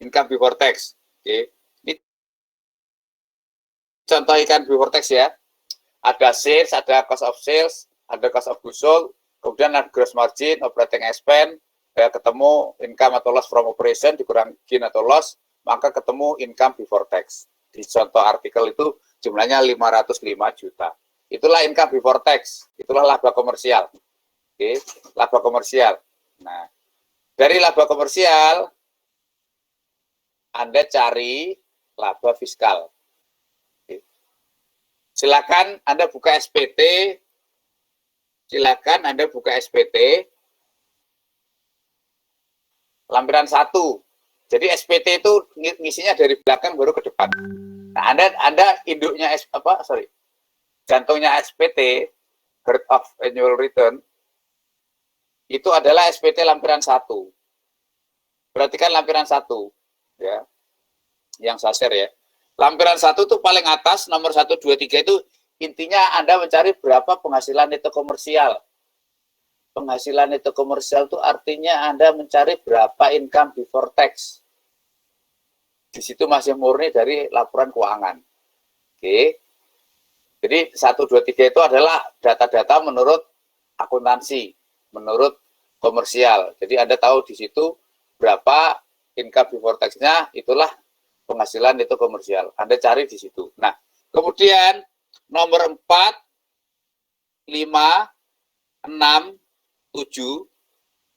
income before tax. Oke. Ini contoh income before tax ya. Ada sales, ada cost of sales, ada cost of goods sold, kemudian ada gross margin, operating expense, ya, ketemu income atau loss from operation dikurangi gain atau loss, maka ketemu income before tax. Di contoh artikel itu jumlahnya 505 juta. Itulah income before tax, itulah laba komersial. Oke, laba komersial. Nah, dari laba komersial Anda cari laba fiskal. Oke. Silakan Anda buka SPT. Silakan Anda buka SPT. Lampiran 1. Jadi SPT itu ngisinya dari belakang baru ke depan. Nah, Anda induknya jantungnya SPT, Heart of Annual Return, itu adalah SPT lampiran 1. Perhatikan lampiran 1, ya, yang saser ya. Lampiran 1 itu paling atas, nomor 1, 2, 3 itu intinya Anda mencari berapa penghasilan neto komersial. Penghasilan neto komersial itu artinya Anda mencari berapa income before tax. Di situ masih murni dari laporan keuangan. Oke. Jadi 1, 2, 3 itu adalah data-data menurut akuntansi, menurut komersial. Jadi Anda tahu di situ berapa income before tax-nya, itulah penghasilan neto komersial. Anda cari di situ. Nah, kemudian nomor 4, 5, 6, 7,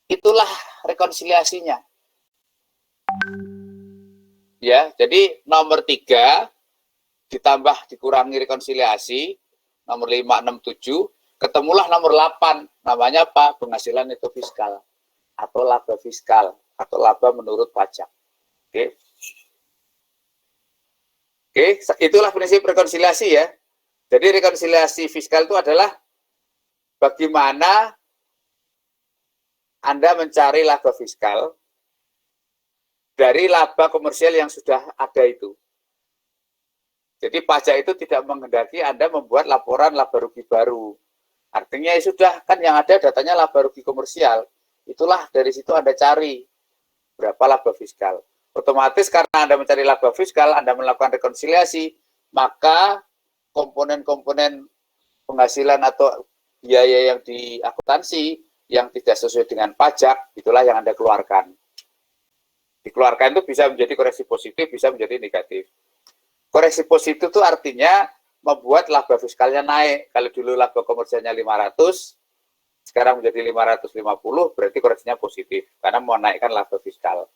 itulah rekonsiliasinya. Ya, jadi nomor 3 ditambah dikurangi rekonsiliasi, nomor 5, 6, 7, ketemulah nomor 8, namanya apa? Penghasilan neto fiskal, atau laba fiskal, atau laba menurut pajak. Oke. Oke, itulah prinsip rekonsiliasi ya. Jadi rekonsiliasi fiskal itu adalah bagaimana Anda mencari laba fiskal dari laba komersial yang sudah ada itu. Jadi pajak itu tidak menghendaki Anda membuat laporan laba rugi baru. Artinya ya sudah, kan yang ada datanya laba rugi komersial. Itulah dari situ Anda cari berapa laba fiskal. Otomatis karena Anda mencari laba fiskal, Anda melakukan rekonsiliasi, maka komponen-komponen penghasilan atau biaya yang di akuntansi yang tidak sesuai dengan pajak, itulah yang Anda keluarkan. Dikeluarkan itu bisa menjadi koreksi positif, bisa menjadi negatif. Koreksi positif itu artinya membuat laba fiskalnya naik. Kalau dulu laba komersialnya 500, sekarang menjadi 550, berarti koreksinya positif, karena mau naikkan laba fiskal.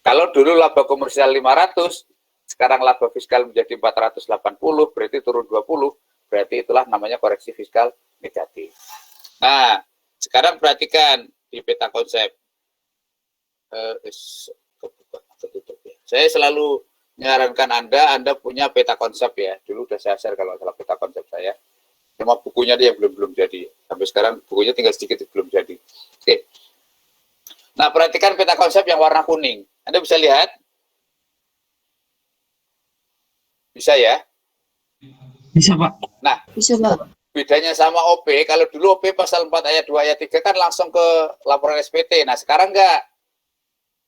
Kalau dulu laba komersial 500, sekarang laba fiskal menjadi 480, berarti turun 20, berarti itulah namanya koreksi fiskal negatif. Nah, sekarang perhatikan di peta konsep. Saya selalu menyarankan Anda punya peta konsep ya. Dulu udah saya share kalau salah peta konsep saya. Cuma bukunya dia belum jadi. Sampai sekarang bukunya tinggal sedikit belum jadi. Oke. Nah, perhatikan peta konsep yang warna kuning. Anda bisa lihat? Bisa ya? Bisa, Pak. Nah, Bisa, Pak. bedanya sama OP, kalau dulu OP pasal 4 ayat 2 ayat 3 kan langsung ke laporan SPT. Nah, sekarang enggak.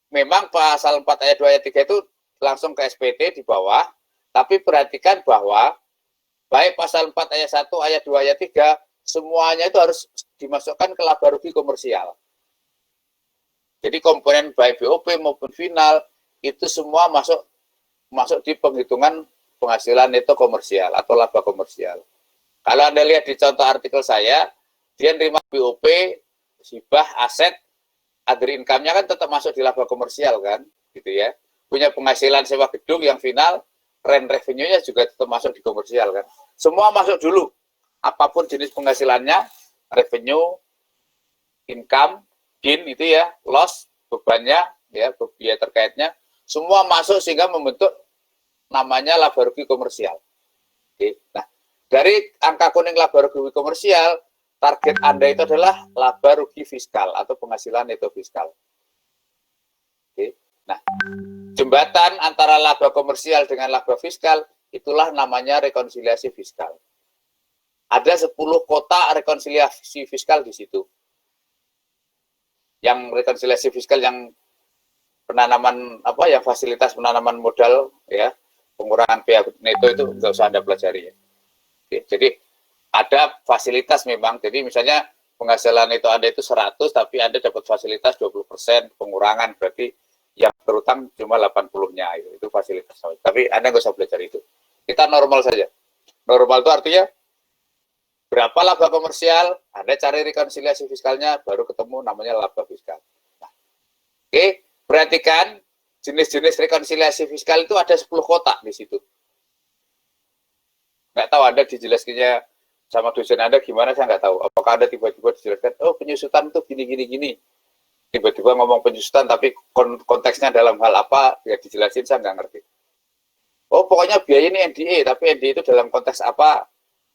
Memang pasal 4 ayat 2 ayat 3 itu langsung ke SPT di bawah, tapi perhatikan bahwa baik pasal 4 ayat 1, ayat 2, ayat 3, semuanya itu harus dimasukkan ke laba rugi komersial. Jadi komponen baik BOP maupun final, itu semua masuk di penghitungan penghasilan neto komersial atau laba komersial. Kalau Anda lihat di contoh artikel saya, dia nerima BOP, hibah, aset, other income-nya kan tetap masuk di laba komersial kan, gitu ya. Punya penghasilan sewa gedung yang final, rent revenue-nya juga tetap masuk di komersial kan. Semua masuk dulu, apapun jenis penghasilannya, revenue, income, gain itu ya, loss, bebannya, ya, biaya terkaitnya, semua masuk sehingga membentuk namanya laba rugi komersial. Oke. Nah, dari angka kuning laba rugi komersial, target Anda itu adalah laba rugi fiskal atau penghasilan neto fiskal. Oke. Nah, jembatan antara laba komersial dengan laba fiskal, itulah namanya rekonsiliasi fiskal. Ada 10 kota rekonsiliasi fiskal di situ. Yang rekonsiliasi fiskal yang penanaman apa yang fasilitas penanaman modal ya, pengurangan biaya neto itu nggak usah Anda pelajari ya. Oke, jadi ada fasilitas memang. Jadi misalnya penghasilan itu Anda itu 100 tapi Anda dapat fasilitas 20% pengurangan, berarti yang berutang cuma 80-nya itu fasilitas. Tapi Anda nggak usah belajar itu. Kita normal saja. Normal itu artinya berapa laba komersial, Anda cari rekonsiliasi fiskalnya, baru ketemu namanya laba fiskal. Nah, oke, perhatikan jenis-jenis rekonsiliasi fiskal itu ada 10 kotak di situ. Nggak tahu Anda dijelaskannya sama dosen Anda gimana, saya nggak tahu. Apakah Anda tiba-tiba dijelaskan, oh penyusutan itu gini. Tiba-tiba ngomong penyusutan, tapi konteksnya dalam hal apa, ya dijelasin saya nggak ngerti. Oh pokoknya biaya ini NDA, tapi NDA itu dalam konteks apa,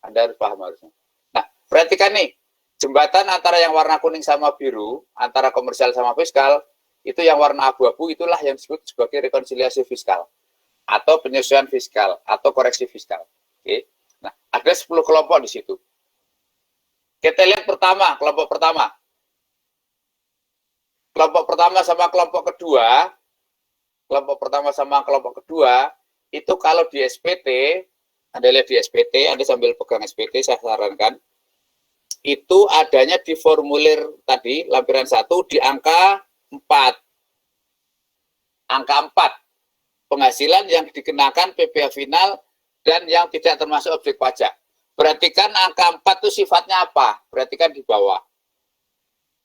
Anda harus paham harusnya. Nah, perhatikan nih, jembatan antara yang warna kuning sama biru, antara komersial sama fiskal, itu yang warna abu-abu, itulah yang disebut sebagai rekonsiliasi fiskal, atau penyesuaian fiskal, atau koreksi fiskal. Oke. Nah, ada 10 kelompok di situ. Kita lihat pertama, kelompok pertama. Kelompok pertama sama kelompok kedua, itu kalau di SPT, Anda lihat di SPT, Anda sambil pegang SPT, saya sarankan, itu adanya di formulir tadi, lampiran 1, di angka 4. Angka 4, penghasilan yang dikenakan PPh final dan yang tidak termasuk objek pajak. Perhatikan angka 4 itu sifatnya apa? Perhatikan di bawah.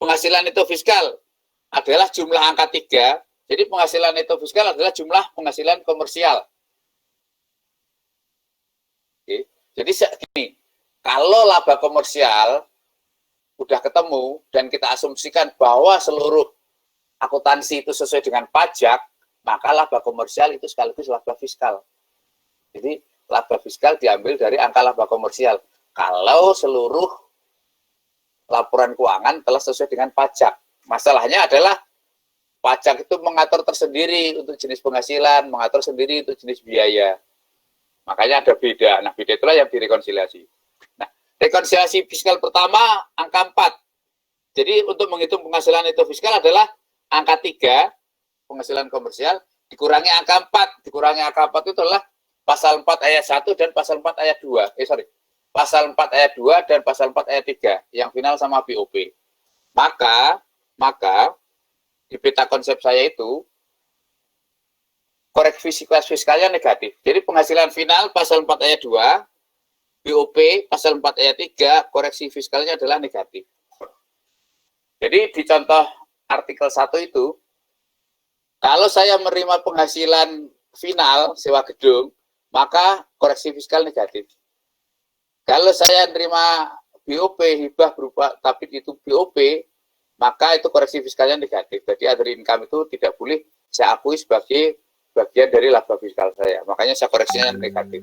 Penghasilan itu fiskal adalah jumlah angka 3. Jadi penghasilan itu fiskal adalah jumlah penghasilan komersial. Oke. Jadi gini, kalau laba komersial udah ketemu dan kita asumsikan bahwa seluruh akuntansi itu sesuai dengan pajak, maka laba komersial itu sekaligus laba fiskal. Jadi laba fiskal diambil dari angka laba komersial. Kalau seluruh laporan keuangan telah sesuai dengan pajak. Masalahnya adalah pajak itu mengatur tersendiri untuk jenis penghasilan, mengatur sendiri untuk jenis biaya. Makanya ada beda. Nah, beda itulah yang direkonsiliasi. Nah, rekonsiliasi fiskal pertama angka 4. Jadi untuk menghitung penghasilan itu fiskal adalah angka 3, penghasilan komersial, dikurangi angka 4. Dikurangi angka 4 itu adalah pasal 4 ayat 1 dan pasal 4 ayat 2. Pasal 4 ayat 2 dan pasal 4 ayat 3. Yang final sama BOP. Maka di peta konsep saya itu koreksi fiskalnya negatif. Jadi penghasilan final pasal 4 ayat 2, BOP pasal 4 ayat 3, koreksi fiskalnya adalah negatif. Jadi di contoh artikel 1 itu, kalau saya menerima penghasilan final sewa gedung, maka koreksi fiskal negatif. Kalau saya menerima BOP hibah berupa tapi itu BOP, maka itu koreksi fiskalnya negatif. Jadi other income itu tidak boleh saya akui sebagai bagian dari laba fiskal saya. Makanya saya koreksinya negatif.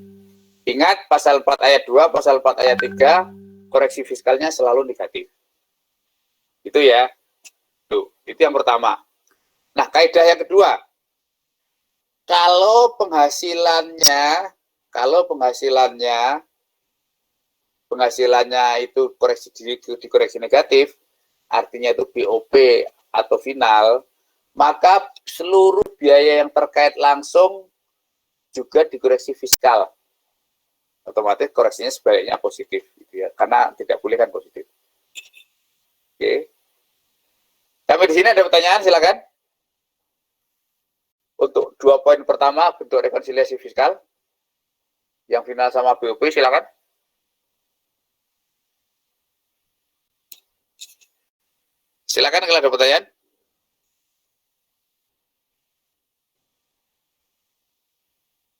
Ingat pasal 4 ayat 2, pasal 4 ayat 3, koreksi fiskalnya selalu negatif. Itu ya. Tuh, itu yang pertama. Nah, kaidah yang kedua. Kalau penghasilannya itu dikoreksi negatif, artinya itu BOP atau final, maka seluruh biaya yang terkait langsung juga dikoreksi fiskal. Otomatis koreksinya sebaliknya positif, gitu ya, karena tidak boleh kan positif. Oke. Sampai di sini ada pertanyaan, silakan. Untuk 2 poin pertama, bentuk rekonsiliasi fiskal, yang final sama BOP, silakan. Silakan kalau ada pertanyaan.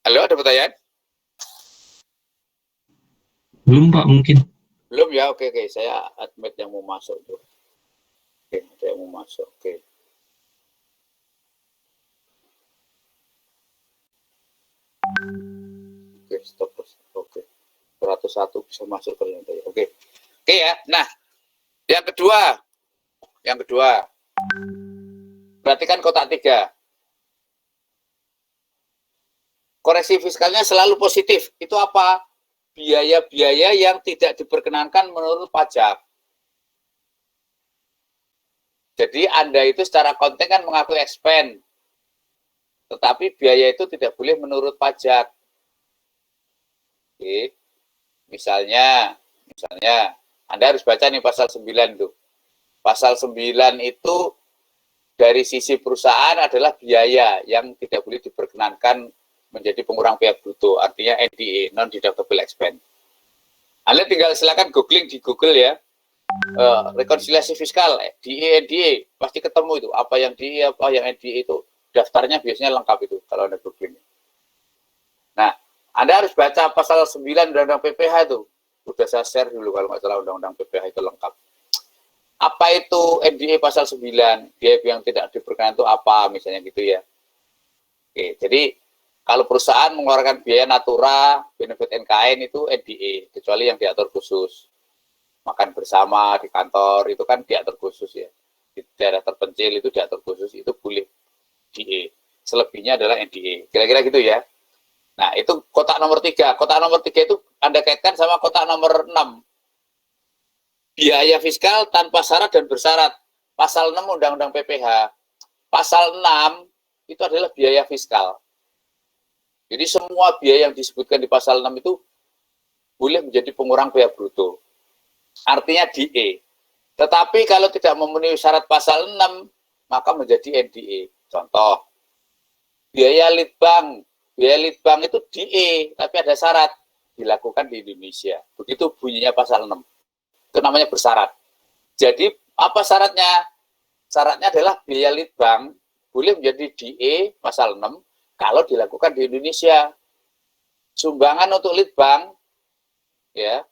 Halo, ada pertanyaan? Belum Pak, mungkin. Belum ya, oke. Saya admit yang mau masuk tuh. Oke, ada yang mau masuk. Oke. Oke, stop. Oke. 101 bisa masuk ternyata ya. Oke. Oke ya. Nah, yang kedua. Perhatikan kotak 3. Koreksi fiskalnya selalu positif. Itu apa? Biaya-biaya yang tidak diperkenankan menurut pajak. Jadi Anda itu secara konten kan mengaku expense. tetapi biaya itu tidak boleh menurut pajak. Oke. Misalnya Anda harus baca nih pasal 9 tuh. Pasal 9 itu dari sisi perusahaan adalah biaya yang tidak boleh diperkenankan menjadi pengurang biaya bruto, artinya NDE, non-deductible expense. Anda tinggal silakan googling di Google ya, rekonsiliasi fiskal, DE, NDE, pasti ketemu itu, apa yang DE, apa yang NDE itu, daftarnya biasanya lengkap itu, kalau Anda googling. Nah, Anda harus baca pasal 9 Undang-Undang PPH itu, udah saya share dulu kalau nggak salah Undang-Undang PPH itu lengkap. Apa itu NDE pasal 9, biaya yang tidak diperkenankan itu apa, misalnya gitu ya. Oke, jadi kalau perusahaan mengeluarkan biaya natura, benefit NKN itu NDE, kecuali yang diatur khusus. Makan bersama di kantor, itu kan diatur khusus ya. Di daerah terpencil itu diatur khusus, itu boleh DE. Selebihnya adalah NDE. Kira-kira gitu ya. Nah, itu kotak nomor 3. Kotak nomor 3 itu Anda kaitkan sama kotak nomor 6. Biaya fiskal tanpa syarat dan bersyarat. Pasal 6 Undang-Undang PPH. Pasal 6 itu adalah biaya fiskal. Jadi semua biaya yang disebutkan di pasal 6 itu boleh menjadi pengurang biaya bruto. Artinya DE. Tetapi kalau tidak memenuhi syarat pasal 6, maka menjadi NDE. Contoh, biaya litbang. Biaya litbang itu DE, tapi ada syarat. Dilakukan di Indonesia. Begitu bunyinya pasal 6. Itu namanya bersyarat. Jadi, apa syaratnya? Syaratnya adalah biaya litbang boleh menjadi DE pasal 6 kalau dilakukan di Indonesia. Sumbangan untuk litbang, ya,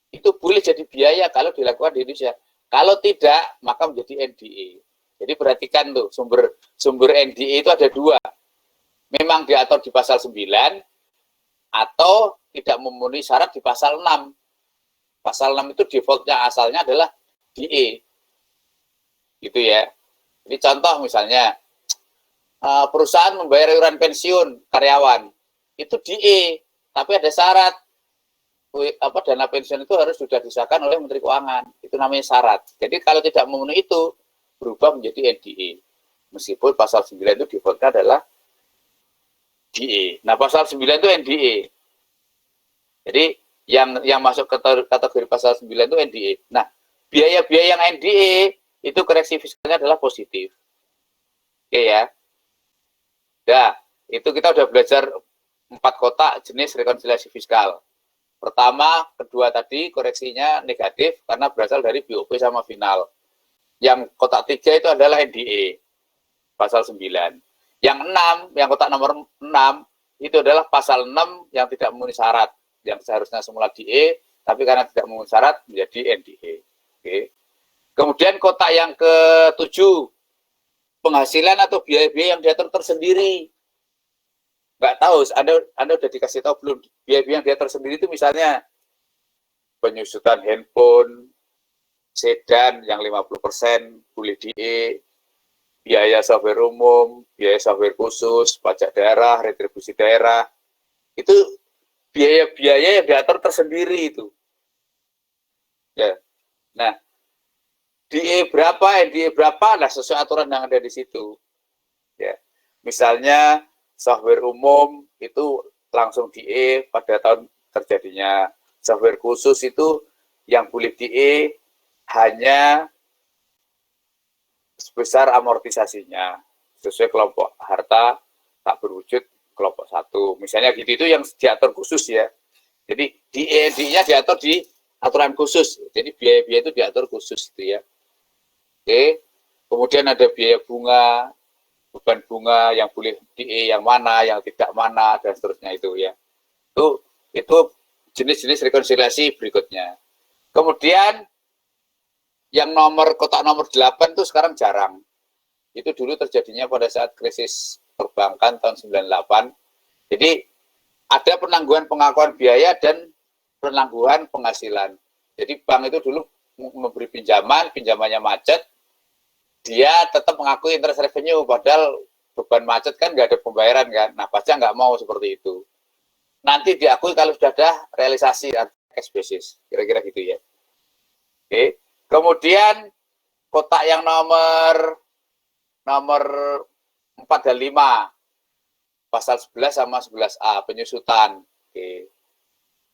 itu boleh jadi biaya kalau dilakukan di Indonesia. Kalau tidak, maka menjadi NDE. Jadi perhatikan tuh, sumber NDE itu ada 2. Memang diatur di pasal 9, atau tidak memenuhi syarat di pasal 6. Pasal 6 itu defaultnya asalnya adalah DE. Gitu ya. Ini contoh misalnya, perusahaan membayar iuran pensiun karyawan. Itu DE, tapi ada syarat. Dana pensiun itu harus sudah disahkan oleh Menteri Keuangan. Itu namanya syarat. Jadi kalau tidak memenuhi itu, berubah menjadi NDE. Meskipun pasal 9 itu defaultnya adalah DE. Nah, pasal 9 itu NDE. Jadi yang masuk kategori pasal 9 itu NDE. Nah, biaya-biaya yang NDE itu koreksi fiskalnya adalah positif. Oke ya. Nah, itu kita udah belajar 4 kotak jenis rekonsiliasi fiskal. Pertama, kedua tadi koreksinya negatif karena berasal dari BOP sama final. Yang kotak 3 itu adalah NDE, pasal 9. Yang 6, yang kotak nomor 6, itu adalah pasal 6 yang tidak memenuhi syarat. Yang seharusnya semula DE, tapi karena tidak memenuhi syarat menjadi NDE. Oke. Kemudian kotak yang ke-7, penghasilan atau biaya-biaya yang diatur tersendiri. Nggak tahu, Anda udah dikasih tahu belum? Biaya-biaya yang diatur tersendiri itu misalnya penyusutan handphone, sedan yang 50% boleh DE, biaya software umum, biaya software khusus, pajak daerah, retribusi daerah, itu biaya-biaya yang diatur tersendiri itu. Ya. Nah, DE berapa, NDE berapa, nah sesuai aturan yang ada di situ. Ya. Misalnya software umum itu langsung DE pada tahun terjadinya. Software khusus itu yang boleh DE hanya sebesar amortisasinya sesuai kelompok harta tak berwujud kelompok 1. Misalnya gitu, itu yang diatur khusus ya. Jadi DE-nya diatur di aturan khusus. Jadi biaya-biaya itu diatur khusus itu ya. Oke. Kemudian ada biaya bunga, beban bunga yang boleh DE yang mana, yang tidak mana, dan seterusnya itu ya. Itu jenis-jenis rekonsiliasi berikutnya. Kemudian yang kotak nomor 8 itu sekarang jarang. Itu dulu terjadinya pada saat krisis perbankan tahun 98. Jadi ada penangguhan pengakuan biaya dan penangguhan penghasilan. Jadi bank itu dulu memberi pinjamannya macet, dia tetap mengakui interest revenue, padahal beban macet kan nggak ada pembayaran kan. Nah, pajak nggak mau seperti itu. Nanti diakui kalau sudah ada realisasi cash basis, kira-kira gitu ya. Oke. Kemudian kotak yang nomor 4 dan 5. pasal 11 sama 11A, penyusutan. Oke.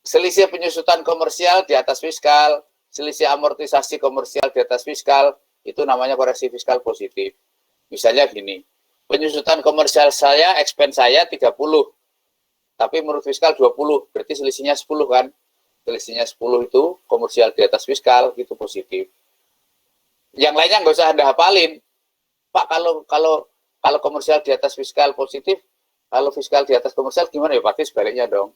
Selisih penyusutan komersial di atas fiskal, selisih amortisasi komersial di atas fiskal, itu namanya koreksi fiskal positif. Misalnya gini, penyusutan komersial saya, expense saya 30, tapi menurut fiskal 20, berarti selisihnya 10 kan? Selisihnya 10 itu komersial di atas fiskal, itu positif. Yang lainnya nggak usah Anda hafalin. Pak, kalau komersial di atas fiskal positif, kalau fiskal di atas komersial gimana ya? Pasti sebaliknya dong.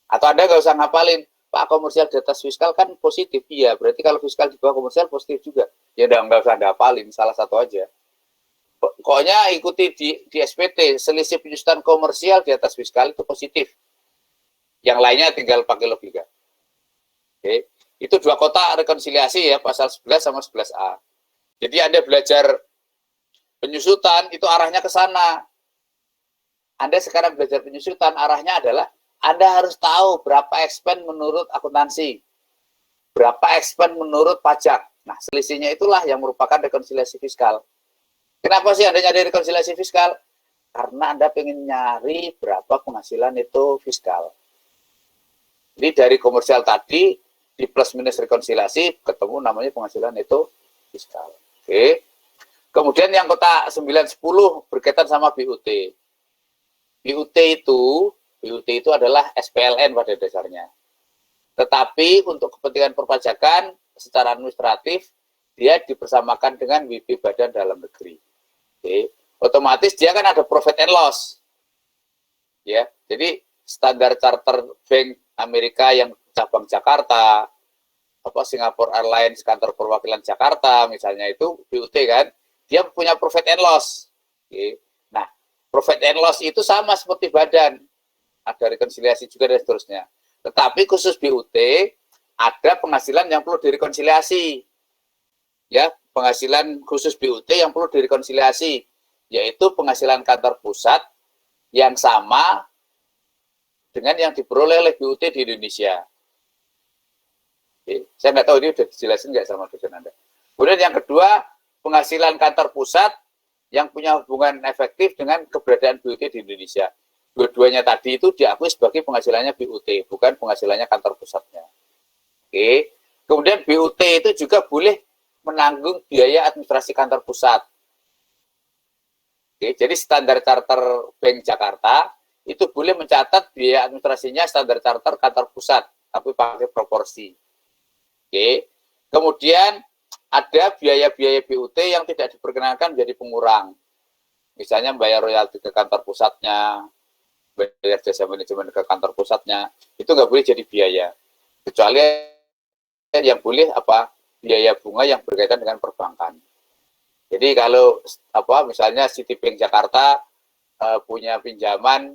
Atau Anda nggak usah ngapalin, Pak, komersial di atas fiskal kan positif. Iya, berarti kalau fiskal di bawah komersial positif juga. Ya udah nggak usah Anda hafalin, salah satu aja. Pokoknya ikuti di SPT, selisih penyusutan komersial di atas fiskal itu positif. Yang lainnya tinggal pakai logika. Oke. Itu dua kotak rekonsiliasi ya, pasal 11 sama 11A. Jadi Anda belajar penyusutan, itu arahnya ke sana. Anda sekarang belajar penyusutan, arahnya adalah Anda harus tahu berapa expense menurut akuntansi, berapa expense menurut pajak. Nah, selisihnya itulah yang merupakan rekonsiliasi fiskal. Kenapa sih Anda nyari rekonsiliasi fiskal? Karena Anda pengen nyari berapa penghasilan itu fiskal. Jadi dari komersial tadi, di plus minus rekonsiliasi, ketemu namanya penghasilan itu fiskal. Oke. Kemudian yang kotak 9-10 berkaitan sama BUT. BUT itu adalah SPLN pada dasarnya. Tetapi untuk kepentingan perpajakan secara administratif, dia dipersamakan dengan WP Badan Dalam Negeri. Oke. Otomatis dia kan ada profit and loss. Ya, jadi standar charter bank Amerika yang cabang Jakarta, Singapore Airlines kantor perwakilan Jakarta misalnya, itu BUT kan, dia punya profit and loss. Oke. Nah, profit and loss itu sama seperti badan, ada rekonsiliasi juga dan seterusnya. Tetapi khusus BUT ada penghasilan yang perlu direkonsiliasi. Ya, penghasilan khusus BUT yang perlu direkonsiliasi, yaitu penghasilan kantor pusat yang sama dengan yang diperoleh oleh BUT di Indonesia. Oke. Saya nggak tahu ini sudah dijelasin nggak sama dosen Anda. Kemudian yang kedua, penghasilan kantor pusat yang punya hubungan efektif dengan keberadaan BUT di Indonesia. Dua-duanya tadi itu diakui sebagai penghasilannya BUT, bukan penghasilannya kantor pusatnya. Oke. Kemudian BUT itu juga boleh menanggung biaya administrasi kantor pusat. Oke, jadi standar charter Bank Jakarta itu boleh mencatat biaya administrasinya standar charter kantor pusat, tapi pakai proporsi. Oke. Kemudian ada biaya-biaya BUT yang tidak diperkenankan menjadi pengurang. Misalnya bayar royalti ke kantor pusatnya, bayar jasa manajemen ke kantor pusatnya, itu nggak boleh jadi biaya. Kecuali yang boleh biaya bunga yang berkaitan dengan perbankan. Jadi kalau misalnya Citibank Jakarta punya pinjaman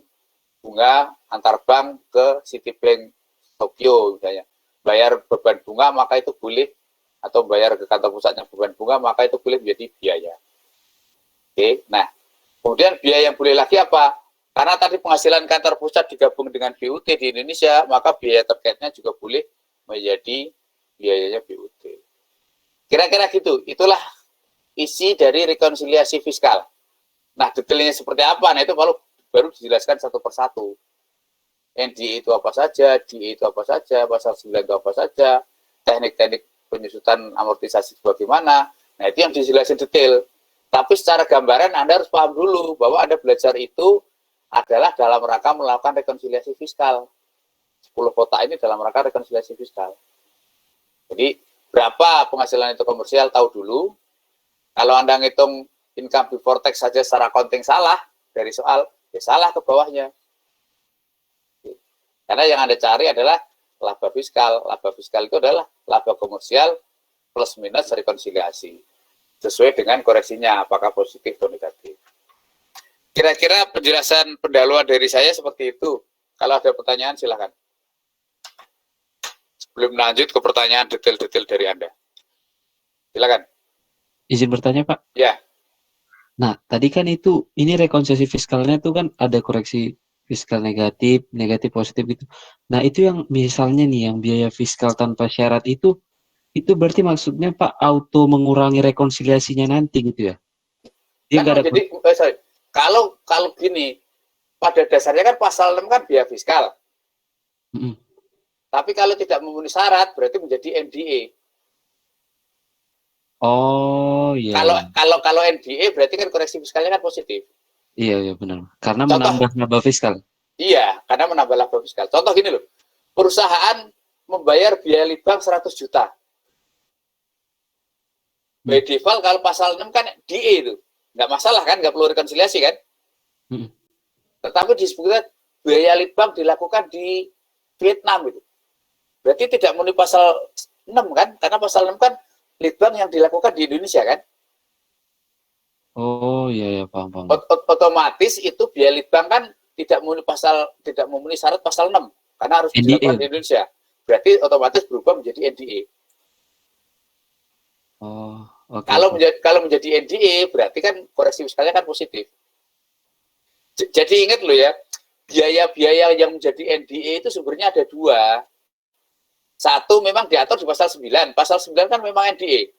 bunga antar bank ke Citibank Tokyo misalnya, bayar beban bunga maka itu boleh, atau bayar ke kantor pusatnya beban bunga maka itu boleh menjadi biaya. Oke, nah kemudian biaya yang boleh lagi apa? Karena tadi penghasilan kantor pusat digabung dengan BUT di Indonesia, maka biaya terkaitnya juga boleh menjadi biayanya BUT. Kira-kira gitu, itulah isi dari rekonsiliasi fiskal. Nah, detailnya seperti apa? Nah, itu baru dijelaskan satu persatu. NDE itu apa saja, DE itu apa saja, pasal 9 itu apa saja, teknik-teknik penyusutan amortisasi bagaimana. Nah, itu yang dijelasin detail. Tapi secara gambaran Anda harus paham dulu bahwa Anda belajar itu adalah dalam rangka melakukan rekonsiliasi fiskal. 10 kotak ini dalam rangka rekonsiliasi fiskal. Jadi, berapa penghasilan itu komersial tahu dulu. Kalau Anda ngitung income before tax saja secara accounting salah dari soal, ya salah ke bawahnya. Karena yang Anda cari adalah laba fiskal. Laba fiskal itu adalah laba komersial plus minus rekonsiliasi. Sesuai dengan koreksinya, apakah positif atau negatif. Kira-kira penjelasan pendahuluan dari saya seperti itu. Kalau ada pertanyaan, silakan. Sebelum lanjut ke pertanyaan detail-detail dari Anda. Silakan. Izin bertanya, Pak. Ya. Nah, tadi kan ini rekonsiliasi fiskalnya tuh kan ada koreksi fiskal negatif, negatif positif gitu. Nah, itu yang misalnya nih, yang biaya fiskal tanpa syarat itu berarti maksudnya Pak auto mengurangi rekonsiliasinya nanti gitu ya? Dia Kan nggak ada. jadi, kalau gini, pada dasarnya kan pasal 6 kan biaya fiskal. Mm-mm. Tapi kalau tidak memenuhi syarat berarti menjadi NDA. Oh iya, Kalau iya. kalau NDA berarti kan koreksi fiskalnya kan positif. Iya, iya benar. Karena Contoh, menambah laba fiskal. iya, karena menambah laba fiskal. Contoh gini loh, perusahaan membayar biaya litbang 100 juta. By default kalau pasal 6 kan DE itu. Nggak masalah kan, nggak perlu rekonsiliasi kan. Mm-mm. Tetapi disebutkan biaya litbang dilakukan di Vietnam itu. Berarti tidak memenuhi pasal 6 kan, karena pasal 6 kan litbang yang dilakukan di Indonesia kan. Oh iya, iya paham, paham. Otomatis itu biaya litbang kan tidak memenuhi syarat pasal 6 karena harus dilakukan di NDA. Indonesia. Berarti otomatis berubah menjadi NDA. Oh, oke, Kalau oke. menjadi NDA berarti kan koreksi fiskalnya kan positif. Jadi ingat loh ya, biaya-biaya yang menjadi NDA itu sebenarnya ada dua. Satu memang diatur di pasal 9. Pasal 9 kan memang NDA.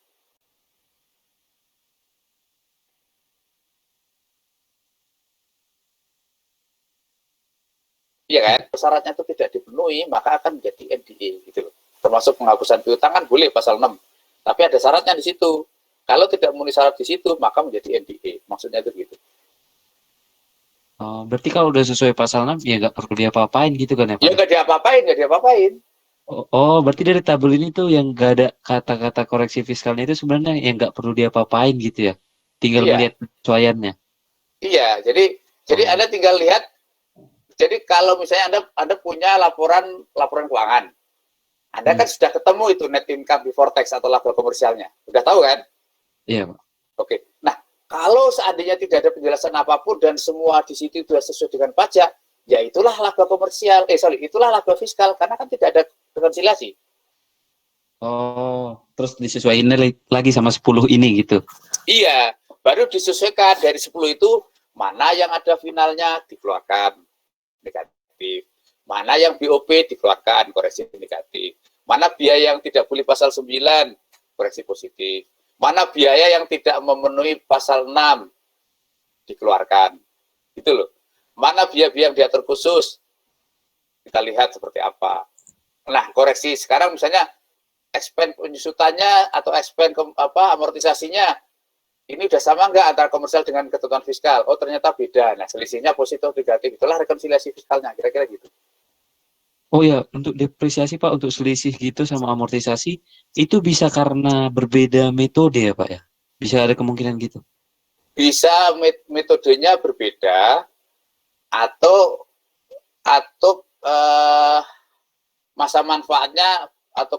Iya kan? Syaratnya itu tidak dipenuhi, maka akan menjadi NDA gitu loh. Termasuk penghapusan piutang kan boleh pasal 6. Tapi ada syaratnya di situ. Kalau tidak memenuhi syarat di situ, maka menjadi NDA. Maksudnya itu gitu. Oh, berarti kalau udah sesuai pasal 6 ya nggak perlu diapa-apain gitu kan ya Pak Ya ya? nggak diapa-apain, nggak diapa-apain. Oh, berarti dari tabel ini tuh yang nggak ada kata-kata koreksi fiskalnya itu sebenarnya yang nggak perlu diapa-apain gitu ya? Tinggal Iya, melihat penyesuaiannya. iya. Jadi Oh, Anda tinggal lihat. Jadi kalau misalnya Anda punya laporan keuangan, Anda kan hmm, sudah ketemu itu net income before tax atau laba komersialnya. Udah tahu kan? iya Pak. Oke. Nah, kalau seandainya tidak ada penjelasan apapun dan semua di situ sudah sesuai dengan pajak, ya itulah laba komersial. Itulah laba fiskal karena kan tidak ada rekonsiliasi. Oh, terus disesuaiin lagi sama 10 ini gitu. Iya, baru disesuaikan dari 10 itu mana yang ada finalnya dikeluarkan negatif, mana yang BOP dikeluarkan koreksi negatif, mana biaya yang tidak boleh pasal 9 koreksi positif, mana biaya yang tidak memenuhi pasal 6 dikeluarkan. Gitu loh. Mana biaya-biaya yang diatur khusus, kita lihat seperti apa. Nah, koreksi sekarang misalnya expense penyusutannya atau expense amortisasinya ini udah sama nggak antara komersial dengan ketentuan fiskal? Oh ternyata beda. Nah selisihnya positif atau negatif. Itulah rekonsiliasi fiskalnya. Kira-kira gitu. Oh ya, untuk depresiasi Pak, untuk selisih gitu sama amortisasi, itu bisa karena berbeda metode ya Pak ya? Bisa ada kemungkinan gitu. Bisa metodenya berbeda atau atau masa manfaatnya atau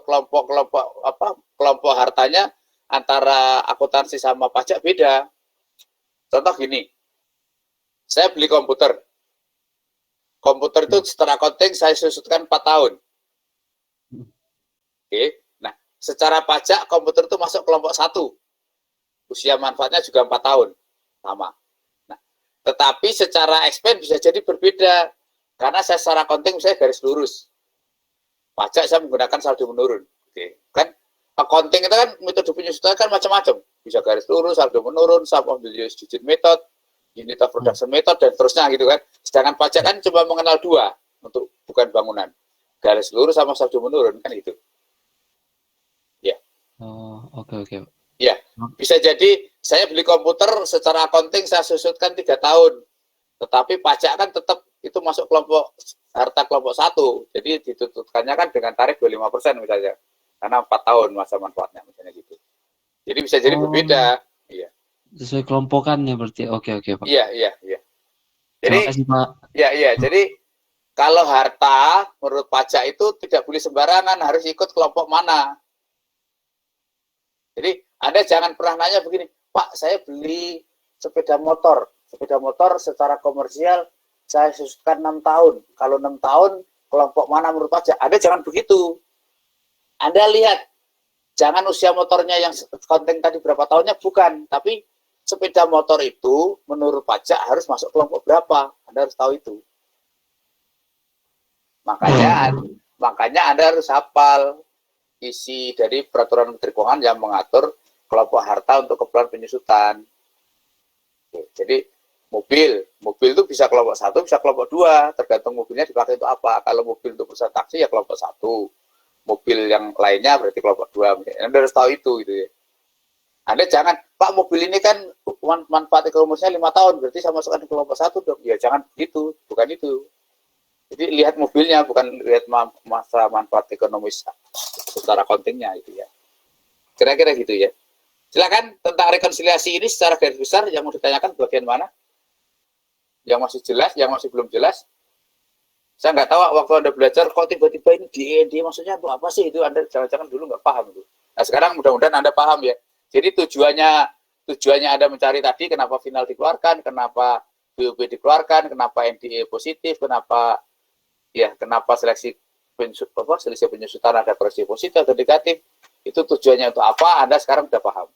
kelompok hartanya antara akuntansi sama pajak beda. Contoh gini, saya beli komputer. Komputer itu setelah accounting saya susutkan 4 tahun. Oke. Nah, secara pajak komputer itu masuk kelompok 1. Usia manfaatnya juga 4 tahun. Sama. Nah, tetapi secara expense bisa jadi berbeda. Karena saya secara accounting saya garis lurus. Pajak saya menggunakan saldo menurun. Oke. Kan accounting itu kan metode penyusutan kan macam-macam. Bisa garis lurus, saldo menurun, sum of the digit method, unit of production method, dan terusnya gitu kan. Sedangkan pajak kan cuma mengenal 2 untuk bukan bangunan. Garis lurus sama saldo menurun kan itu. Ya. Oh, oke, oke. Ya, bisa jadi saya beli komputer secara accounting saya susutkan 3 tahun. Tetapi pajak kan tetap itu masuk kelompok harta kelompok 1. Jadi ditutupkannya kan dengan tarif 25% misalnya. Karena 4 tahun masa manfaatnya misalnya gitu. Jadi bisa jadi Oh, berbeda. Iya. sesuai kelompokannya berarti. Oke, oke, Pak. Iya, iya, iya. Terima Jadi kasih, Pak. ya iya, jadi kalau harta menurut pajak itu tidak boleh sembarangan, harus ikut kelompok mana. Jadi Anda jangan pernah nanya begini, Pak, saya beli sepeda motor. Sepeda motor secara komersial saya susutkan 6 tahun. Kalau 6 tahun, kelompok mana menurut pajak? Anda jangan begitu. Anda lihat, jangan usia motornya yang konten tadi berapa tahunnya, bukan. Tapi sepeda motor itu menurut pajak harus masuk kelompok berapa. Anda harus tahu itu. Makanya Anda harus hafal isi dari peraturan Menteri Keuangan yang mengatur kelompok harta untuk keperluan penyusutan. Jadi Mobil itu bisa kelompok 1, bisa kelompok 2, tergantung mobilnya dipakai untuk apa. Kalau mobil untuk perusahaan taksi ya kelompok 1. Mobil yang lainnya berarti kelompok 2. Anda harus tahu itu gitu ya. Anda jangan, Pak, mobil ini kan manfaat ekonomisnya 5 tahun, berarti saya masukkan di kelompok 1 dong. Ya jangan gitu, bukan itu. Jadi lihat mobilnya, bukan lihat masa manfaat ekonomis secara accounting-nya itu ya. Kira-kira gitu ya. Silakan tentang rekonsiliasi ini secara garis besar yang mau ditanyakan bagian mana? Yang masih jelas, yang masih belum jelas? Saya nggak tahu waktu Anda belajar kok tiba-tiba ini DE maksudnya untuk apa sih itu, Anda jangan-jangan dulu nggak paham itu. Nah sekarang mudah-mudahan Anda paham ya. Jadi tujuannya Anda mencari tadi kenapa final dikeluarkan, kenapa BOP dikeluarkan, kenapa NDE positif, kenapa selisih penyusutan ada koreksi positif atau negatif, itu tujuannya untuk apa, Anda sekarang sudah paham.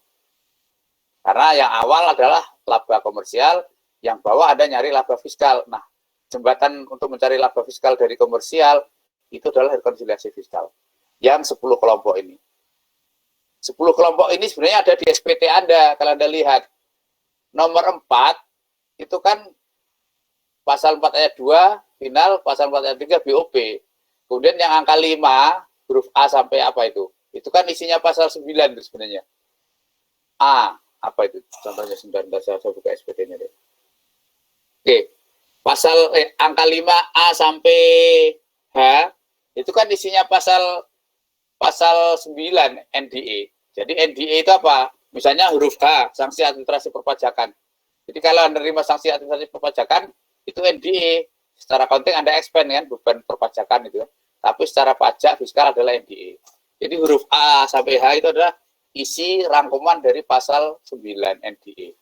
Karena yang awal adalah laba komersial, yang bawah Anda nyari laba fiskal. Nah, jembatan untuk mencari laba fiskal dari komersial itu adalah rekonsiliasi fiskal yang 10 kelompok ini. 10 kelompok ini sebenarnya ada di SPT Anda. Kalau Anda lihat nomor 4 itu kan pasal 4 ayat 2 final, pasal 4 ayat 3 BOP. Kemudian yang angka 5 huruf A sampai apa itu kan isinya pasal 9 itu sebenarnya. A, apa itu contohnya 9, saya buka SPT-nya deh. Oke. Pasal angka 5A sampai H itu kan isinya pasal 9 NDE. Jadi NDE itu apa? Misalnya huruf H, sanksi administrasi perpajakan. Jadi kalau Anda menerima sanksi administrasi perpajakan, itu NDE. Secara konten Anda expand kan, beban perpajakan itu. Tapi secara pajak fiskal adalah NDE. Jadi huruf A sampai H itu adalah isi rangkuman dari pasal 9 NDE.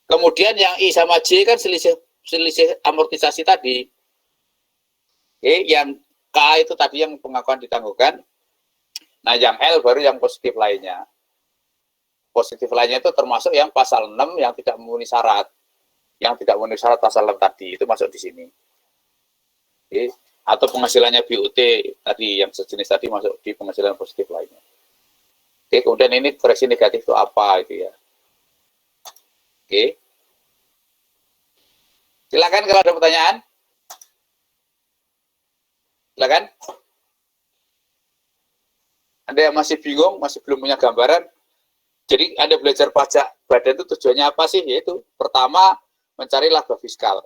Kemudian yang I sama J kan selisih amortisasi tadi. Yang K itu tadi yang pengakuan ditangguhkan. Nah, yang L baru yang positif lainnya. Positif lainnya itu termasuk yang pasal 6 yang tidak memenuhi syarat. Yang tidak memenuhi syarat pasal 6 tadi, itu masuk di sini. Atau penghasilannya BUT tadi, yang sejenis tadi masuk di penghasilan positif lainnya. Kemudian ini koreksi negatif itu apa itu ya. Silakan kalau ada pertanyaan. Silakan. Anda yang masih bingung, masih belum punya gambaran. Jadi Anda belajar pajak badan itu tujuannya apa sih? Yaitu pertama mencari laba fiskal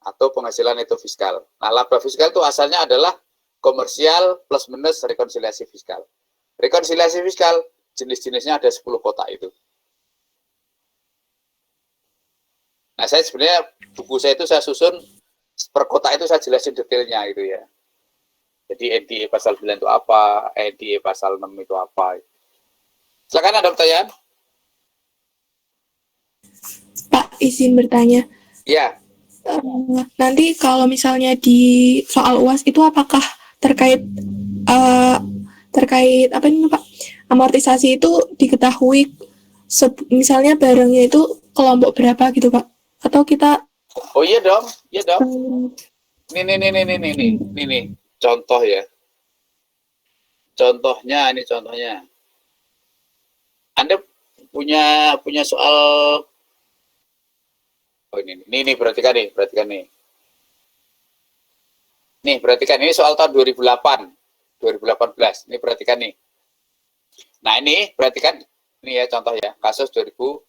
atau penghasilan itu fiskal. Nah, laba fiskal itu asalnya adalah komersial plus minus rekonsiliasi fiskal. Rekonsiliasi fiskal jenis-jenisnya ada 10 kotak itu. Nah, saya sebenarnya buku saya itu saya susun per kotak itu saya jelasin detailnya itu ya. Jadi NDE pasal 9 itu apa, NDE pasal 6 itu apa. Silakan ada pertanyaan? Pak, izin bertanya. Ya. Nanti kalau misalnya di soal UAS itu apakah terkait apa ini Pak? Amortisasi itu diketahui misalnya barangnya itu kelompok berapa gitu Pak? Atau kita Oh iya dong. Nih. Contoh ya. Contohnya. Anda punya soal. Oh ini perhatikan nih. Nih, perhatikan ini soal tahun 2018. Ini perhatikan nih. Nah, ini perhatikan ini ya contoh ya, kasus 2018.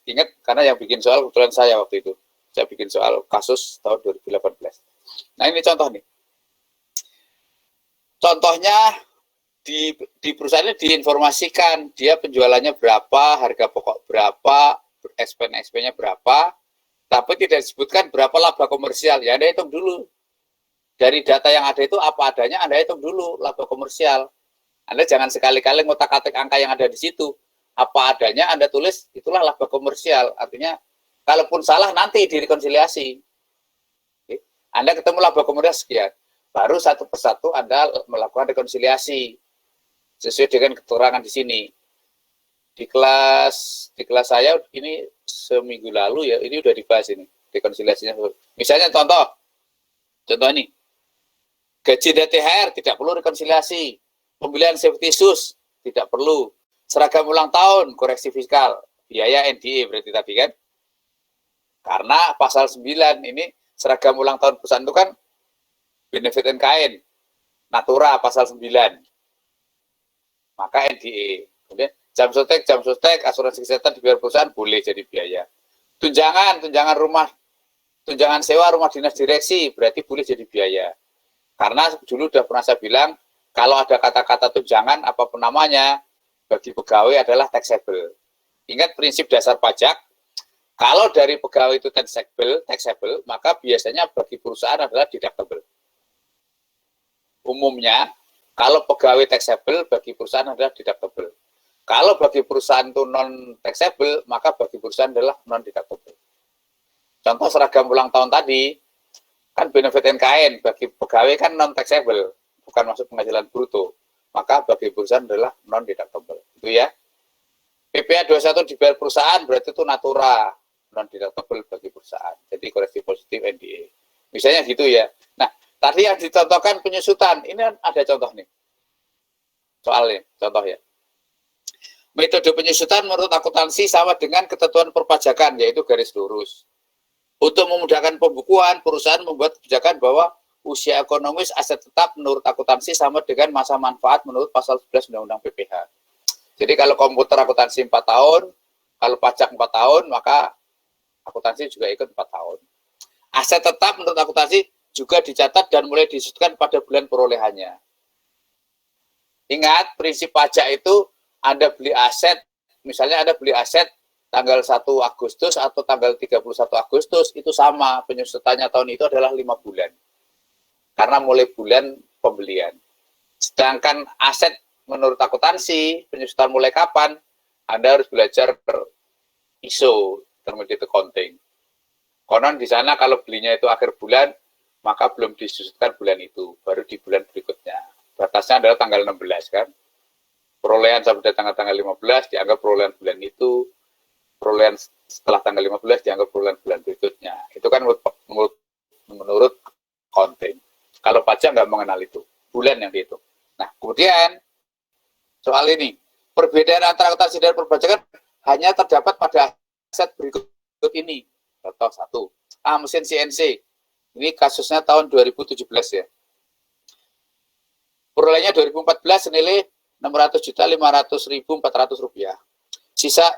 Ingat karena yang bikin soal kebetulan saya waktu itu. Saya bikin soal kasus tahun 2018. Nah, ini contoh nih. Contohnya di perusahaan ini diinformasikan dia penjualannya berapa, harga pokok berapa, SPN-nya berapa, tapi tidak disebutkan berapa laba komersial. Ya, Anda hitung dulu. Dari data yang ada itu apa adanya, Anda hitung dulu laba komersial. Anda jangan sekali-kali ngotak-atik angka yang ada di situ. Apa adanya Anda tulis, itulah laba komersial. Artinya, kalaupun salah nanti direkonsiliasi. Anda ketemu laba komersial sekian. Baru satu persatu Anda melakukan rekonsiliasi. Sesuai dengan keterangan di sini. Di kelas saya ini seminggu lalu ya, ini udah dibahas ini rekonsiliasinya. Misalnya contoh ini, gaji dan THR tidak perlu rekonsiliasi, pembelian safety shoes tidak perlu, seragam ulang tahun koreksi fiskal biaya NDE berarti tadi kan. Karena pasal 9 ini seragam ulang tahun perusahaan itu kan benefit and kind, natura pasal 9. Maka NDE. Kemudian jam sotek, asuransi kesehatan dibayar perusahaan boleh jadi biaya. Tunjangan sewa rumah dinas direksi berarti boleh jadi biaya. Karena dulu udah pernah saya bilang, kalau ada kata-kata tunjangan apapun namanya, bagi pegawai adalah taxable. Ingat prinsip dasar pajak, kalau dari pegawai itu taxable, maka biasanya bagi perusahaan adalah deductible. Umumnya, kalau pegawai taxable, bagi perusahaan adalah deductible. Kalau bagi perusahaan itu non-taxable, maka bagi perusahaan adalah non-deductible. Contoh seragam ulang tahun tadi, kan benefit and kind, bagi pegawai kan non-taxable, bukan masuk penghasilan bruto. Maka bagi perusahaan adalah non-deductible. Itu ya. PPh 21 dibayar perusahaan, berarti itu natura, non-deductible bagi perusahaan. Jadi koreksi positif NDE. Misalnya gitu ya. Nah, tadi yang dicontohkan penyusutan, ini ada contoh nih. Soalnya, contoh ya. Metode penyusutan menurut akuntansi sama dengan ketentuan perpajakan, yaitu garis lurus. Untuk memudahkan pembukuan, perusahaan membuat kebijakan bahwa usia ekonomis aset tetap menurut akuntansi sama dengan masa manfaat menurut pasal 11 Undang-Undang PPh. Jadi kalau komputer akuntansi 4 tahun, kalau pajak 4 tahun, maka akuntansi juga ikut 4 tahun. Aset tetap menurut akuntansi juga dicatat dan mulai disebutkan pada bulan perolehannya. Ingat, prinsip pajak itu Anda beli aset, misalnya Anda beli aset tanggal 1 Agustus atau tanggal 31 Agustus, itu sama, penyusutannya tahun itu adalah 5 bulan. Karena mulai bulan pembelian. Sedangkan aset menurut akuntansi, penyusutan mulai kapan? Anda harus belajar ISO, Intermediate Accounting. Konon di sana kalau belinya itu akhir bulan, maka belum disusutkan bulan itu, baru di bulan berikutnya. Batasnya adalah tanggal 16 kan. Perolehan sampai tanggal 15 dianggap perolehan bulan itu, perolehan setelah tanggal 15 dianggap perolehan bulan berikutnya. Itu kan menurut accounting. Kalau pajak nggak mengenal itu, bulan yang dihitung. Nah, kemudian soal ini, perbedaan antara akuntansi dan perpajakan hanya terdapat pada aset berikut ini. Contoh 1, mesin CNC. Ini kasusnya tahun 2017 ya. Perolehannya 2014 senilai Rp600.500.400. Sisa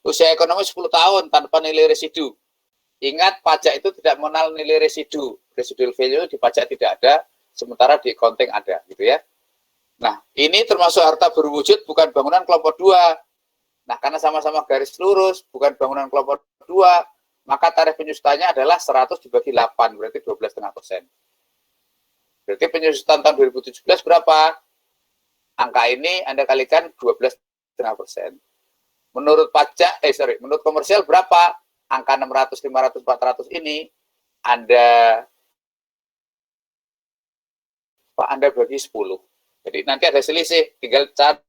usia ekonomi 10 tahun tanpa nilai residu. Ingat, pajak itu tidak mengenal nilai residu. Residual value di pajak tidak ada, sementara di accounting ada, gitu ya. Nah, ini termasuk harta berwujud bukan bangunan kelompok 2. Nah, karena sama-sama garis lurus, bukan bangunan kelompok 2, maka tarif penyusutannya adalah 100 dibagi 8, berarti 12,5%. Berarti penyusutan tahun 2017 berapa? Angka ini Anda kalikan 12,5%. Menurut menurut komersial berapa? Angka 600, 500, 400 ini Anda bagi 10. Jadi nanti ada selisih, tinggal cari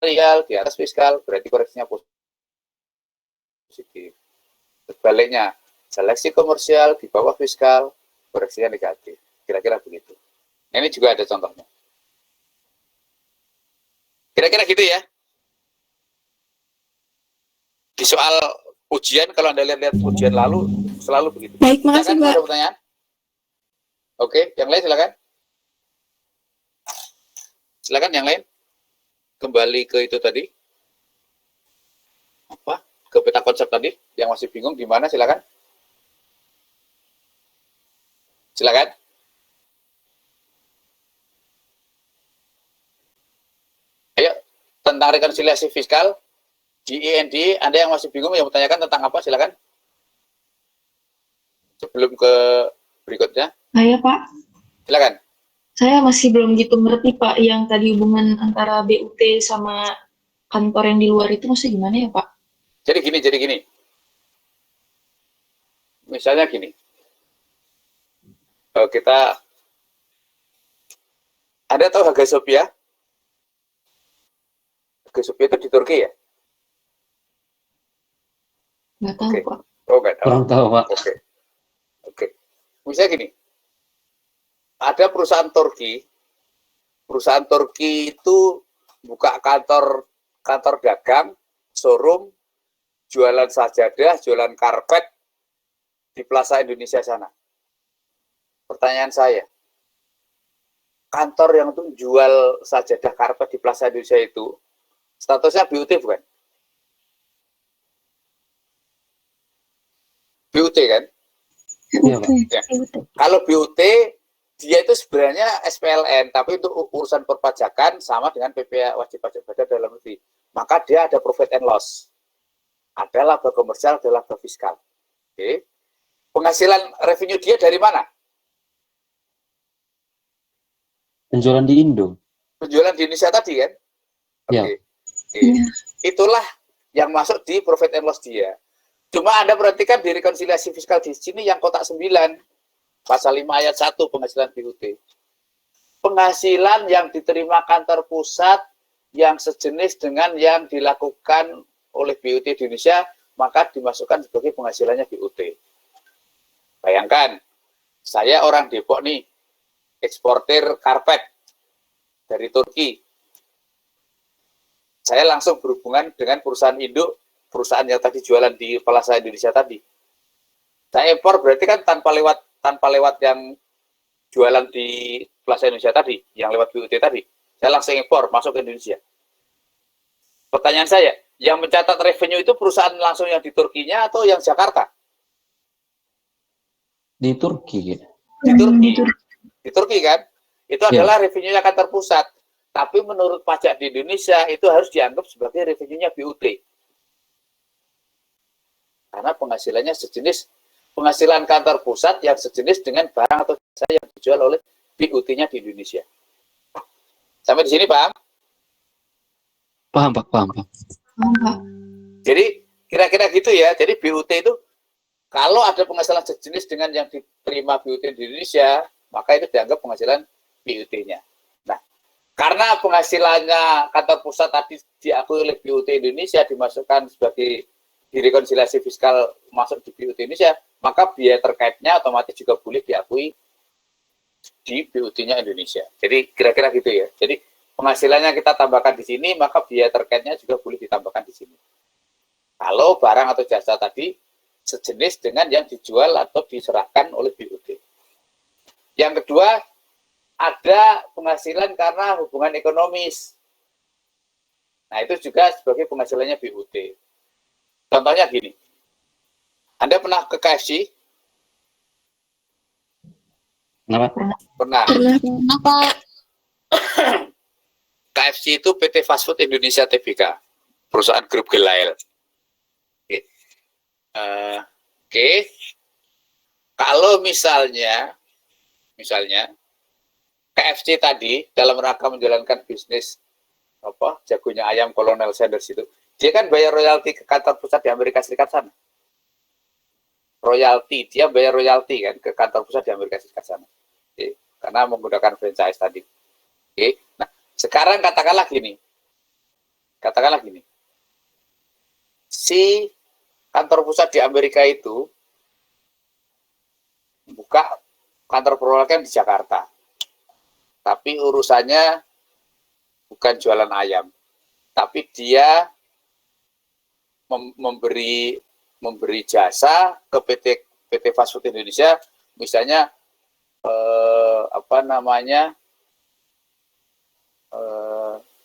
real di atas fiskal, berarti koreksinya positif. Sebaliknya, seleksi komersial di bawah fiskal, koreksinya negatif. Kira-kira begitu. Ini juga ada contohnya. Kira-kira gitu ya. Di soal ujian, kalau Anda lihat ujian lalu, selalu begitu. Baik, makasih, Silakan, Pak. ada pertanyaan? Oke, yang lain silakan. Silakan yang lain. Kembali ke itu tadi. Apa? Ke peta konsep tadi, yang masih bingung di mana, silakan. Silakan. Ayo, tentang rekonsiliasi fiskal di IND, Anda yang masih bingung yang bertanyakan tentang apa, silakan. Sebelum ke berikutnya. Saya Pak, Silakan. saya masih belum gitu ngerti Pak yang tadi hubungan antara BUT sama kantor yang di luar itu maksudnya gimana ya Pak? Jadi gini. Misalnya gini. Kita, Anda tahu Hagia Sophia? Hagia Sophia itu di Turki ya? Nggak tahu Oke. Pak. Oh, nggak tahu. Kurang tahu, Pak. Oke. Misalnya gini. Ada perusahaan Turki itu buka kantor kantor dagang, showroom, jualan sajadah, jualan karpet di Plaza Indonesia sana. Pertanyaan saya, kantor yang tuh jual sajadah karpet di Plaza Indonesia itu statusnya BUT bukan? BUT kan? Iya, Pak. Ya. Kalau BUT dia itu sebenarnya SPLN, tapi untuk urusan perpajakan sama dengan PPh wajib pajak badan dalam negeri. Maka dia ada profit and loss. Ada laba komersial, ada laba fiskal. Oke. Penghasilan revenue dia dari mana? Penjualan di Indo. Penjualan di Indonesia tadi kan? Oke. Ya. Oke. Itulah yang masuk di profit and loss dia. Cuma Anda perhatikan di rekonsiliasi fiskal di sini yang kotak 9. Pasal 5 ayat 1 penghasilan BUT. Penghasilan yang diterima kantor pusat yang sejenis dengan yang dilakukan oleh BUT di Indonesia, maka dimasukkan sebagai penghasilannya BUT. Bayangkan, saya orang Depok nih, eksportir karpet dari Turki. Saya langsung berhubungan dengan perusahaan induk, perusahaan yang tadi jualan di Plaza Indonesia tadi. Saya impor berarti kan tanpa lewat yang jualan di Plaza Indonesia tadi, yang lewat BUT tadi. Saya langsung impor, masuk ke Indonesia. Pertanyaan saya, yang mencatat revenue itu perusahaan langsung yang di Turkinya atau yang Jakarta? Di Turki. Di Turki. Di Turki kan? Itu Ya. adalah revenue-nya kantor pusat. Tapi menurut pajak di Indonesia, itu harus dianggap sebagai revenue-nya BUT. Karena penghasilannya sejenis penghasilan kantor pusat yang sejenis dengan barang atau jasa yang dijual oleh BUT-nya di Indonesia. Sampai di sini paham? Paham, Pak, paham, Pak. Pak. Jadi kira-kira gitu ya. Jadi BUT itu kalau ada penghasilan sejenis dengan yang diterima BUT di Indonesia, maka itu dianggap penghasilan BUT-nya. Nah, karena penghasilannya kantor pusat tadi diakui oleh BUT Indonesia dimasukkan sebagai di rekonsiliasi fiskal masuk di BUT Indonesia, maka biaya terkaitnya otomatis juga boleh diakui di BUT-nya Indonesia. Jadi kira-kira gitu ya. Jadi penghasilannya kita tambahkan di sini, maka biaya terkaitnya juga boleh ditambahkan di sini. Kalau barang atau jasa tadi sejenis dengan yang dijual atau diserahkan oleh BUT. Yang kedua, ada penghasilan karena hubungan ekonomis. Nah, itu juga sebagai penghasilannya BUT. Contohnya gini, Anda pernah ke KFC? Kenapa? Pernah. Kenapa? KFC itu PT Fast Food Indonesia Tbk, perusahaan grup Gelail. Oke. Kalau misalnya KFC tadi dalam rangka menjalankan bisnis jagonya ayam Colonel Sanders itu, dia kan bayar royalti ke kantor pusat di Amerika Serikat sana. Dia bayar royalti kan ke kantor pusat di Amerika Serikat sana. Oke. Karena menggunakan franchise tadi. Oke. Nah, sekarang katakanlah gini. Si kantor pusat di Amerika itu buka kantor perwakilan di Jakarta. Tapi urusannya bukan jualan ayam. Tapi dia memberi jasa ke PT Fast Food Indonesia, misalnya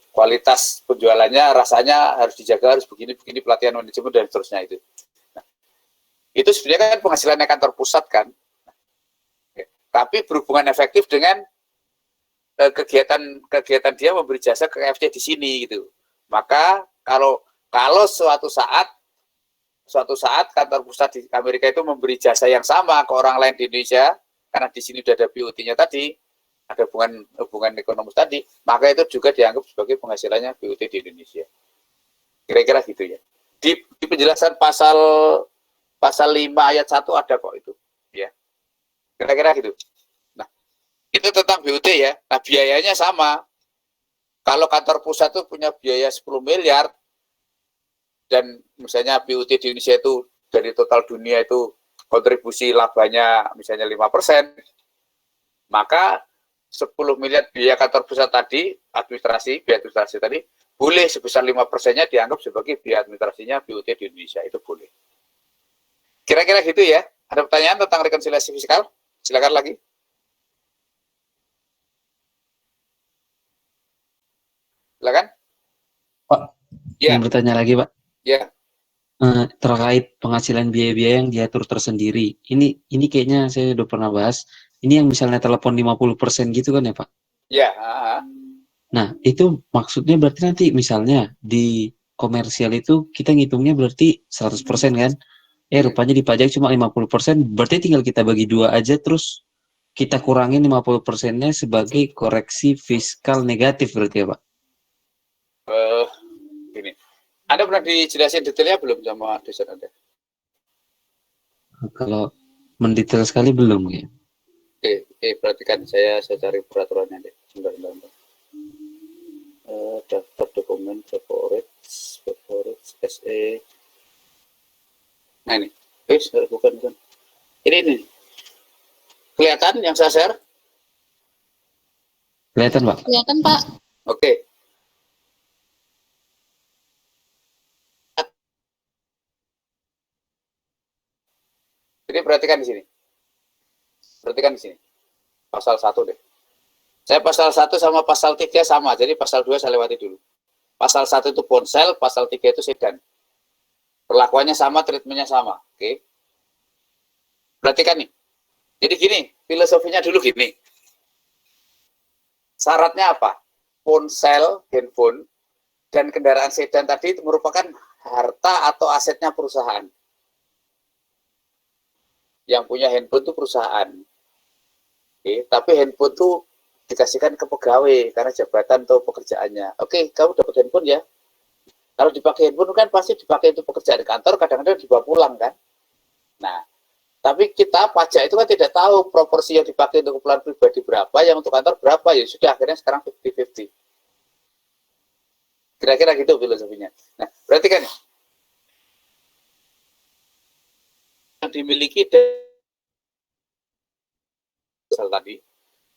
kualitas penjualannya rasanya harus dijaga, harus begini pelatihan manajemen dan seterusnya itu. Nah, itu sebenarnya kan penghasilannya kantor pusat kan. Tapi berhubungan efektif dengan kegiatan dia memberi jasa ke KFC di sini gitu. Maka kalau suatu saat kantor pusat di Amerika itu memberi jasa yang sama ke orang lain di Indonesia, karena di sini sudah ada BUT-nya tadi, ada hubungan ekonomis tadi, maka itu juga dianggap sebagai penghasilannya BUT di Indonesia. Kira-kira gitu ya. Di penjelasan pasal 5 ayat 1 ada kok itu. Ya. Kira-kira gitu. Nah, itu tentang BUT ya. Nah, biayanya sama. Kalau kantor pusat itu punya biaya 10 miliar, dan misalnya BUT di Indonesia itu dari total dunia itu kontribusi labanya misalnya 5%, maka 10 miliar biaya kantor pusat tadi, biaya administrasi tadi, boleh sebesar 5%-nya dianggap sebagai biaya administrasinya BUT di Indonesia, itu boleh. Kira-kira gitu ya. Ada pertanyaan tentang rekonsiliasi fiskal? Silakan lagi. Silakan. Pak, Ya, yang bertanya lagi, Pak. ya. Terkait penghasilan biaya-biaya yang diatur tersendiri. Ini kayaknya saya udah pernah bahas. Ini yang misalnya telepon 50% gitu kan ya, Pak? Ya, Nah, itu maksudnya berarti nanti misalnya di komersial itu kita ngitungnya berarti 100% kan? Rupanya dipajak cuma 50%, berarti tinggal kita bagi dua aja terus kita kurangin 50%-nya sebagai koreksi fiskal negatif berarti ya, Pak? Gini. Anda pernah dijelasin detailnya belum sama dosen Anda? Kalau mendetail sekali belum ya? Oke, perhatikan saya cari peraturannya deh. Bentar. Daftar dokumen favorit SE. Nah ini, bukan. Ini. Kelihatan yang saya share? Kelihatan, Pak? Kelihatan, Pak. Oke. Jadi perhatikan di sini. Pasal 1 deh. Saya pasal 1 sama pasal 3 sama, jadi pasal 2 saya lewati dulu. Pasal 1 itu ponsel, pasal 3 itu sedan. Perlakuannya sama, treatmentnya sama. Oke. Perhatikan nih. Jadi gini, filosofinya dulu gini. Syaratnya apa? Ponsel, handphone, dan kendaraan sedan tadi itu merupakan harta atau asetnya perusahaan. Yang punya handphone itu perusahaan. Oke, tapi handphone itu dikasihkan ke pegawai karena jabatan atau pekerjaannya. Oke, kamu dapat handphone ya. Kalau dipakai handphone kan pasti dipakai untuk pekerjaan kantor, kadang-kadang dibawa pulang kan. Nah, tapi kita pajak itu kan tidak tahu proporsi yang dipakai untuk keperluan pribadi berapa, yang untuk kantor berapa, ya sudah akhirnya sekarang 50-50. Kira-kira gitu filosofinya. Nah, berarti kan yang dimiliki tadi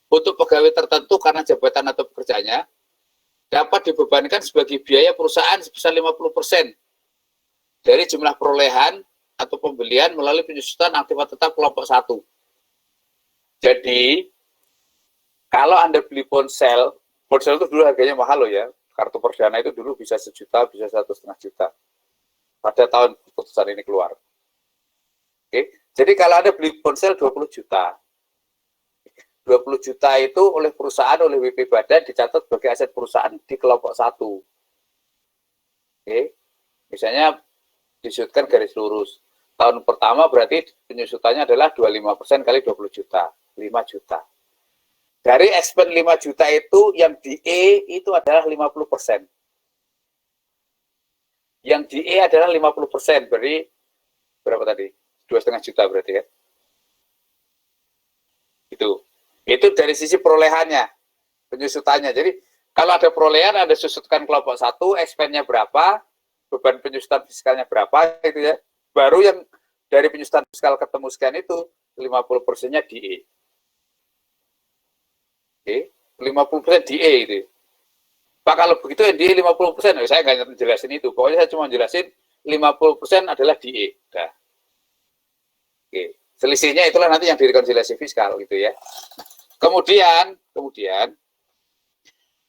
untuk pegawai tertentu karena jabatan atau pekerjaannya dapat dibebankan sebagai biaya perusahaan sebesar 50% dari jumlah perolehan atau pembelian melalui penyusutan aktiva tetap kelompok 1. Jadi kalau Anda beli ponsel itu dulu harganya mahal loh ya. Kartu perdana itu dulu bisa 1 juta, bisa 1,5 juta. Pada tahun keputusan ini keluar. Oke. Jadi kalau Anda beli ponsel 20 juta, 20 juta itu oleh perusahaan, oleh WP Badan dicatat sebagai aset perusahaan di kelompok 1. Oke. Misalnya disudutkan garis lurus. Tahun pertama berarti penyusutannya adalah 25% kali 20 juta, 5 juta. Dari expense 5 juta itu yang di E itu adalah 50%. Yang di E adalah 50%, berarti berapa tadi? 2,5 juta berarti ya. Itu dari sisi perolehannya, penyusutannya. Jadi kalau ada perolehan, Anda susutkan kelompok 1, expense-nya berapa, beban penyusutan fiskalnya berapa, itu ya. Baru yang dari penyusutan fiskal ketemu sekian itu, 50%-nya di E. Oke, 50% di E itu. Pak, kalau begitu yang di E 50%, saya nggak jelasin itu. Pokoknya saya cuma jelasin 50% adalah di E. Nah. Oke. Selisihnya itulah nanti yang direkonsiliasi fiskal gitu ya. Kemudian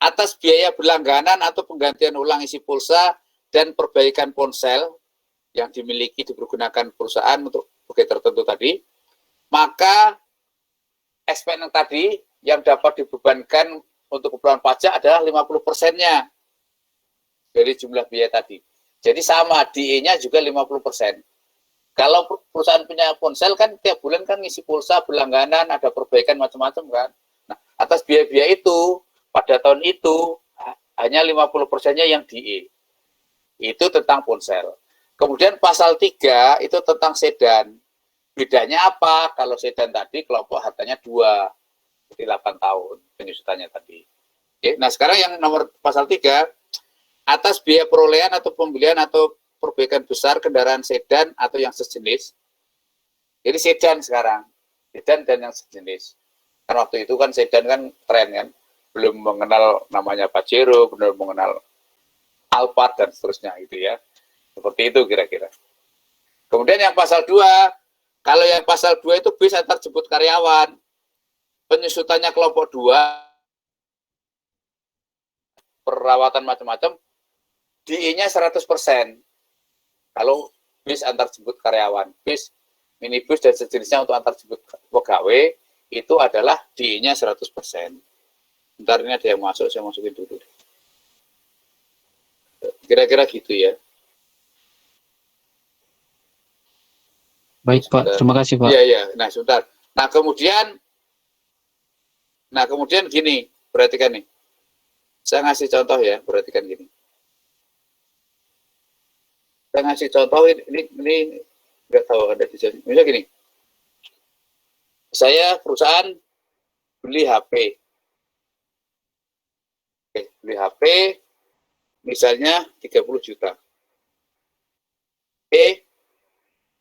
atas biaya berlangganan atau penggantian ulang isi pulsa dan perbaikan ponsel yang dimiliki dipergunakan perusahaan untuk pegawai tertentu tadi, maka expense yang tadi yang dapat dibebankan untuk keperluan pajak adalah 50%-nya dari jumlah biaya tadi. Jadi sama, DE-nya juga 50%. Kalau perusahaan punya ponsel kan tiap bulan kan ngisi pulsa, berlangganan, ada perbaikan macam-macam kan. Nah, atas biaya-biaya itu, pada tahun itu, hanya 50%-nya yang DE. Itu tentang ponsel. Kemudian pasal 3 itu tentang sedan. Bedanya apa? Kalau sedan tadi kelompok hartanya 2, jadi 8 tahun penyusutannya tadi. Oke, nah sekarang yang nomor pasal 3, atas biaya perolehan atau pembelian atau perbaikan besar kendaraan sedan atau yang sejenis. Jadi sedan sekarang, sedan dan yang sejenis. Kan waktu itu kan sedan kan tren kan, belum mengenal namanya Pajero, belum mengenal Alphard dan seterusnya gitu ya. Seperti itu kira-kira. Kemudian yang pasal 2, kalau yang pasal 2 itu bis antar jemput karyawan. Penyusutannya kelompok 2, perawatan macam-macam, DI-nya 100%. Kalau bis antar jemput karyawan, bis, minibus dan sejenisnya untuk antar jemput pegawai, itu adalah DI-nya 100%. Bentar, ini ada yang masuk, saya masukin dulu. Kira-kira gitu ya. Baik Pak, terima kasih Pak. Iya, iya. Nah, sebentar. Nah, kemudian gini, perhatikan nih. Saya ngasih contoh ya, perhatikan gini. Saya ngasih contoh ini nggak tahu ada di sini. Misalnya gini. Saya perusahaan beli HP. Oke, beli HP misalnya 30 juta.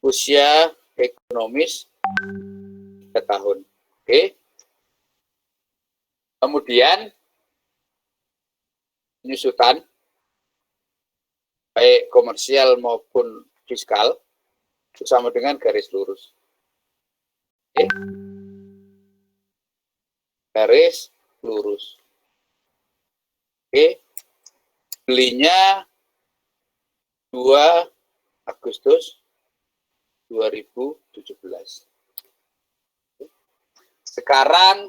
Usia ekonomis 3 tahun. Oke. Kemudian penyusutan baik komersial maupun fiskal sama dengan garis lurus. Oke. Garis lurus. Oke. Belinya 2 Agustus 2017. Sekarang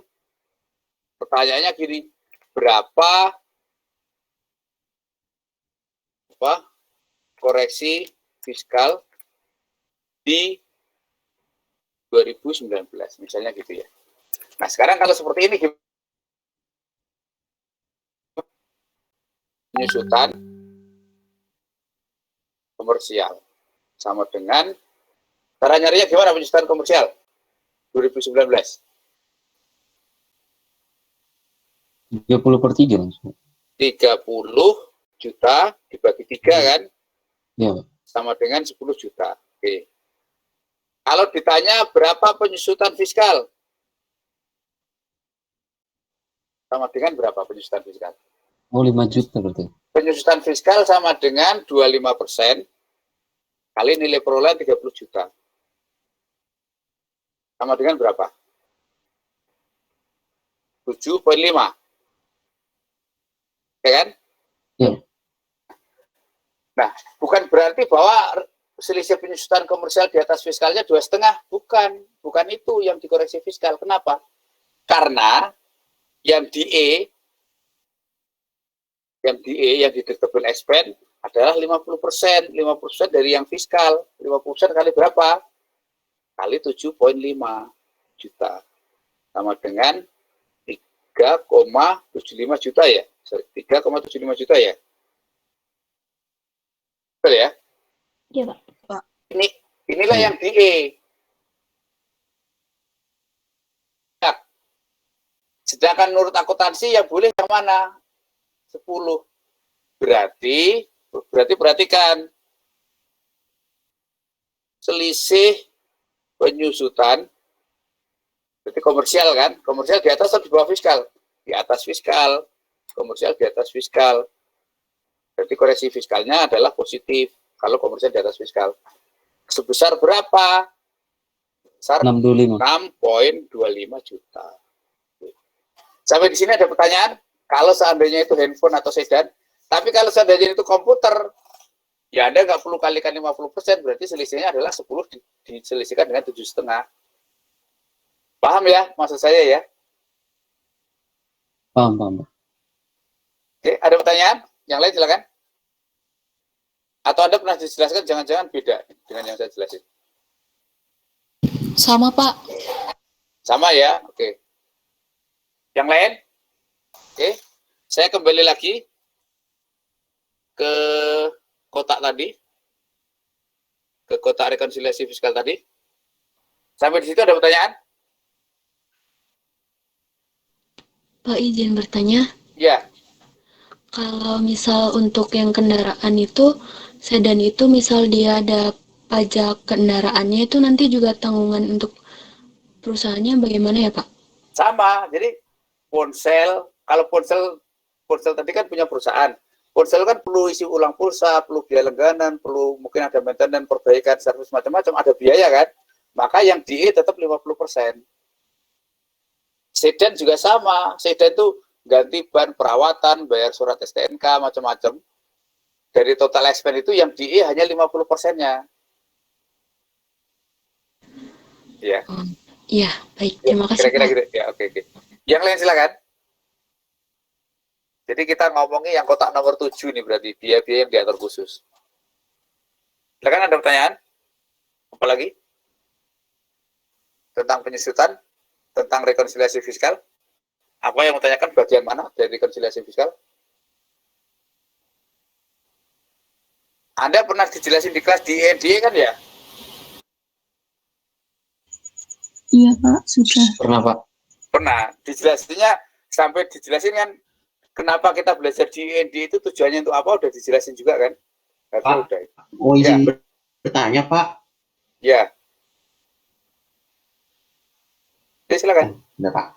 pertanyaannya gini, berapa koreksi fiskal di 2019, misalnya gitu ya. Nah, sekarang kalau seperti ini, penyusutan komersial sama dengan, cara nyarinya gimana penyusutan komersial 2019? 30/3 langsung. 30 juta dibagi 3 kan? Ya, Pak. Sama dengan 10 juta. Oke. Kalau ditanya berapa penyusutan fiskal? Sama dengan berapa penyusutan fiskal? Oh, 5 juta berarti. Penyusutan fiskal sama dengan 25% kali nilai perolehan 30 juta. Sama dengan berapa? 7,5. Ya kan? Ya. Nah, bukan berarti bahwa selisih penyusutan komersial di atas fiskalnya 2,5. Bukan itu yang dikoreksi fiskal. Kenapa? Karena yang DE, yang deductible expense adalah 50%. 50% dari yang fiskal. 50% kali berapa? Kali 7,5 juta. Sama dengan 3,75 juta ya. 3,75 juta ya. Betul ya? Iya, Pak. Inilah yang DE. Sedangkan menurut akuntansi yang boleh yang mana? 10. Berarti perhatikan. Selisih penyusutan, berarti komersial kan? Komersial di atas atau di bawah fiskal? Di atas fiskal. Komersial di atas fiskal. Berarti koreksi fiskalnya adalah positif kalau komersial di atas fiskal. Sebesar berapa? Sebesar 6,25. 6,25 juta. Sampai di sini ada pertanyaan? Kalau seandainya itu handphone atau sedan, tapi kalau seandainya itu komputer, ya Anda nggak perlu kalikan 50%, berarti selisihnya adalah 10 diselisihkan dengan 7,5. Paham ya maksud saya ya? Paham. Oke, ada pertanyaan? Yang lain silakan. Atau Anda pernah dijelaskan, jangan-jangan beda dengan yang saya jelasin. Sama, Pak. Sama ya? Oke. Yang lain? Oke. Saya kembali lagi ke kotak tadi. Ke kotak rekonsiliasi fiskal tadi. Sampai di situ ada pertanyaan? Pak, izin bertanya. Ya. Kalau misal untuk yang kendaraan itu, sedan itu misal dia ada pajak kendaraannya itu nanti juga tanggungan untuk perusahaannya bagaimana ya, Pak? Sama. Jadi ponsel, kalau ponsel tadi kan punya perusahaan. Ponsel kan perlu isi ulang pulsa, perlu biaya langganan, perlu mungkin ada maintenance, perbaikan, servis macam-macam, ada biaya kan. Maka yang DE tetap 50%. Sedan juga sama. Sedan itu ganti ban, perawatan, bayar surat STNK, macam-macam. Dari total expense itu yang DE hanya 50%-nya. Ya. Iya, baik. Terima kasih, Kira-kira Pak. gitu. Ya, oke. Yang lain silakan. Jadi kita ngomongin yang kotak nomor 7 nih berarti biaya-biaya yang diatur khusus. Silakan, ada pertanyaan? Apa lagi? Tentang penyusutan, tentang rekonsiliasi fiskal. Apa yang mau tanyakan bagian mana dari rekonsiliasi fiskal? Anda pernah dijelasin di kelas DE kan ya? Iya Pak, sudah. Pernah, Pak. Pernah. Dijelasinnya sampai dijelasin kan kenapa kita belajar DE itu tujuannya untuk apa udah dijelasin juga kan? Harusnya Pak. udah. Mau izin Ya. bertanya, Pak? Ya. Ya, silakan. Enggak, Pak.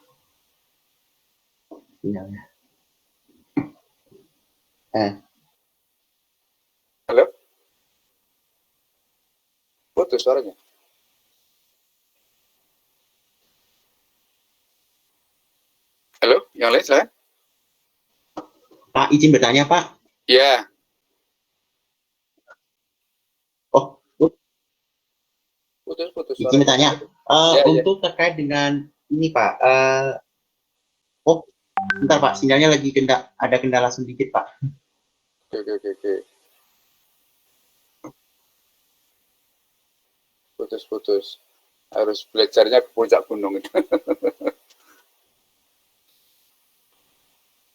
Iya. Halo? Putus suaranya. Halo, yang lain silakan. Pak, izin bertanya, Pak. Ya, Oh, putus izin suaranya. bertanya. Ya. Untuk terkait dengan ini, Pak. Oh, bentar, Pak. Sinyalnya lagi ada kendala sedikit, Pak. Oke. Putus. Harus belajarnya ke puncak gunung itu.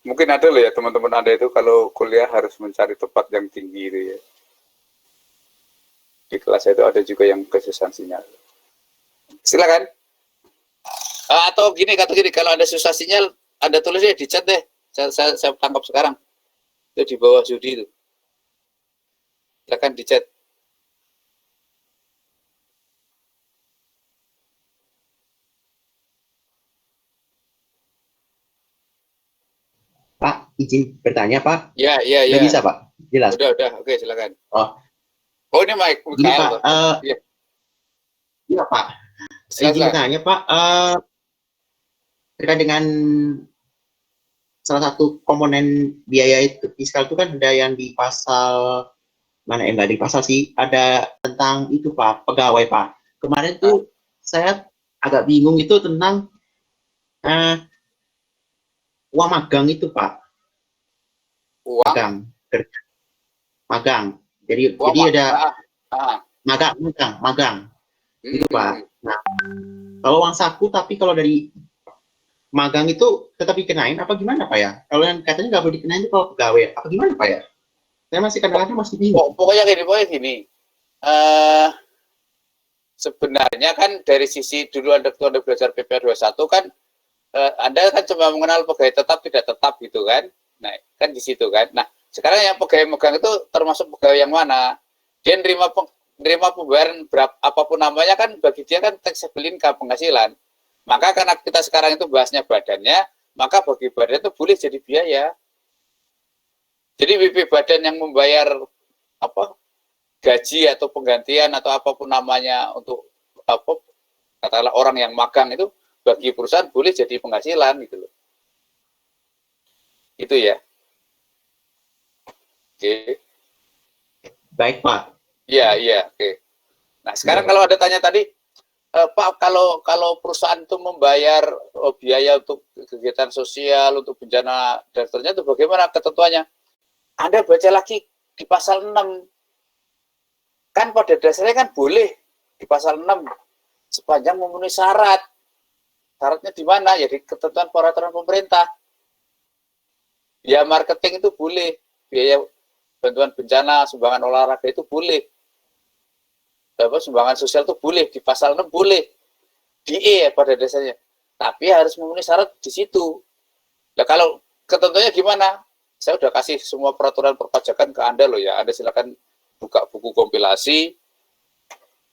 Mungkin ada loh ya teman-teman Anda itu kalau kuliah harus mencari tempat yang tinggi itu ya. Di kelas itu ada juga yang kesusahan sinyal. Silakan. Atau gini, kalau ada susah sinyal, Anda tulisnya di chat deh. Saya tangkap sekarang. Itu di bawah Judi itu. Silakan di chat. Pak, izin bertanya, Pak. Ya. Udah bisa, Pak? Jelas. Udah. Oke, silakan. Oh, ini Mike. gini, Pak. Iya. Iya, Pak. Izin Silakan. bertanya, Pak. Terkait dengan salah satu komponen biaya itu fiskal itu kan ada yang di pasal mana enggak di pasal sih, ada tentang itu Pak, pegawai Pak. Kemarin tuh saya agak bingung itu tentang uang magang itu Pak. Uang. Magang. Jadi ada magang. Itu Pak. Nah, kalau uang saku tapi kalau dari magang itu tetap dikenain apa gimana Pak ya? Kalau yang katanya nggak boleh dikenain itu kalau pegawai, apa gimana Pak ya? Saya masih kadang-kadang masih bingung. Pokoknya gini. Sebenarnya kan dari sisi dulu Anda belajar PP 21 kan Anda kan cuma mengenal pegawai tetap tidak tetap gitu kan. Nah, kan di situ kan. Nah, sekarang yang pegawai magang itu termasuk pegawai yang mana? Dia nerima pembayaran berapa apapun namanya kan bagi dia kan taxable income, penghasilan. Maka karena kita sekarang itu bahasnya badannya, maka bagi badan itu boleh jadi biaya. Jadi WP badan yang membayar gaji atau penggantian atau apapun namanya untuk katakanlah orang yang magang itu bagi perusahaan boleh jadi penghasilan gitu loh. Itu ya. Oke. Baik Pak. Iya, oke. Nah, sekarang kalau ada tanya tadi, Pak, kalau perusahaan itu membayar biaya untuk kegiatan sosial, untuk bencana dan seterusnya itu bagaimana ketentuannya? Anda baca lagi di pasal 6. Kan pada dasarnya kan boleh di pasal 6 sepanjang memenuhi syarat. Syaratnya di mana? Ya di ketentuan peraturan pemerintah. Biaya marketing itu boleh, biaya bantuan bencana, sumbangan olahraga itu boleh. Sumbangan sosial itu boleh, di pasal 6 boleh. Di E ya pada dasarnya. Tapi harus memenuhi syarat di situ. Nah, kalau ketentuannya gimana? Saya udah kasih semua peraturan perpajakan ke Anda loh ya. Anda silakan buka buku kompilasi.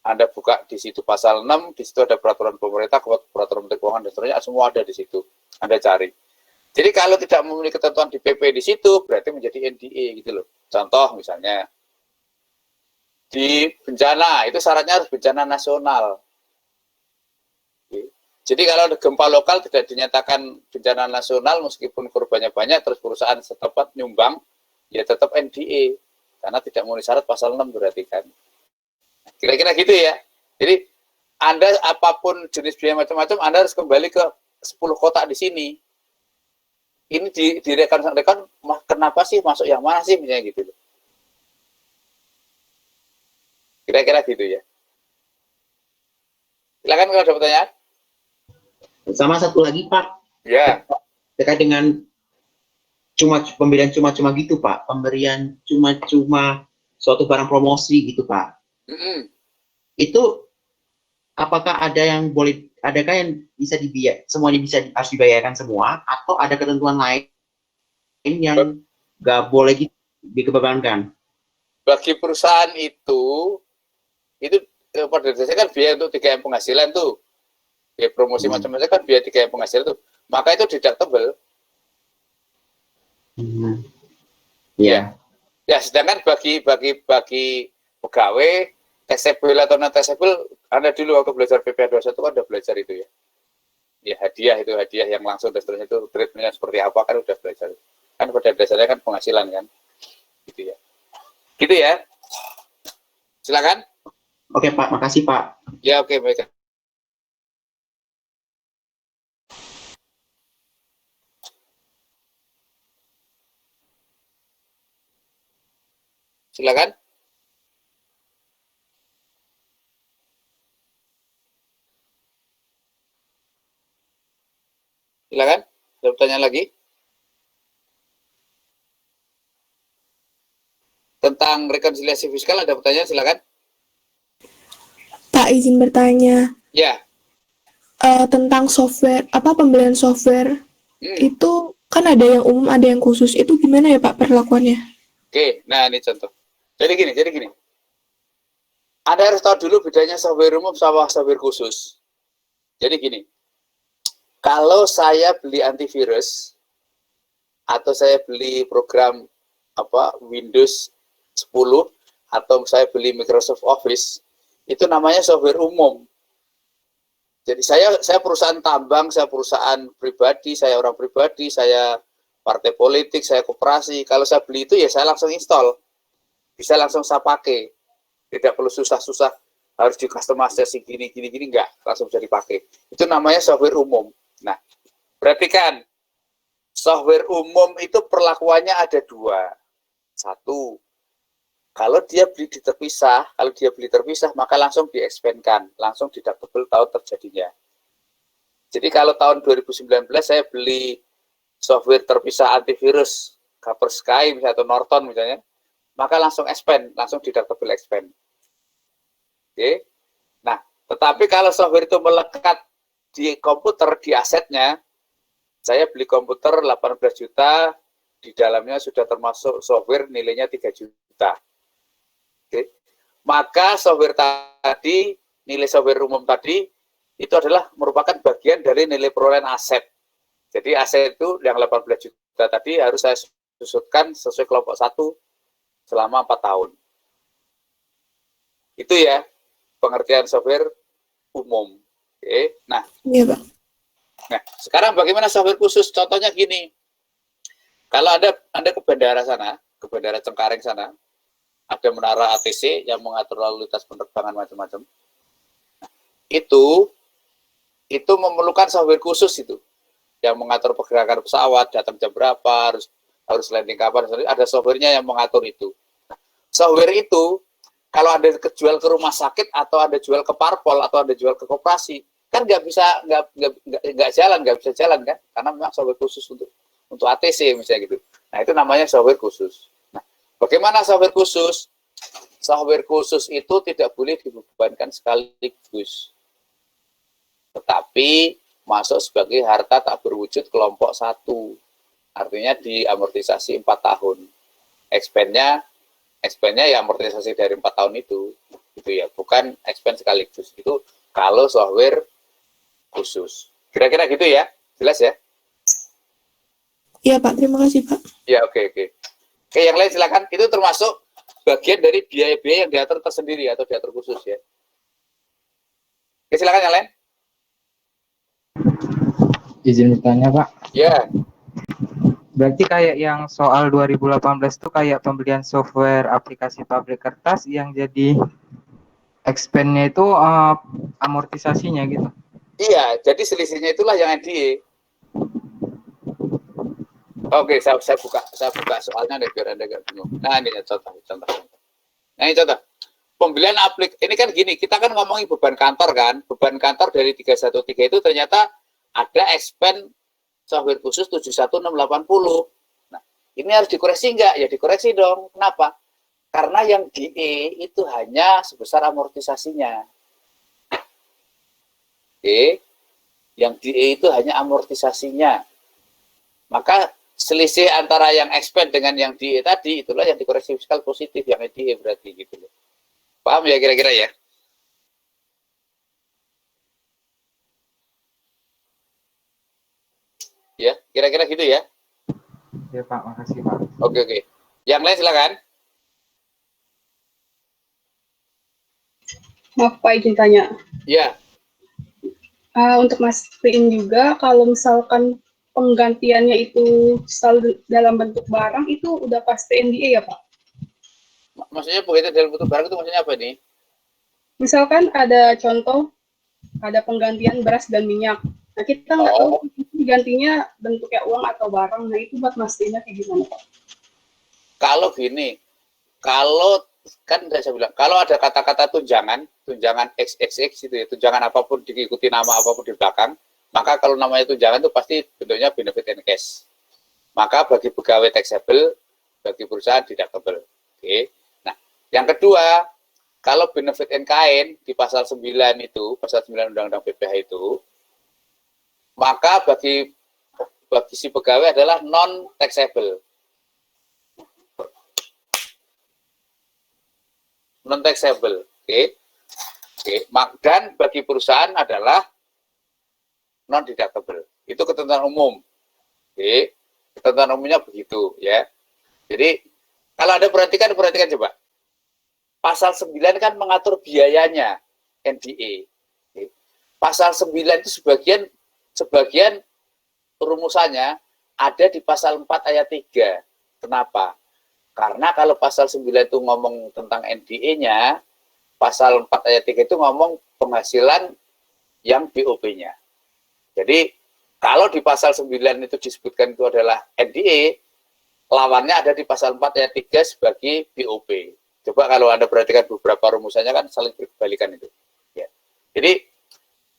Anda buka di situ pasal 6, di situ ada peraturan pemerintah, peraturan menteri keuangan dan seterusnya, semua ada di situ. Anda cari. Jadi kalau tidak memenuhi ketentuan di PP di situ, berarti menjadi NDA gitu loh. Contoh misalnya, di bencana, itu syaratnya harus bencana nasional. Jadi kalau ada gempa lokal tidak dinyatakan bencana nasional, meskipun korbannya banyak, terus perusahaan setempat nyumbang, ya tetap NDA. Karena tidak memenuhi syarat pasal 6 berarti kan. Kira-kira gitu ya. Jadi, Anda apapun jenis biaya macam-macam, Anda harus kembali ke 10 kotak di sini. Ini direkan-rekan, kenapa sih masuk yang mana sih misalnya gitu. Kira-kira gitu ya. Silakan kalau ada pertanyaan. Sama satu lagi Pak, Ya. terkait dengan pemberian cuma-cuma gitu Pak, pemberian cuma-cuma suatu barang promosi gitu Pak. Itu apakah adakah yang bisa semuanya harus dibayarkan semua, atau ada ketentuan lain yang nggak boleh dikebebankan? Bagi perusahaan itu pada dasarnya kan biaya untuk 3M penghasilan tuh, biaya promosi macam-macam kan biaya 3M penghasilan tuh, maka itu deductible. Ya. Ya, sedangkan bagi pegawai taxable atau non taxable, Anda dulu waktu belajar PPh 21 kan udah belajar itu ya. Ya hadiah yang langsung dan seterusnya itu treatmentnya seperti apa kan udah belajar. Kan pada dasarnya kan penghasilan kan. Gitu ya. Gitu ya. Silakan. Oke Pak, makasih Pak. Ya oke, baik. Silakan. Silakan. Ada pertanyaan lagi? Tentang rekonsiliasi fiskal ada pertanyaan, silakan. Pak, izin bertanya. Ya. Tentang software, pembelian software, itu kan ada yang umum, ada yang khusus. Itu gimana ya Pak perlakuannya? Oke, nah ini contoh. Jadi gini. Anda harus tahu dulu bedanya software umum sama software khusus. Jadi gini, kalau saya beli antivirus atau saya beli program Windows 10 atau saya beli Microsoft Office, itu namanya software umum. Jadi saya perusahaan tambang, saya perusahaan pribadi, saya orang pribadi, saya partai politik, saya koperasi. Kalau saya beli itu ya saya langsung install, bisa langsung saya pakai, tidak perlu susah-susah harus di customisasi gini enggak, langsung bisa dipakai. Itu namanya software umum. Nah, perhatikan, software umum itu perlakuannya ada dua. Satu, kalau dia beli terpisah, maka langsung di-expand-kan, langsung deductible tahun terjadinya. Jadi kalau tahun 2019 saya beli software terpisah antivirus, Kaspersky misalnya, atau Norton misalnya, maka langsung expand, langsung deductible expand. Oke. Nah, tetapi kalau software itu melekat di komputer, di asetnya, saya beli komputer 18 juta, di dalamnya sudah termasuk software nilainya 3 juta. Oke. Maka software tadi, nilai software umum tadi, itu adalah merupakan bagian dari nilai perolehan aset. Jadi aset itu yang 18 juta tadi harus saya susutkan sesuai kelompok 1 selama 4 tahun. Itu ya, pengertian software umum. Oke. Nah, Iya Pak. Nah, sekarang bagaimana software khusus? Contohnya gini, kalau Anda ke bandara sana, ke bandara Cengkareng sana, ada menara ATC yang mengatur lalu lintas penerbangan macam-macam. Itu memerlukan software khusus itu, yang mengatur pergerakan pesawat, datang jam berapa, harus landing kapan, ada softwarenya yang mengatur itu. Software itu, kalau Anda jual ke rumah sakit, atau Anda jual ke parpol, atau Anda jual ke koperasi, kan nggak bisa jalan kan, karena memang software khusus untuk ATC misalnya gitu. Nah, itu namanya software khusus. Nah, bagaimana software khusus? Software khusus itu tidak boleh dibebankan sekaligus, tetapi masuk sebagai harta tak berwujud kelompok 1. Artinya diamortisasi 4 tahun. Expense-nya ya amortisasi dari 4 tahun itu ya, bukan expense sekaligus. Itu kalau software khusus. Kira-kira gitu ya, jelas ya? Iya Pak, terima kasih Pak. Ya, oke. Oke, yang lain silakan. Itu termasuk bagian dari biaya-biaya yang diatur tersendiri atau diatur khusus ya. Oke, silakan yang lain. Izin bertanya, Pak. Ya, Berarti kayak yang soal 2018 itu kayak pembelian software aplikasi pabrik kertas yang jadi expense-nya itu amortisasinya gitu. iya. Jadi selisihnya itulah yang NDA. Oke, saya buka soalnya deh biar Anda nggak bingung. Nah, ini contoh. Nah, ini contoh. Pembelian ini kan gini, kita kan ngomongin beban kantor kan. Beban kantor dari 313 itu ternyata ada expense software khusus 71680. Nah, ini harus dikoreksi enggak? Ya dikoreksi dong. Kenapa? Karena yang DE itu hanya sebesar amortisasinya. Oke. Yang DE itu hanya amortisasinya. Maka selisih antara yang expense dengan yang DE tadi itulah yang dikoreksi fiskal positif, yang DE berarti gitu loh. Paham ya kira-kira ya? Ya, kira-kira gitu ya. Ya, Pak. Makasih, Pak. Oke. Yang lain silakan. Maaf Pak, izin tanya. Ya, Untuk mastiin juga, kalau misalkan penggantiannya itu selalu dalam bentuk barang, itu udah pasti NDA ya Pak? maksudnya begitu dalam bentuk barang itu maksudnya apa nih? Misalkan ada contoh, ada penggantian beras dan minyak. Nah, kita nggak tahu gantinya bentuknya uang atau barang. Nah, itu buat mastiinnya kayak gimana Pak? Kalau gini, kalau kan saya bilang, kalau ada kata-kata tunjangan XXX itu ya, tunjangan apapun diikuti nama apapun di belakang, maka kalau namanya tunjangan itu pasti bentuknya benefit and cash. Maka bagi pegawai taxable, bagi perusahaan deductible. Oke. Nah, yang kedua, kalau benefit and kind di pasal 9 itu, pasal 9 Undang-Undang BPH itu, maka bagi si pegawai adalah non taxable. Non taxable. Oke. Dan bagi perusahaan adalah non deductible. Itu ketentuan umum. Oke. Ketentuan umumnya begitu ya. Jadi kalau Anda perhatikan coba. Pasal 9 kan mengatur biayanya NDA. Oke. Pasal 9 itu sebagian rumusannya ada di pasal 4 ayat 3. Kenapa? Karena kalau pasal 9 itu ngomong tentang NDA-nya, pasal 4 ayat 3 itu ngomong penghasilan yang BOP-nya. Jadi, kalau di pasal 9 itu disebutkan itu adalah NDA, lawannya ada di pasal 4 ayat 3 sebagai BOP. Coba kalau Anda perhatikan beberapa rumusannya kan saling berbalikan itu. Ya. Jadi,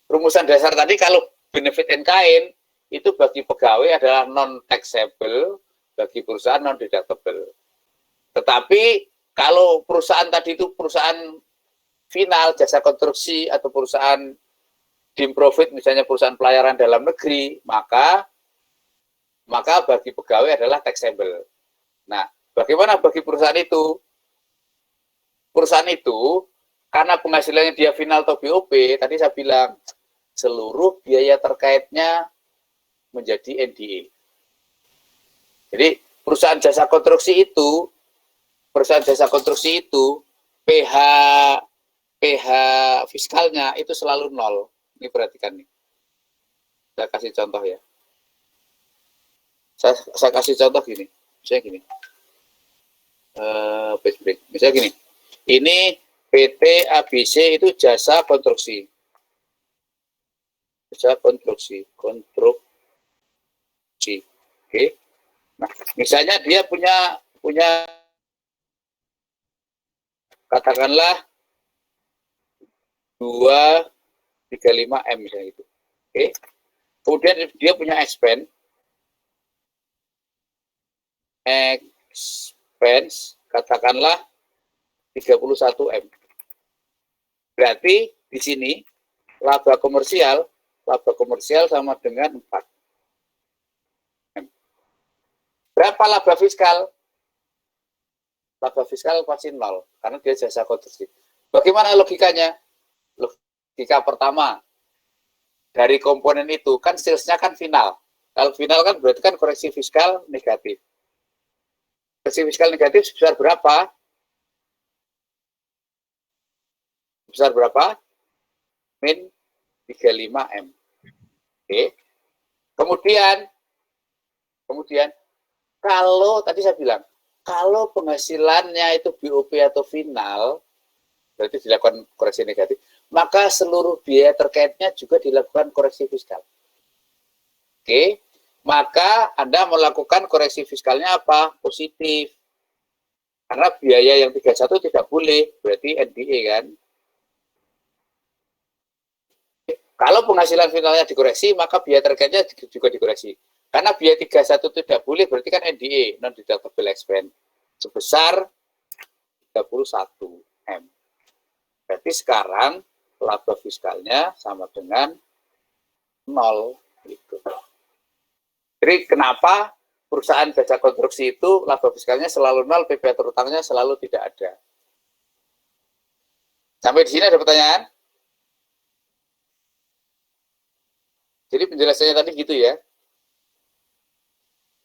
rumusan dasar tadi kalau benefit and kind, itu bagi pegawai adalah non-taxable, bagi perusahaan non-deductible. Tetapi kalau perusahaan tadi itu perusahaan final, jasa konstruksi, atau perusahaan dim profit, misalnya perusahaan pelayaran dalam negeri, maka bagi pegawai adalah taxable. Nah, bagaimana bagi perusahaan itu? Perusahaan itu, karena penghasilannya dia final atau BOP, tadi saya bilang, seluruh biaya terkaitnya menjadi NDA. Jadi, perusahaan jasa konstruksi itu PH fiskalnya itu selalu 0. Ini perhatikan nih. Saya kasih contoh ya. Saya kasih contoh gini. Misalnya gini. Misalnya gini. Ini PT ABC itu jasa konstruksi. Jasa konstruksi. Oke. Nah, misalnya dia punya katakanlah 235 M misalnya itu. Oke. Kemudian dia punya expense katakanlah 31 M. Berarti di sini laba komersial sama dengan 4 M. Berapa laba fiskal? Laba fiskal pasti 0 karena dia jasa konstruksi. Bagaimana logikanya? Logika pertama, dari komponen itu kan salesnya kan final. Kalau final kan berarti kan koreksi fiskal negatif. Koreksi fiskal negatif sebesar berapa? Sebesar berapa? Min 35M. Oke. Kemudian kalau tadi saya bilang, kalau penghasilannya itu BOP atau final, berarti dilakukan koreksi negatif, maka seluruh biaya terkaitnya juga dilakukan koreksi fiskal. Oke, maka Anda melakukan koreksi fiskalnya apa? Positif. Karena biaya yang 31 tidak boleh, berarti NDE kan. Kalau penghasilan finalnya dikoreksi, maka biaya terkaitnya juga dikoreksi. Karena biaya 31 tidak boleh, berarti kan NDE, non-deductible expense, sebesar 31M. Berarti sekarang laba fiskalnya sama dengan 0. Gitu. Jadi kenapa perusahaan jasa konstruksi itu laba fiskalnya selalu 0, PPh terutangnya selalu tidak ada. Sampai di sini ada pertanyaan? Jadi penjelasannya tadi gitu ya.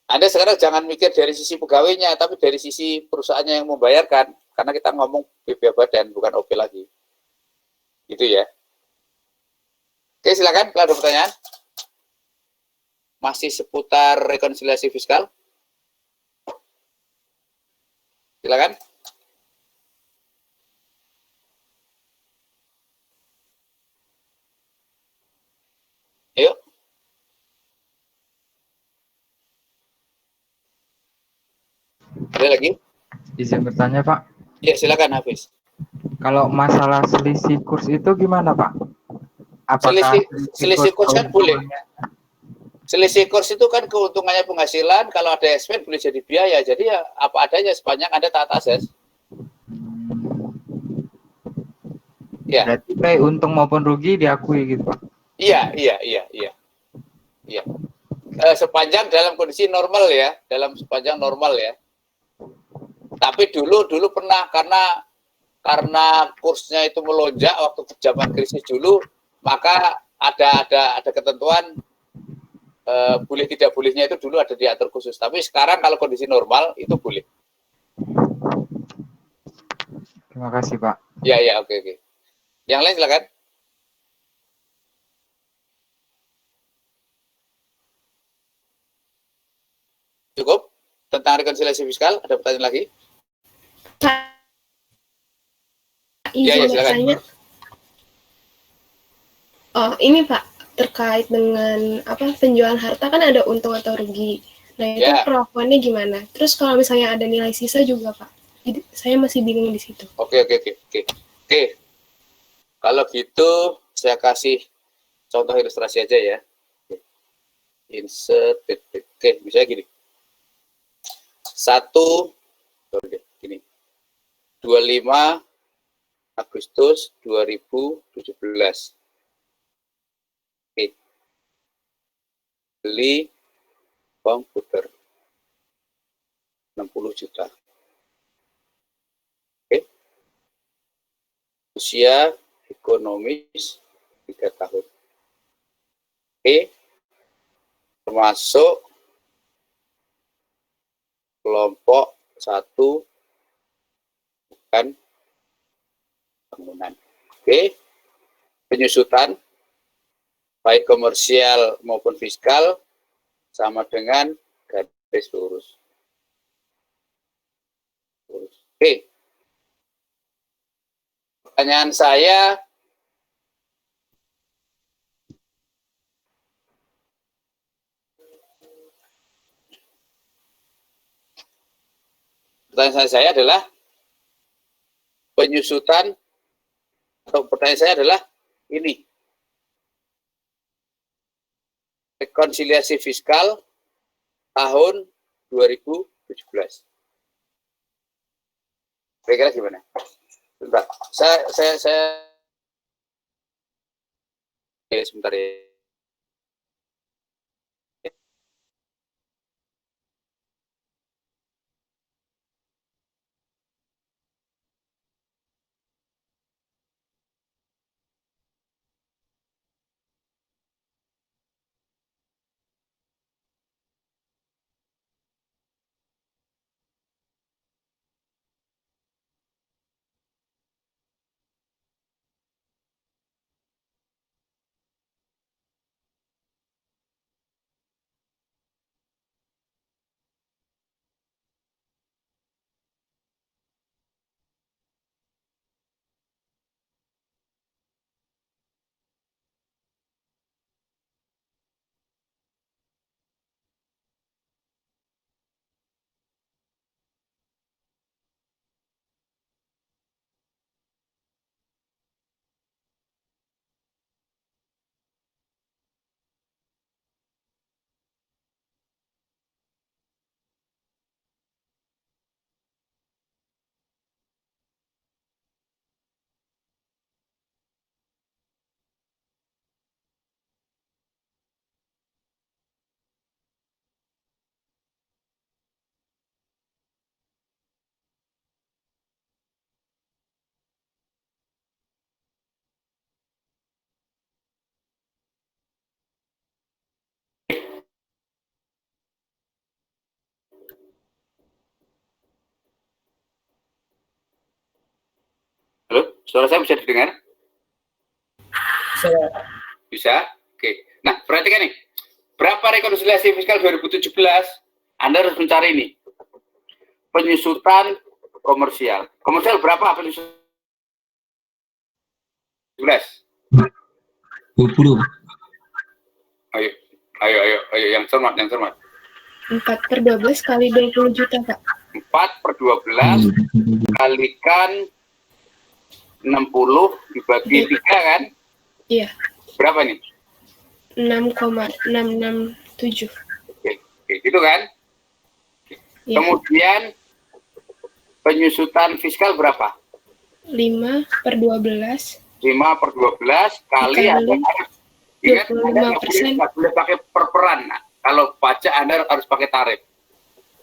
Anda sekarang jangan mikir dari sisi pegawainya, tapi dari sisi perusahaannya yang membayarkan. Karena kita ngomong BPH badan, bukan OP lagi. Gitu ya. Oke, silakan kalau ada pertanyaan. Masih seputar rekonsiliasi fiskal? Silakan. Ayo. Ada lagi? Izin bertanya, Pak. Ya, silakan Hafiz. Kalau masalah selisih kurs itu gimana, Pak? Apakah Selisih kurs kan boleh. keuntungannya? Selisih kurs itu kan keuntungannya penghasilan, kalau ada expense boleh jadi biaya. Jadi ya apa adanya sepanjang Anda taat asas. Ya. Berarti baik untung maupun rugi diakui gitu, Pak? Iya. Sepanjang dalam kondisi normal ya, sepanjang normal ya. Tapi dulu pernah karena kursnya itu melonjak waktu zaman krisis dulu, maka ada ketentuan boleh tidak bolehnya itu dulu ada diatur khusus. Tapi sekarang kalau kondisi normal itu boleh. Terima kasih, Pak. Ya, oke. Yang lain silakan. Cukup tentang rekonsiliasi fiskal, ada pertanyaan lagi? Izin silakan. bertanya. Oh, ini Pak, terkait dengan penjualan harta kan ada untung atau rugi. Nah, itu perlakuannya gimana? Terus kalau misalnya ada nilai sisa juga, Pak. Jadi, saya masih bingung di situ. Oke. Kalau gitu saya kasih contoh ilustrasi aja ya. Insert. Oke, misalnya gini. 25 Agustus 2017. Oke. Beli komputer 60 juta. Oke. Usia ekonomis 3 tahun. Oke. Termasuk kelompok 1 bukan bangunan. Oke. Penyusutan baik komersial maupun fiskal sama dengan garis lurus. Oke. Pertanyaan saya, adalah penyusutan, atau pertanyaan saya adalah ini. Rekonsiliasi fiskal tahun 2017. Kira-kira gimana? Sebentar. Saya sebentar ya. Suara saya bisa didengar? Bisa? Oke. Nah, perhatikan nih. Berapa rekonsiliasi fiskal 2017? Anda harus mencari ini. Penyusutan komersial. Komersial berapa penyusutan? 17. 20. Ayo, yang cermat. 4/12 kali 20 juta, Pak. 4/12 kalikan 60 dibagi 3 kan? Iya. Berapa nih? 6,667. Oke, gitu kan? Iya. Kemudian penyusutan fiskal berapa? 5/12 5/12 kali Anda harus ingat, Anda nggak boleh pakai perperan. Nah, kalau pajak Anda harus pakai tarif.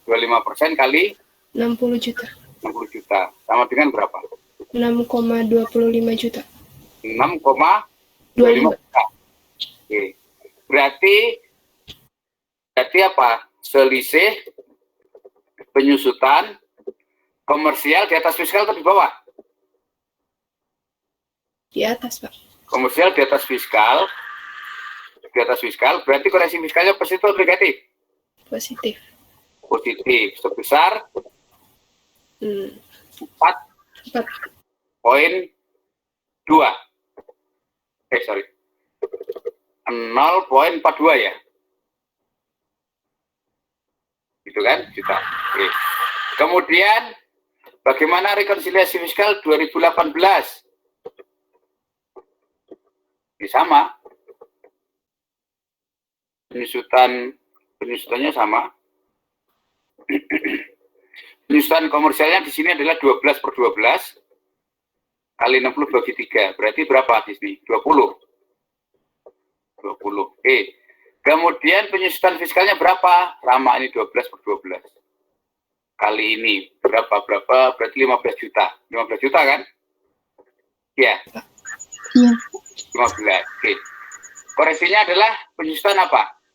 25% kali 60 juta. 60 juta. Sama dengan berapa? 6,25 juta. 6,25 juta. Oke. Berarti apa? Selisih penyusutan komersial di atas fiskal atau di bawah? Di atas, Pak. Komersial di atas fiskal. Di atas fiskal, berarti koreksi fiskalnya positif atau negatif? Positif. Positif. Sebesar 4,2. Sorry. 0,42 ya? Gitu kan? Juta. Oke. Kemudian, bagaimana rekonsiliasi fiskal 2018? Ini sama. Penyusutannya sama. Penyusutan komersialnya di sini adalah 12/12 kali 60 bagi 3. Berarti berapa di sini? 20. Oke. Kemudian penyusutan fiskalnya berapa? Sama, ini 12/12. Kali ini berapa? Berarti 15 juta. 15 juta kan? Ya. Iya. 15. Oke. Koreksinya adalah penyusutan apa?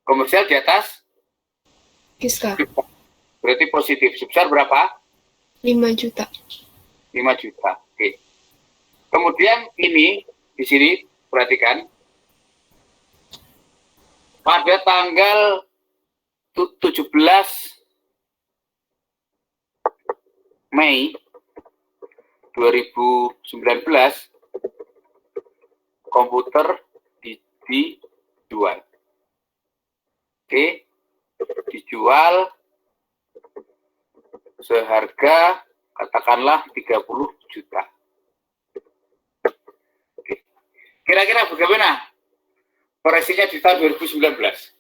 Komersial di atas Fiskal. berarti positif. Sebesar berapa? 5 juta. 5 juta. Oke. Kemudian ini di sini perhatikan. Pada tanggal 17 Mei 2019 komputer dijual. Oke, dijual seharga katakanlah 30 juta. Oke. Kira-kira bagaimana koreksinya di tahun 2019?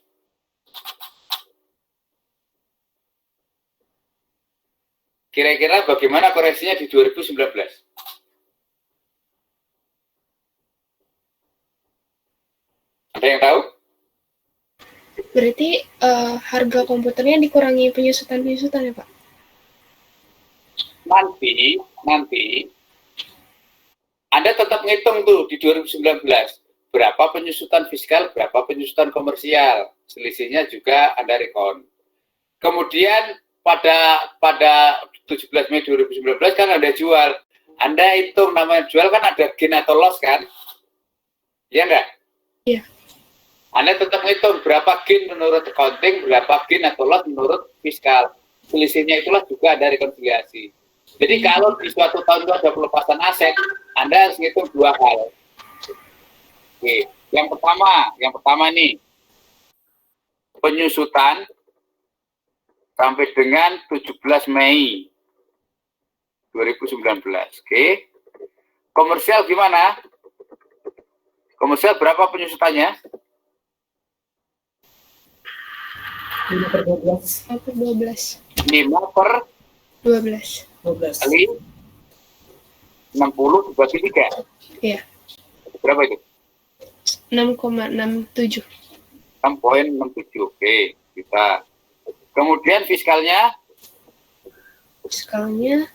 Kira-kira bagaimana koreksinya di 2019? Ada yang tahu? Berarti harga komputernya dikurangi penyusutan ya, Pak? Nanti Anda tetap ngitung tuh di 2019 berapa penyusutan fiskal, berapa penyusutan komersial. Selisihnya juga Anda rekon. Kemudian pada 17 Mei 2019 kan Anda jual. Anda hitung namanya jual kan ada gain atau loss kan? Iya enggak? Iya. Anda tetap ngitung berapa gain menurut accounting, berapa gain atau loss menurut fiskal. Selisihnya itulah juga ada rekonsiliasi. Jadi kalau di suatu tahun itu ada pelepasan aset, Anda harus ngitung dua hal. Oke. Yang pertama nih, penyusutan sampai dengan 17 Mei 2019. Oke. Komersial gimana? Komersial berapa penyusutannya? 5/12. 5/12 kali 60 dibagi 3. Iya. Berapa itu? 6,67. 6,67. Oke, kita. Kemudian fiskalnya? Fiskalnya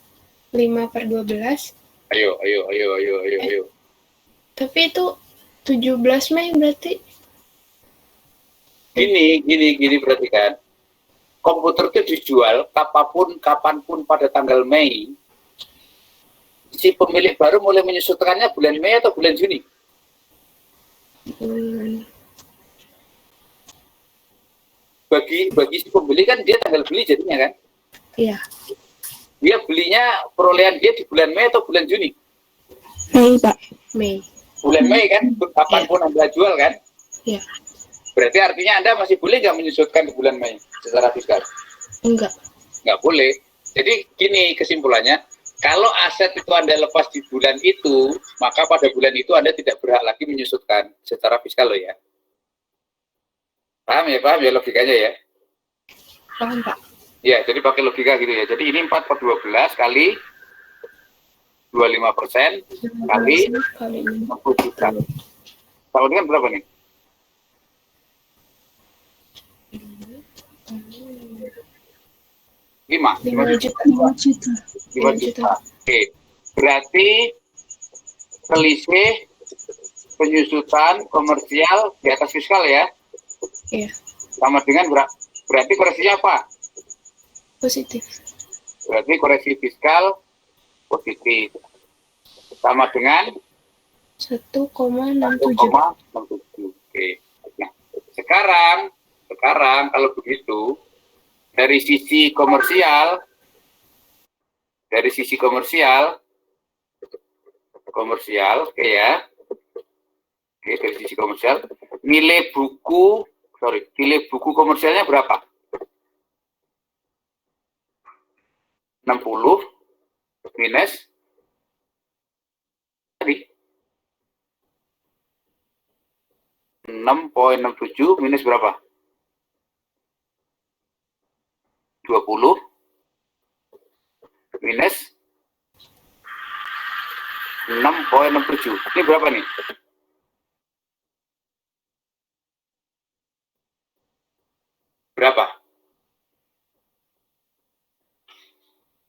5/12. Ayo. Tapi itu 17 Mei berarti. Gini perhatikan. Komputer itu dijual kapanpun pada tanggal Mei si pemilik baru mulai menyusutkannya bulan Mei atau bulan Juni? Bagi si pembeli kan dia tanggal beli jadinya kan? Iya. Dia belinya perolehan dia di bulan Mei atau bulan Juni? Mei, Pak. Mei. Bulan Mei kan, kapanpun Anda jual kan? Iya. Berarti artinya Anda masih boleh nggak menyusutkan di bulan Mei secara fiskal? Enggak. Nggak boleh. Jadi gini kesimpulannya, kalau aset itu Anda lepas di bulan itu, maka pada bulan itu Anda tidak berhak lagi menyusutkan secara fiskal loh ya. Paham ya logikanya ya? Paham, Pak. Ya, jadi pakai logika gitu ya. Jadi ini 4/12 kali 25% kali 60 juta. Tahun ini kan berapa nih? 5 juta. Oke. Berarti selisih penyusutan komersial di atas fiskal ya? Iya. Sama dengan berarti koreksinya apa? Positif. Berarti koreksi fiskal positif. Sama dengan 1,67. 1,67. Oke. Nah, sekarang kalau begitu dari sisi komersial oke ya. Oke, dari sisi komersial nilai buku komersialnya berapa? 60 minus tadi 6,67 minus berapa? 20 minus 6,67. Ini berapa nih? Berapa?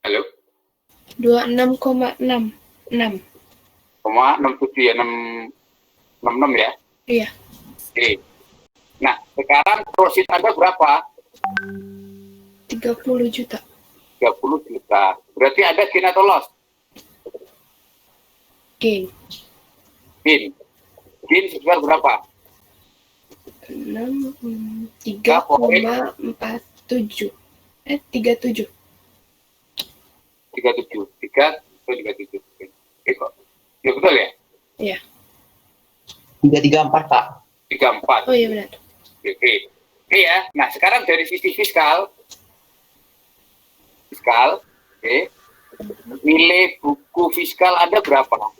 Halo? 26,66. 6,67 ya, 66 ya? Iya. Oke. Nah, sekarang profit Anda berapa? 30 juta. 30 juta. Berarti ada gain atau loss? Gain. Gain sebesar berapa? 3,47. 37. 37. Oke kok. Ya betul ya? Iya. 334, Pak. 34. Oh iya benar. Oke ya. Nah, sekarang dari sisi fiskal, oke. Nilai buku fiskal Anda berapa?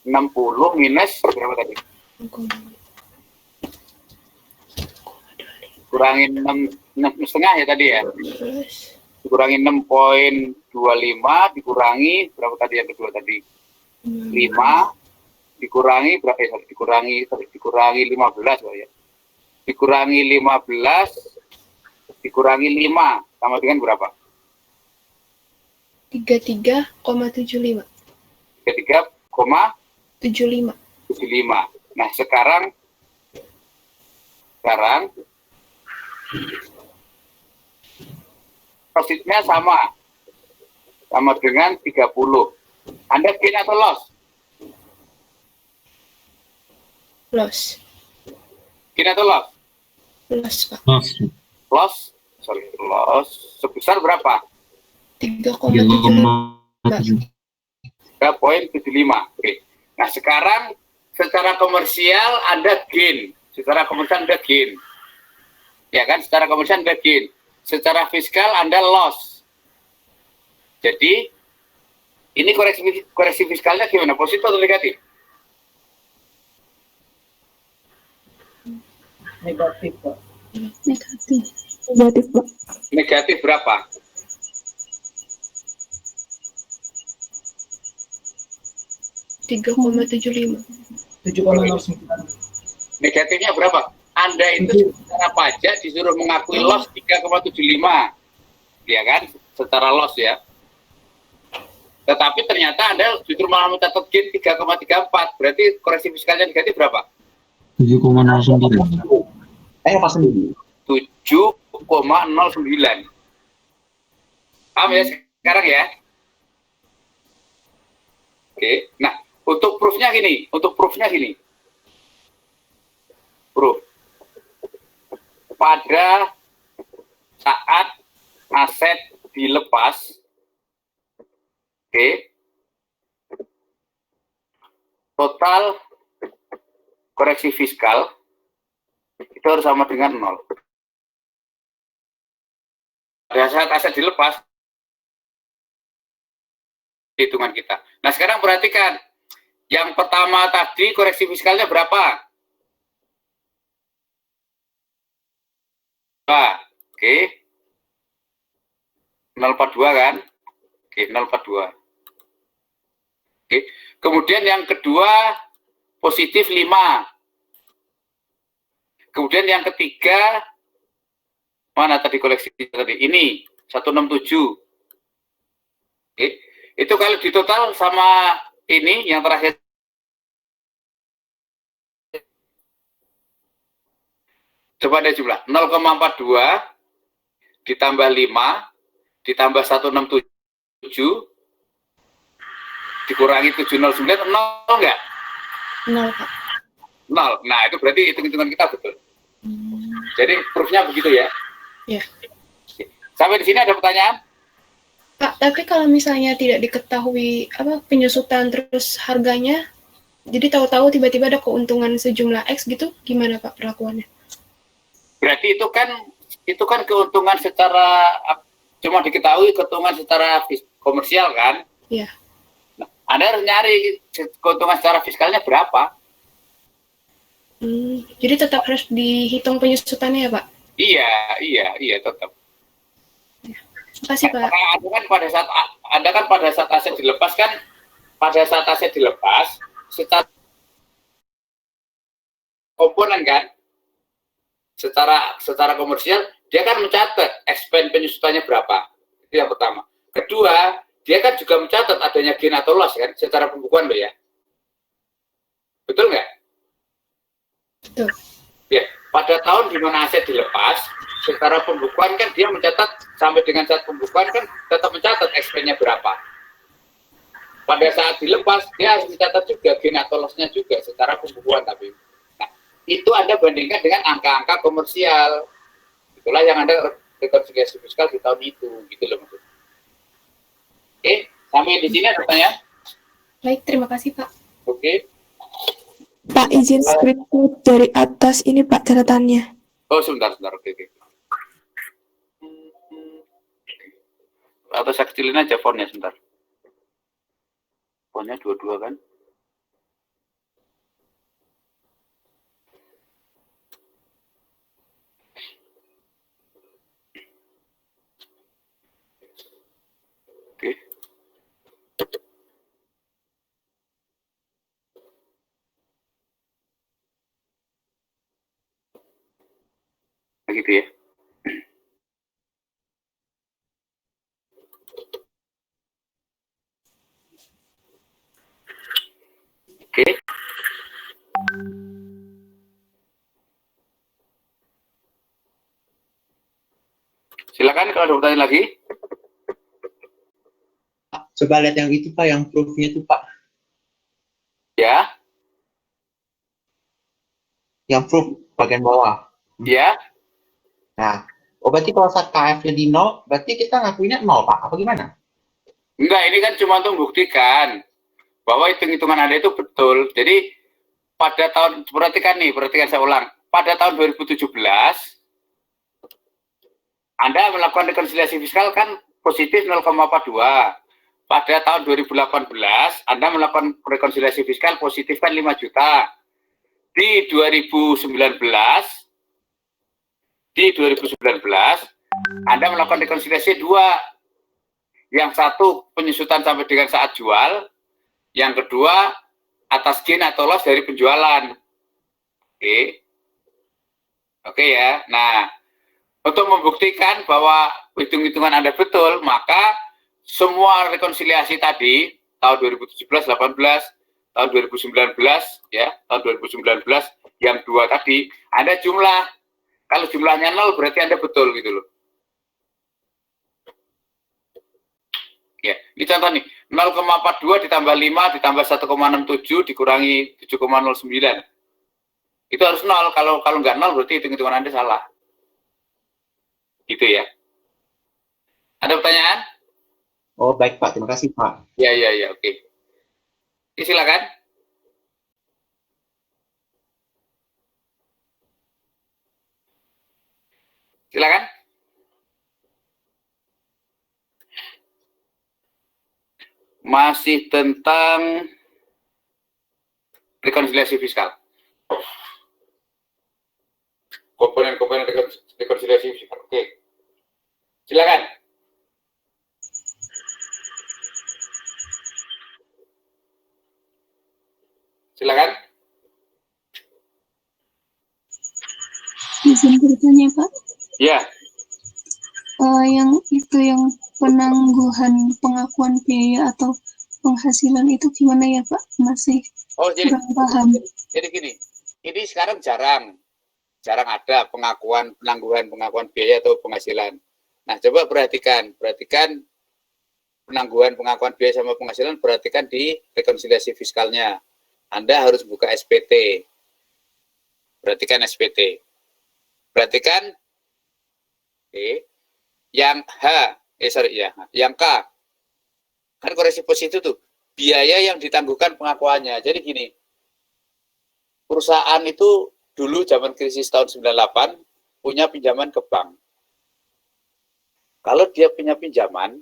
60 minus berapa tadi? Kurangin 6,5 ya tadi ya? Dikurangi 6,25, dikurangi berapa tadi yang kedua tadi? 5, dikurangi berapa ya? Dikurangi 15 ya. Dikurangi 15, dikurangi 5, sama dengan berapa? 33,75. 33,75. Nah, sekarang profitnya sama dengan 30. Anda gain atau loss? Loss. Gain atau loss? Loss, Pak. Loss sebesar berapa? 3,75. 3,75. Oke. Nah, sekarang secara komersial Anda gain. Ya kan, secara komersial Anda gain. Secara fiskal Anda loss. Jadi, ini koreksi fiskalnya gimana? Positif atau negatif? Negatif, Pak. Negatif, Pak. Negatif berapa? 3,75. 7,09. Negatifnya berapa? Anda itu secara pajak disuruh mengakui loss 3,75. Ya kan? Secara loss ya. Tetapi ternyata Anda justru malah mencatat gain 3,34. Berarti koreksi fiskalnya negatif berapa? 7,09. Apa sendiri? 7,09. Paham ya sekarang ya? Oke. Nah, untuk proofnya gini. Proof. Pada saat aset dilepas, oke, total koreksi fiskal itu harus sama dengan 0. Pada saat aset dilepas, hitungan kita. Nah, sekarang perhatikan. Yang pertama tadi koreksi fiskalnya berapa? Oke. 042 kan? Oke, 042. Oke. Kemudian yang kedua positif 5. Kemudian yang ketiga mana tadi koleksi tadi? Ini 167. Oke. Itu kalau ditotal sama ini yang terakhir coba deh jumlah 0,42 ditambah 5 ditambah 167 dikurangi 709 0 enggak? 0, Pak. 0. Nah, itu berarti hitung-hitungan kita betul. Jadi proofnya begitu ya? Ya. Sampai di sini ada pertanyaan? Pak, tapi kalau misalnya tidak diketahui penyusutan terus harganya, jadi tahu-tahu tiba-tiba ada keuntungan sejumlah X gitu, gimana Pak perlakuannya? Berarti itu kan keuntungan secara cuma diketahui keuntungan secara komersial kan? Iya. Nah, Anda harus nyari keuntungan secara fiskalnya berapa? Jadi tetap harus dihitung penyusutannya ya Pak? Iya tetap. Terima kasih Pak. Karena Anda kan pada saat aset dilepas kan, secara komponen kan, secara komersial dia kan mencatat expense penyusutannya berapa. Itu yang pertama. Kedua, dia kan juga mencatat adanya gain atau loss kan secara pembukuan loh ya. Betul nggak? Betul. Ya, pada tahun di mana aset dilepas, secara pembukuan kan dia mencatat sampai dengan saat pembukuan kan tetap mencatat expense-nya berapa. Pada saat dilepas dia harus mencatat juga gain atau loss-nya juga secara pembukuan tapi. Nah, itu Anda bandingkan dengan angka-angka komersial. Itulah yang Anda rekonsiliasi fiskal di tahun itu, gitu loh maksudnya. Oke, sampai di sini ada pertanyaan? Baik, terima kasih Pak. Oke. Pak, izin screenshot dari atas ini Pak catatannya. Oh, sebentar. Oke. Atau saya kecilin aja fontnya sebentar. Fontnya 22 kan? Oke. Begitu ya. Oke. Silakan kalau ada pertanyaan lagi. Coba lihat yang itu Pak, yang proof-nya itu Pak. Ya. Yang proof bagian bawah. Ya. Nah, berarti kalau saat KF-nya di 0, berarti kita ngakuinnya 0 Pak, apa gimana? Enggak, ini kan cuma untuk membuktikan bahwa hitung-hitungan Anda itu betul. Jadi pada tahun, perhatikan saya ulang. Pada tahun 2017, Anda melakukan rekonsiliasi fiskal kan positif 0,42. Pada tahun 2018, Anda melakukan rekonsiliasi fiskal positif kan 5 juta. Di 2019, Anda melakukan rekonsiliasi 2. Yang satu penyusutan sampai dengan saat jual, yang kedua atas gain atau loss dari penjualan. Oke ya. Nah, untuk membuktikan bahwa hitung-hitungan Anda betul, maka semua rekonsiliasi tadi tahun 2017, 18, tahun 2019 ya, tahun 2019 yang 2 tadi Anda jumlah. Kalau jumlahnya 0 berarti Anda betul gitu loh. Ya, ini contoh nih, 0,42 ditambah 5 ditambah 1,67 dikurangi 7,09. Itu harus 0. Kalau nggak 0 berarti hitung-hitungan Anda salah. Gitu ya. Ada pertanyaan? Oh, baik Pak. Terima kasih Pak. Ya, oke. Oke, silakan. Silakan. Masih tentang rekonsiliasi fiskal. Komponen-komponen rekonsiliasi fiskal. Oke. Silakan. Silakan. Izin bertanya Pak. Ya. Yang penangguhan pengakuan biaya atau penghasilan itu gimana ya Pak? Masih kurang paham. Jadi gini, ini sekarang jarang ada penangguhan pengakuan biaya atau penghasilan. Nah, coba perhatikan penangguhan pengakuan biaya sama penghasilan, perhatikan di rekonsiliasi fiskalnya. Anda harus buka SPT. Perhatikan SPT. Perhatikan yang yang K. Kan koreksi positif tuh, biaya yang ditangguhkan pengakuannya. Jadi gini, perusahaan itu dulu zaman krisis tahun 98 punya pinjaman ke bank. Kalau dia punya pinjaman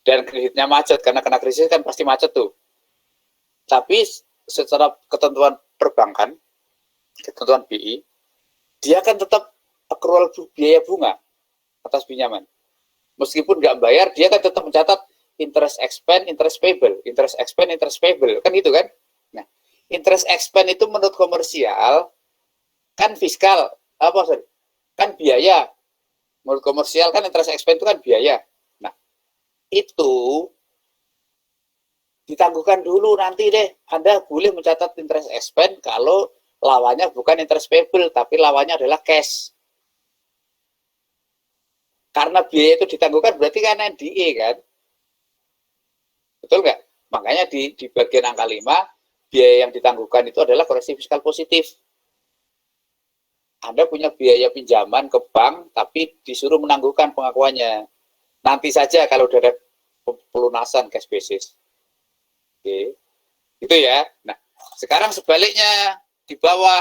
dan kreditnya macet, karena kena krisis kan pasti macet tuh. Tapi secara ketentuan perbankan, ketentuan BI, dia kan tetap accrual biaya bunga atas pinjaman. Meskipun nggak bayar, dia kan tetap mencatat interest expense, interest payable, interest expense, interest payable, kan gitu kan? Nah, interest expense itu menurut komersial kan fiskal, kan biaya. Menurut komersial kan interest expense itu kan biaya. Nah, itu ditangguhkan dulu nanti deh. Anda boleh mencatat interest expense kalau lawannya bukan interest payable, tapi lawannya adalah cash. Karena biaya itu ditangguhkan berarti kan NDE kan? Betul nggak? Makanya di bagian angka 5, biaya yang ditangguhkan itu adalah koreksi fiskal positif. Anda punya biaya pinjaman ke bank, tapi disuruh menangguhkan pengakuannya. Nanti saja kalau udah ada pelunasan cash basis. Oke. Itu ya. Nah, sekarang sebaliknya, di bawah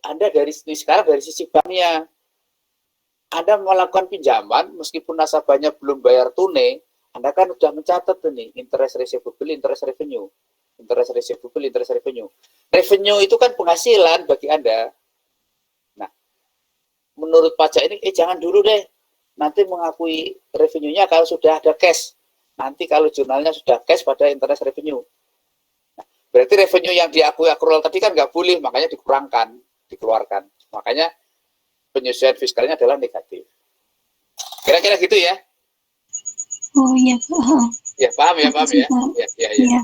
Anda dari sekarang dari sisi banknya, Anda melakukan pinjaman meskipun nasabahnya belum bayar tunai, Anda kan sudah mencatat nih interest receivable, interest revenue, interest receivable, interest revenue. Revenue itu kan penghasilan bagi Anda. Nah, menurut pajak ini, jangan dulu deh, nanti mengakui revenue-nya kalau sudah ada cash. Nanti kalau jurnalnya sudah cash pada interest revenue. Nah, berarti revenue yang diakui accrual tadi kan nggak boleh, makanya dikeluarkan. Makanya penyesuaian fiskalnya adalah negatif. Kira-kira gitu ya? Oh iya, paham. Ya, paham ya? Iya.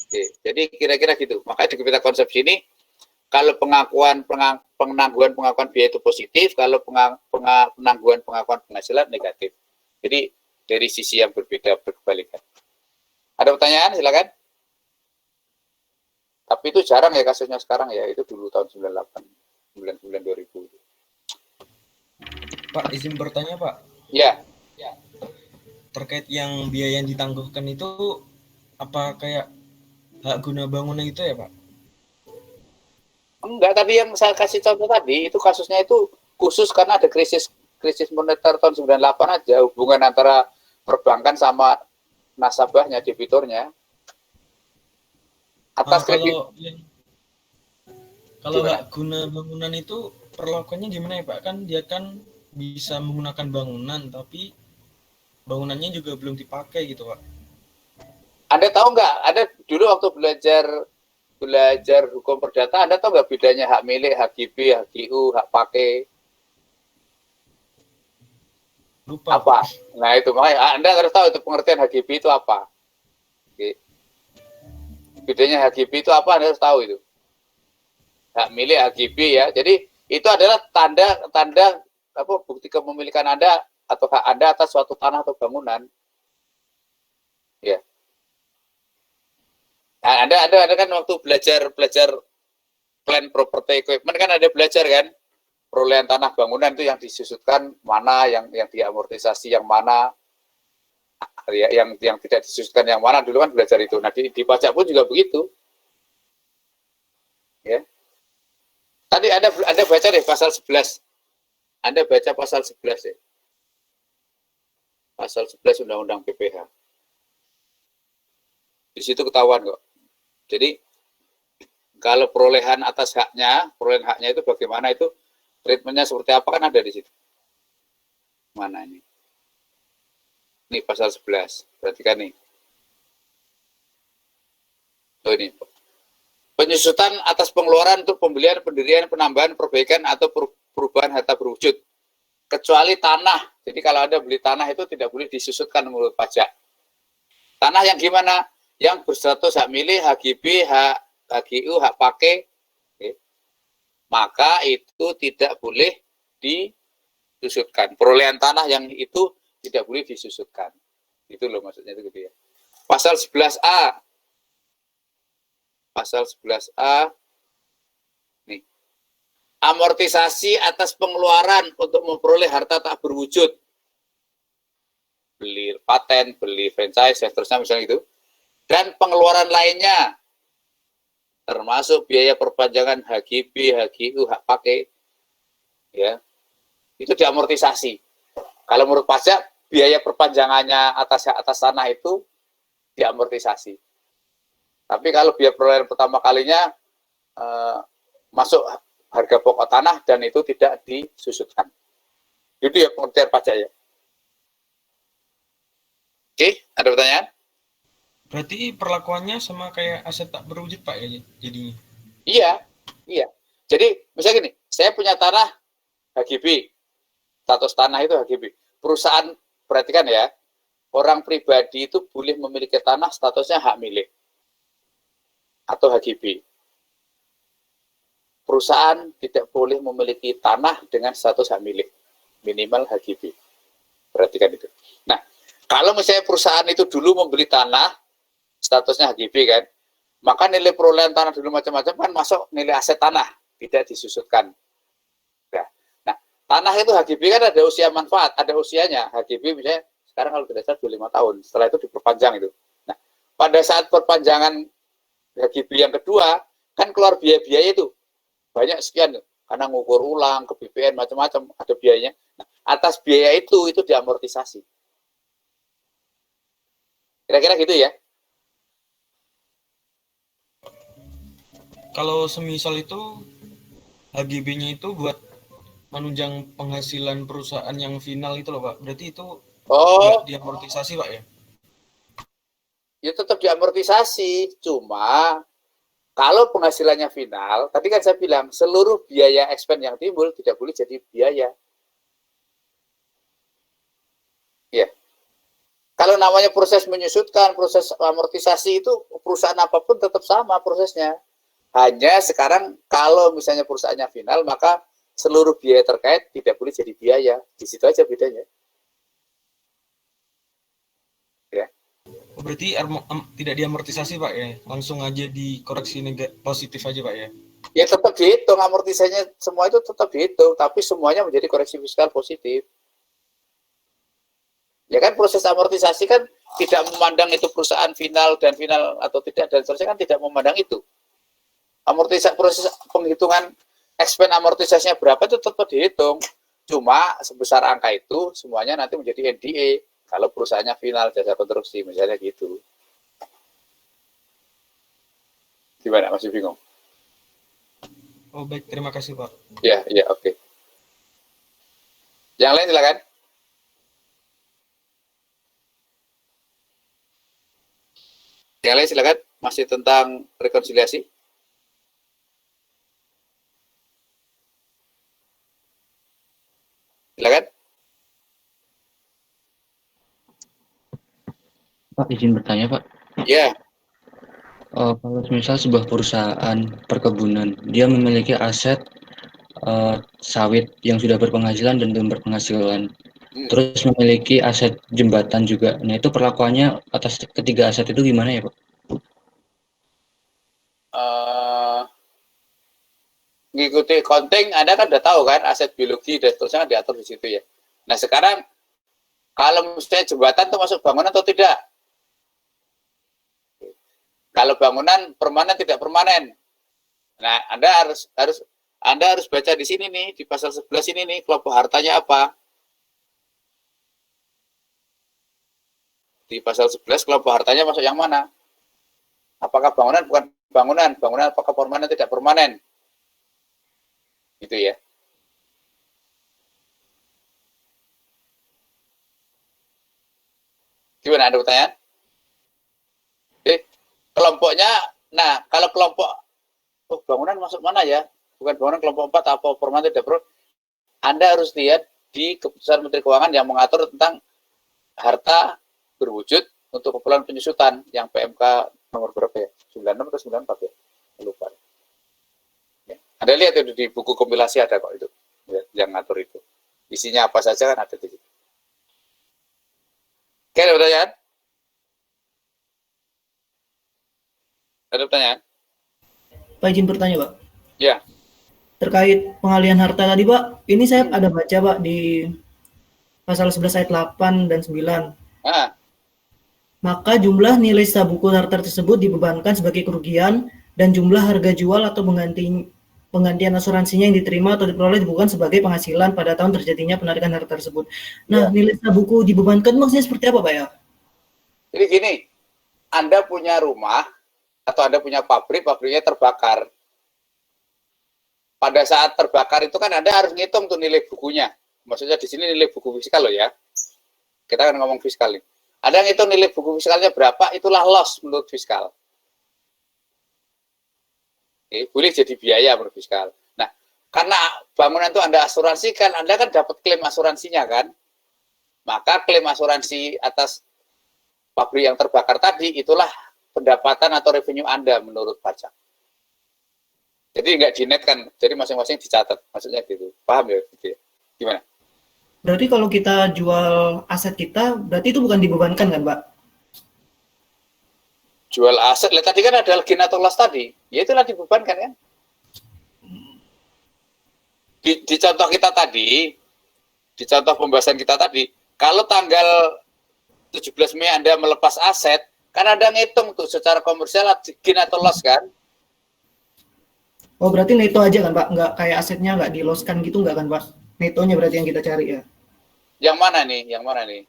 Oke, jadi kira-kira gitu. Makanya di kita konsepsi ini, kalau penangguhan pengakuan biaya itu positif, kalau penangguhan pengakuan penghasilan negatif. Jadi dari sisi yang berbeda, berkebalikan. Ada pertanyaan? Silakan. Tapi itu jarang ya kasusnya sekarang ya, itu dulu tahun 98, 99, 2000. Pak, izin bertanya Pak. Ya. Terkait yang biaya yang ditangguhkan itu, apa kayak hak guna bangunan itu ya Pak? Enggak, tadi yang saya kasih contoh tadi, itu kasusnya itu khusus karena ada krisis moneter tahun 98 aja, hubungan antara perbankan sama nasabahnya, debiturnya. Atas kredit. Kalau hak guna bangunan itu perlakuannya gimana ya Pak? Kan dia kan bisa menggunakan bangunan, tapi bangunannya juga belum dipakai gitu Pak. Anda tahu nggak? Ada dulu waktu belajar hukum perdata, Anda tahu nggak bedanya hak milik, hak GB, hak GU, hak pakai? Lupa. Apa? Nah itu makanya Anda harus tahu itu pengertian HGB itu apa. Oke. Bedanya HGB itu apa, Anda harus tahu itu. Hak milik HGB ya. Jadi Itu adalah tanda bukti kepemilikan Anda atau hak Anda atas suatu tanah atau bangunan. Ya. Nah, Anda kan waktu belajar plan property equipment kan ada belajar kan perolehan tanah bangunan itu yang disusutkan mana, yang diamortisasi yang mana, ya, yang tidak disusutkan yang mana, dulu kan belajar itu. Nah di pajak pun juga begitu. Ya. Tadi Anda baca deh pasal 11. Anda baca pasal 11 ya. Pasal 11 Undang-Undang PPH. Di situ ketahuan kok. Jadi kalau perolehan haknya itu bagaimana, itu treatmentnya seperti apa kan ada di situ. Mana ini? Ini pasal 11. Perhatikan nih. Oh ini. Penyusutan atas pengeluaran untuk pembelian, pendirian, penambahan, perbaikan atau perubahan harta berwujud. Kecuali tanah. Jadi kalau Anda beli tanah itu tidak boleh disusutkan menurut pajak. Tanah yang gimana? Yang berstatus hak milik, HGB, HGU, hak pakai, okay, maka itu tidak boleh disusutkan. Perolehan tanah yang itu tidak boleh disusutkan. Itu loh maksudnya itu gitu ya. Pasal 11A. Pasal 11A. Nih. Amortisasi atas pengeluaran untuk memperoleh harta tak berwujud. Beli paten, beli franchise, dan seterusnya misalnya itu. Dan pengeluaran lainnya, termasuk biaya perpanjangan HGB, HGU, hak pakai, ya, itu diamortisasi. Kalau menurut pajak, biaya perpanjangannya atas tanah itu diamortisasi. Tapi kalau biaya perolehan pertama kalinya masuk harga pokok tanah dan itu tidak disusutkan. Itu ya pengertian pajak ya. Oke, ada pertanyaan? Berarti perlakuannya sama kayak aset tak berwujud Pak ya jadinya? Iya. Jadi misalnya gini, saya punya tanah HGB, status tanah itu HGB. Perusahaan, perhatikan ya, orang pribadi itu boleh memiliki tanah statusnya hak milik atau HGB. Perusahaan tidak boleh memiliki tanah dengan status hak milik, minimal HGB. Perhatikan itu. Nah, kalau misalnya perusahaan itu dulu membeli tanah statusnya HGB kan, maka nilai perolehan tanah dulu macam-macam kan masuk nilai aset tanah, tidak disusutkan. Nah, tanah itu HGB kan ada usia manfaat, ada usianya. HGB misalnya sekarang kalau tidak salah 25 tahun, setelah itu diperpanjang itu. Nah, pada saat perpanjangan HGB yang kedua, kan keluar biaya-biaya itu banyak sekian, karena ngukur ulang, ke BPN macam-macam ada biayanya. Nah, atas biaya itu diamortisasi. Kira-kira gitu ya. Kalau semisal itu HGB-nya itu buat menunjang penghasilan perusahaan yang final itu loh Pak. Berarti itu diamortisasi Pak ya? Ya tetap diamortisasi. Cuma kalau penghasilannya final, tadi kan saya bilang seluruh biaya expense yang timbul tidak boleh jadi biaya. Ya. Kalau namanya proses menyusutkan, proses amortisasi itu perusahaan apapun tetap sama prosesnya. Hanya sekarang kalau misalnya perusahaannya final, maka seluruh biaya terkait tidak boleh jadi biaya. Di situ aja bedanya. Ya. Berarti tidak diamortisasi Pak ya? Langsung aja dikoreksi positif aja Pak ya? Ya tetap dihitung, amortisasinya semua itu tetap dihitung, tapi semuanya menjadi koreksi fiskal positif. Ya kan proses amortisasi kan tidak memandang itu perusahaan final atau tidak dan seterusnya kan tidak memandang itu. Amortisasi proses penghitungan expense amortisasinya berapa itu tetap dihitung. Cuma sebesar angka itu semuanya nanti menjadi NDA kalau perusahaannya final jasa konstruksi misalnya gitu. Gimana, masih bingung? Oh baik, terima kasih Pak. Ya, oke. Yang lain silakan. Yang lain silakan, masih tentang rekonsiliasi. Silakan. Pak, izin bertanya Pak. Ya. Kalau misal sebuah perusahaan perkebunan, dia memiliki aset sawit yang sudah berpenghasilan dan belum berpenghasilan. Terus memiliki aset jembatan juga. Nah, itu perlakuannya atas ketiga aset itu gimana ya, Pak? Ngikuti accounting, Anda kan udah tahu kan aset biologi dan seterusnya diatur di situ ya. Nah sekarang kalau misalnya jembatan itu masuk bangunan atau tidak? Kalau bangunan permanen tidak permanen. Nah Anda harus baca di sini nih di pasal 11 ini nih kelompok hartanya apa? Di pasal 11 kelompok hartanya masuk yang mana? Apakah bangunan bukan bangunan? Bangunan apakah permanen tidak permanen? Gitu ya. Gimana, ada pertanyaan? Kelompoknya, nah kalau kelompok bangunan masuk mana ya? Bukan bangunan kelompok 4 apa permanen tidak permanen? Anda harus lihat di keputusan Menteri Keuangan yang mengatur tentang harta berwujud untuk keperluan penyusutan yang PMK nomor berapa ya? 96 atau 94 ya? Lupa. Ya. Anda lihat itu di buku kompilasi ada kok itu ya, yang ngatur itu. Isinya apa saja kan ada di situ. Oke, ada pertanyaan? Ada pertanyaan? Pak izin bertanya, Pak. Ya. Terkait pengalihan harta tadi, Pak, ini saya ada baca, Pak, di pasal 11 ayat 8 dan 9. Maka jumlah nilai sisa buku harta tersebut dibebankan sebagai kerugian dan jumlah harga jual atau penggantian asuransinya yang diterima atau diperoleh bukan sebagai penghasilan pada tahun terjadinya penarikan harta tersebut. Nah, nilai sisa buku dibebankan maksudnya seperti apa, Pak ya? Jadi gini, Anda punya rumah atau Anda punya pabrik, pabriknya terbakar. Pada saat terbakar itu kan Anda harus ngitung tuh nilai bukunya. Maksudnya di sini nilai buku fiskal loh ya. Kita kan ngomong fiskal nih. Ada yang ngitung nilai buku fiskalnya berapa, itulah loss menurut fiskal. Boleh jadi biaya menurut fiskal. Nah, karena bangunan itu Anda asuransikan, Anda kan dapat klaim asuransinya kan. Maka klaim asuransi atas pabrik yang terbakar tadi, itulah pendapatan atau revenue Anda menurut pajak. Jadi nggak dinetkan, jadi masing-masing dicatat. Maksudnya gitu. Paham ya? Gitu ya? Gimana? Berarti kalau kita jual aset kita, berarti itu bukan dibebankan kan, Pak? Jual aset, tadi kan ada gain atau loss tadi, ya itulah dibebankan kan. Di contoh kita tadi, di contoh pembahasan kita tadi, kalau tanggal 17 Mei Anda melepas aset, kan Anda ngitung tuh secara komersial gain atau loss kan. Oh, berarti neto aja kan, Pak? Nggak kayak asetnya nggak di-loss-kan gitu nggak kan, Pak? Netonya berarti yang kita cari ya. Yang mana nih? Yang mana nih?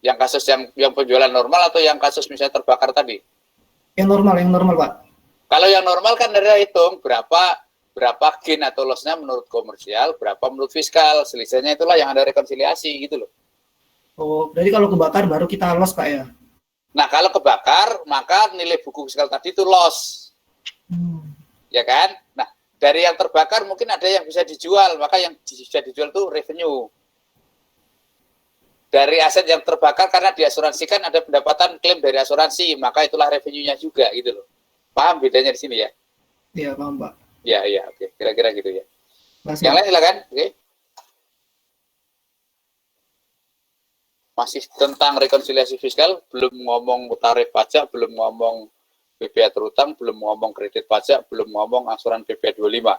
Yang kasus yang penjualan normal atau yang kasus misalnya terbakar tadi? Yang normal, Pak. Kalau yang normal kan Anda hitung berapa gain atau loss-nya menurut komersial, berapa menurut fiskal. Selisihnya itulah yang Anda rekonsiliasi gitu loh. Oh, berarti kalau kebakar baru kita loss, Pak ya? Nah, kalau kebakar, maka nilai buku fiskal tadi itu loss. Ya kan? Nah, dari yang terbakar mungkin ada yang bisa dijual, maka yang bisa dijual itu revenue. Dari aset yang terbakar karena diasuransikan ada pendapatan klaim dari asuransi, maka itulah revenue-nya juga gitu loh. Paham bedanya di sini ya? Iya, paham, Pak. Iya, oke. Kira-kira gitu ya. Masih. Yang lain silakan, oke. Masih tentang rekonsiliasi fiskal, belum ngomong tarif pajak, belum ngomong BPA terutang, belum ngomong kredit pajak, belum ngomong angsuran BPA 25.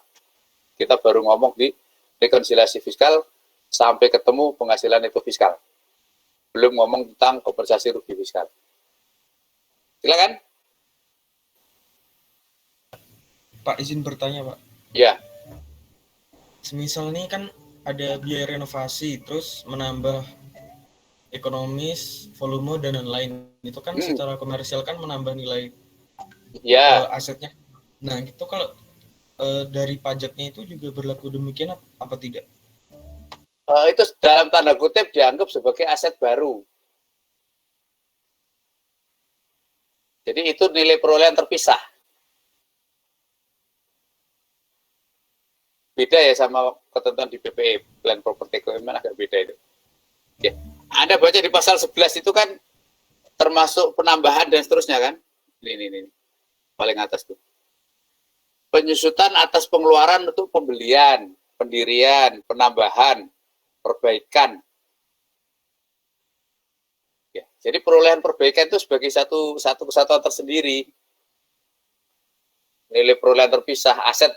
Kita baru ngomong di rekonsiliasi fiskal sampai ketemu penghasilan neto fiskal. Belum ngomong tentang kompensasi rugi fiskal. Silakan. Pak, izin bertanya, Pak. Ya. Semisal ini kan ada biaya renovasi, terus menambah ekonomis, volume, dan lain-lain. Itu kan secara komersial kan menambah nilai asetnya. Nah, itu kalau dari pajaknya itu juga berlaku demikian apa tidak? Itu dalam tanda kutip dianggap sebagai aset baru. Jadi itu nilai perolehan terpisah. Beda ya sama ketentuan di PPE, Plan Property Agreement agak beda itu. Ya. Anda baca di pasal 11 itu kan termasuk penambahan dan seterusnya kan? Ini. Paling atas tuh. Penyusutan atas pengeluaran untuk pembelian, pendirian, penambahan, perbaikan. Ya, jadi perolehan perbaikan itu sebagai satu kesatuan tersendiri. Nilai perolehan terpisah, aset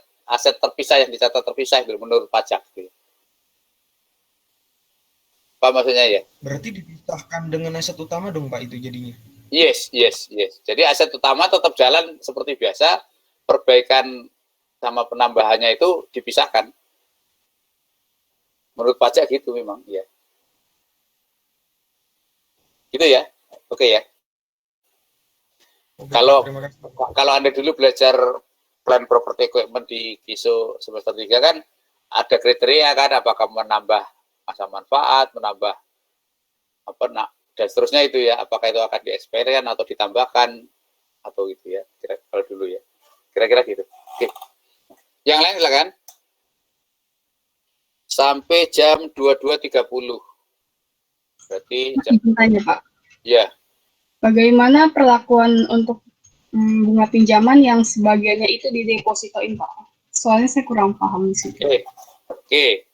terpisah yang dicatat terpisah itu menurut pajak. Apa maksudnya ya? Berarti dipisahkan dengan aset utama dong Pak itu jadinya? Yes. Jadi aset utama tetap jalan seperti biasa, perbaikan sama penambahannya itu dipisahkan. Menurut pajak gitu memang, ya. Gitu ya, oke ya. Oke, Kalau Anda dulu belajar plan property equipment di KISO semester 3 kan ada kriteria kan, apakah menambah masa manfaat, menambah dan seterusnya itu ya, apakah itu akan di-expand atau ditambahkan atau gitu ya. Kalau dulu ya. Kira-kira gitu. Oke. Yang lain silakan. Sampai jam 22.30. Berarti jam... Tanya, Pak. Ya. Bagaimana perlakuan untuk bunga pinjaman yang sebagiannya itu didepositoin, Pak? Soalnya saya kurang paham di situ. Oke.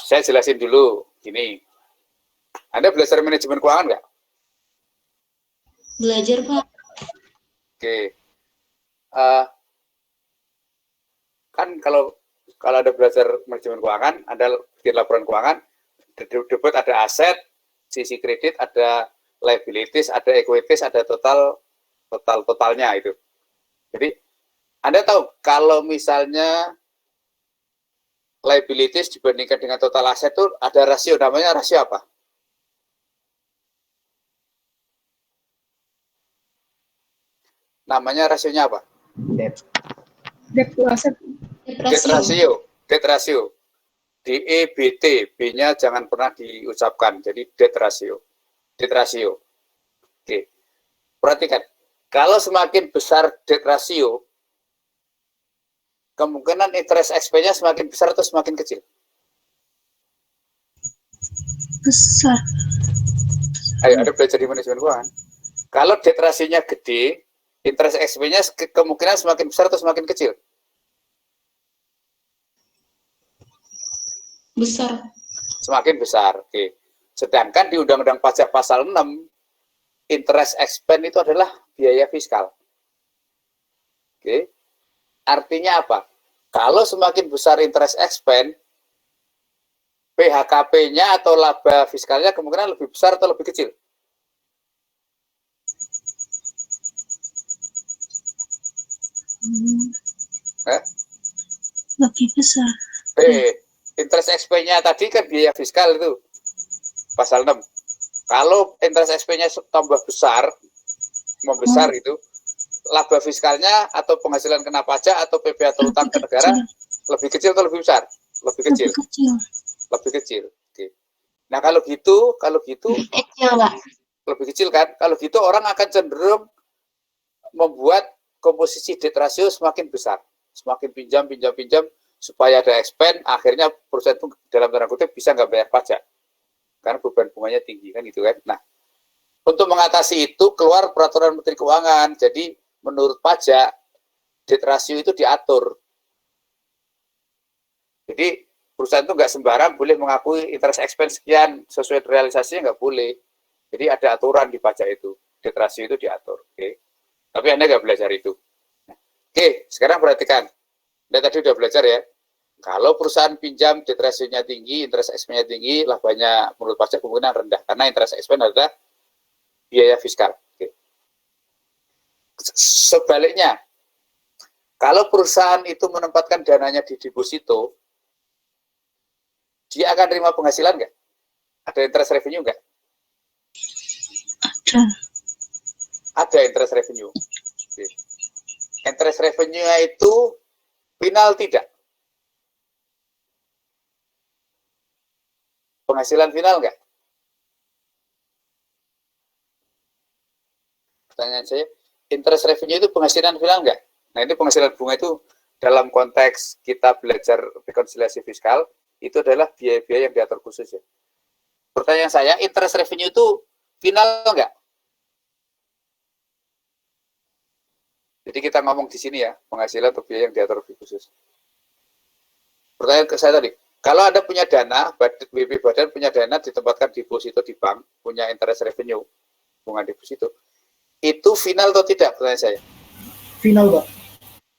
Saya jelasin dulu. Gini. Anda belajar manajemen keuangan nggak? Belajar, Pak. Oke. Kan kalau ada belajar manajemen keuangan, Anda bikin laporan keuangan, debit ada aset, sisi kredit ada liabilities, ada equities, ada totalnya itu. Jadi Anda tahu kalau misalnya liabilities dibandingkan dengan total aset itu ada rasio, namanya rasio apa? Namanya rasionya apa? Debt to asset. Debt ratio. DEBT, B-nya jangan pernah diucapkan. Jadi debt ratio. Oke. Perhatikan, kalau semakin besar debt ratio, kemungkinan interest expense-nya semakin besar atau semakin kecil? Besar. Ayo, Anda belajar di manajemen keuangan. Kalau debt ratio-nya gede, interest expense-nya kemungkinan semakin besar atau semakin kecil? Besar. Semakin besar. Oke. Sedangkan di Undang-Undang Pajak Pasal 6, interest expense itu adalah biaya fiskal. Oke. Artinya apa? Kalau semakin besar interest expense, PHKP-nya atau laba fiskalnya kemungkinan lebih besar atau lebih kecil? Lebih besar. Interest expense-nya tadi kan biaya fiskal itu, pasal 6. Kalau interest expense-nya tambah besar, membesar itu, laba fiskalnya atau penghasilan kena pajak atau PP atau utang ke negara lebih kecil atau lebih besar? Lebih kecil. Lebih kecil. Oke. Nah kalau gitu kecil, Pak. Lebih kecil kan? Kalau gitu orang akan cenderung membuat komposisi debt ratio semakin besar, semakin pinjam supaya ada expand, akhirnya perusahaan itu dalam tanda kutip bisa nggak bayar pajak karena beban bunganya tinggi kan gitu kan. Nah, untuk mengatasi itu keluar peraturan Menteri Keuangan. Jadi menurut pajak debt ratio itu diatur. Jadi perusahaan itu nggak sembarang boleh mengakui interest expense sekian sesuai realisasinya, nggak boleh. Jadi ada aturan di pajak itu, debt ratio itu diatur. Oke. Tapi Anda nggak belajar itu. Oke, sekarang perhatikan. Anda tadi udah belajar ya. Kalau perusahaan pinjam, debt ratio-nya tinggi, interest expense-nya tinggi, labanya menurut pajak kemungkinan rendah. Karena interest expense adalah biaya fiskal. Oke. Sebaliknya, kalau perusahaan itu menempatkan dananya di deposito, dia akan terima penghasilan nggak? Ada interest revenue nggak? Ada interest revenue. Oke. Interest revenue-nya itu final tidak? Penghasilan final nggak? Pertanyaan saya, interest revenue itu penghasilan final nggak? Nah ini penghasilan bunga itu dalam konteks kita belajar rekonsiliasi fiskal, itu adalah biaya-biaya yang diatur khusus ya. Pertanyaan saya, interest revenue itu final nggak? Jadi kita ngomong di sini ya, penghasilan atau biaya yang diatur lebih khusus. Pertanyaan ke saya tadi, Kalau Anda punya dana, BP Badan punya dana ditempatkan deposito di bank, punya interest revenue, bunga deposito, itu final atau tidak, pertanyaan saya? Final, Pak.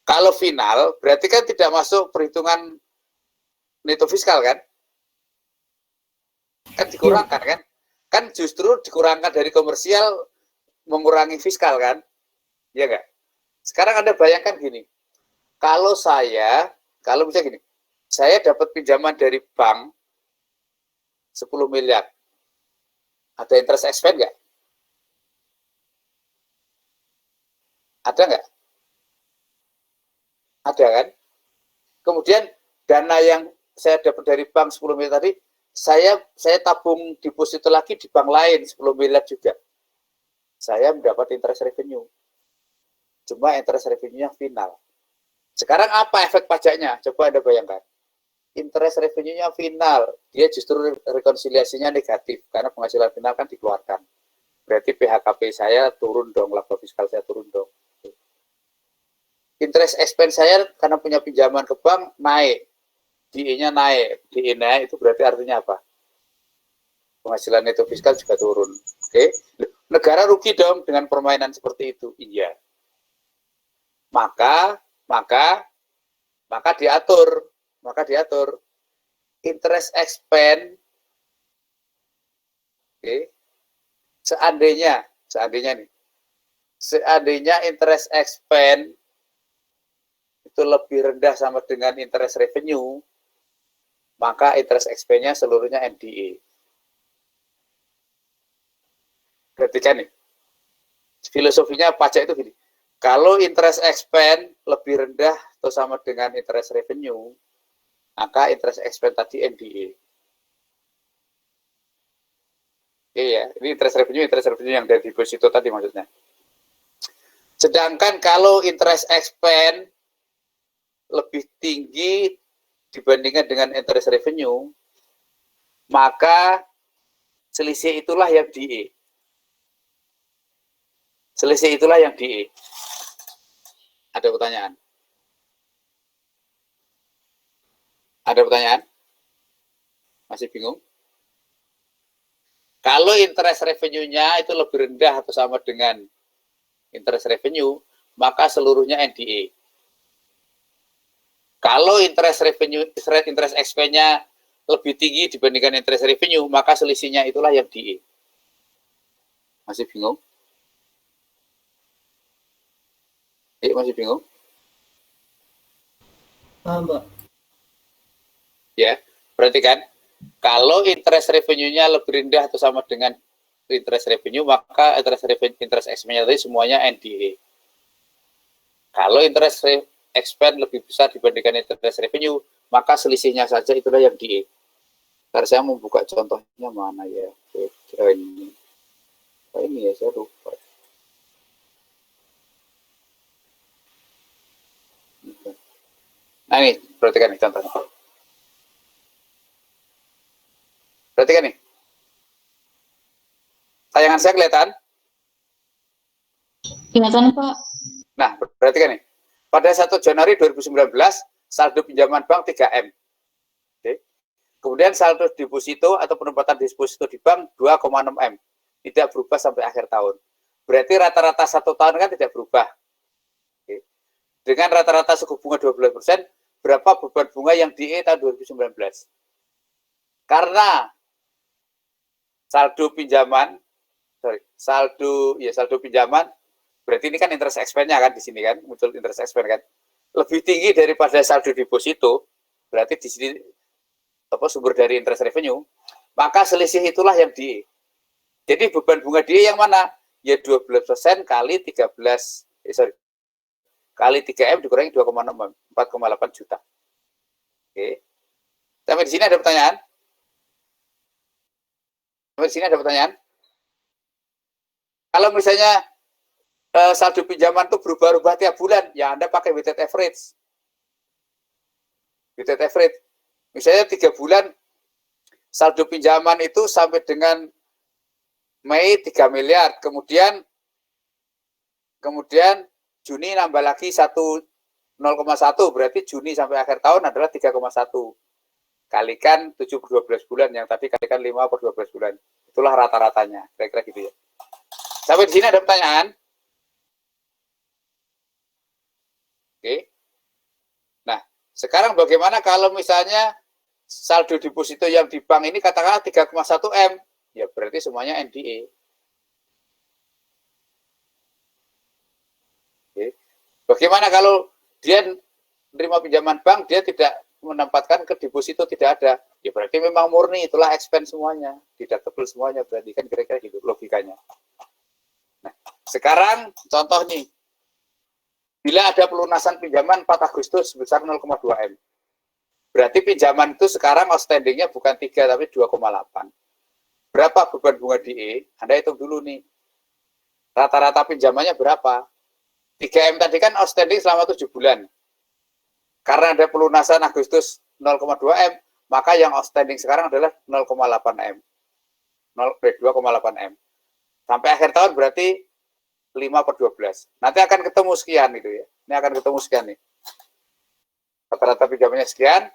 Kalau final, berarti kan tidak masuk perhitungan neto fiskal, kan? Kan dikurangkan, kan? Kan justru dikurangkan dari komersial, mengurangi fiskal, kan? Iya nggak? Sekarang Anda bayangkan gini, kalau misalnya gini, saya dapat pinjaman dari bank 10 miliar. Ada interest expense nggak? Ada nggak? Ada, kan? Kemudian dana yang saya dapat dari bank 10 miliar tadi, saya tabung deposito lagi di bank lain 10 miliar juga. Saya mendapat interest revenue. Cuma interest revenue-nya final. Sekarang apa efek pajaknya? Coba Anda bayangkan. Interest revenue-nya final, dia justru rekonsiliasinya negatif karena penghasilan final kan dikeluarkan. Berarti PHKP saya turun dong, laba fiskal saya turun dong. Interest expense saya karena punya pinjaman ke bank naik, DI-nya naik, DI naik itu berarti artinya apa? Penghasilan neto fiskal juga turun. Oke, negara rugi dong dengan permainan seperti itu. Iya. Maka diatur interest expense, seandainya interest expense itu lebih rendah sama dengan interest revenue, maka interest expense-nya seluruhnya NDE. Perhatikan nih, filosofinya pajak itu gini. Kalau interest expense lebih rendah atau sama dengan interest revenue, maka interest expense tadi NDE. Oke ya, ini interest revenue yang dari deposito tadi maksudnya. Sedangkan kalau interest expense lebih tinggi dibandingkan dengan interest revenue, maka selisih itulah yang DE. Selisih itulah yang DE. Ada pertanyaan? Ada pertanyaan? Masih bingung? Kalau interest revenue-nya itu lebih rendah atau sama dengan interest revenue, maka seluruhnya NDE. Kalau interest expense-nya lebih tinggi dibandingkan interest revenue, maka selisihnya itulah yang DE. Masih bingung? Masih bingung? Paham, Pak. Ya, perhatikan. Kalau interest revenue-nya lebih rendah atau sama dengan interest revenue, maka interest expense-nya tadi semuanya NDE. Kalau interest expense lebih besar dibandingkan interest revenue, maka selisihnya saja itulah yang DE. Ntar saya mau buka contohnya mana ya? Ini ya, saya lupa. Nah ini, perhatikan nih contohnya. Perhatikan nih. Tayangan saya kelihatan? Kelihatan, Pak. Nah, perhatikan nih. Pada 1 Januari 2019, saldo pinjaman bank 3M. Oke. Kemudian saldo deposito atau penempatan deposito di bank 2,6 M. Tidak berubah sampai akhir tahun. Berarti rata-rata 1 tahun kan tidak berubah. Oke. Dengan rata-rata suku bunga 12%, berapa beban bunga yang DE tahun 2019? Karena saldo pinjaman, saldo pinjaman, berarti ini kan interest expense-nya kan di sini kan, muncul interest expense kan, lebih tinggi daripada saldo deposito, berarti di sini sumber dari interest revenue, maka selisih itulah yang DE. Jadi beban bunga DE yang mana? Ya 12% kali kali 3M dikurangi 2,6, 4,8 juta. Oke. Sampai di sini ada pertanyaan? Sampai di sini ada pertanyaan? Kalau misalnya saldo pinjaman itu berubah-ubah tiap bulan, ya Anda pakai weighted average. Weighted average. Misalnya 3 bulan, saldo pinjaman itu sampai dengan Mei 3 miliar, kemudian Juni nambah lagi 0,1, berarti Juni sampai akhir tahun adalah 3,1. kalikan 7 per 12 bulan, yang tadi kalikan 5 per 12 bulan. Itulah rata-ratanya, kira-kira gitu ya. Sampai di sini ada pertanyaan? Oke. Nah, sekarang bagaimana kalau misalnya saldo deposito yang di bank ini katakanlah 3,1 M? Ya berarti semuanya NDE. Oke. Bagaimana kalau dia menerima pinjaman bank, dia tidak menempatkan ke deposito, tidak ada? Ya berarti memang murni, itulah expense semuanya, deductible semuanya, berarti kan kira-kira gitu logikanya. Nah, sekarang contoh nih, bila ada pelunasan pinjaman 4 Agustus sebesar 0,2 M, berarti pinjaman itu sekarang outstandingnya bukan 3 tapi 2,8. Berapa beban bunga DE? Anda hitung dulu nih. Rata-rata pinjamannya berapa? 3M tadi kan outstanding selama 7 bulan. Karena ada pelunasan Agustus 0,2 M, maka yang outstanding sekarang adalah 0,8 M. 2,8 M. Sampai akhir tahun berarti 5 per 12. Nanti akan ketemu sekian gitu ya. Ini akan ketemu sekian nih. Rata-rata pinjamannya sekian.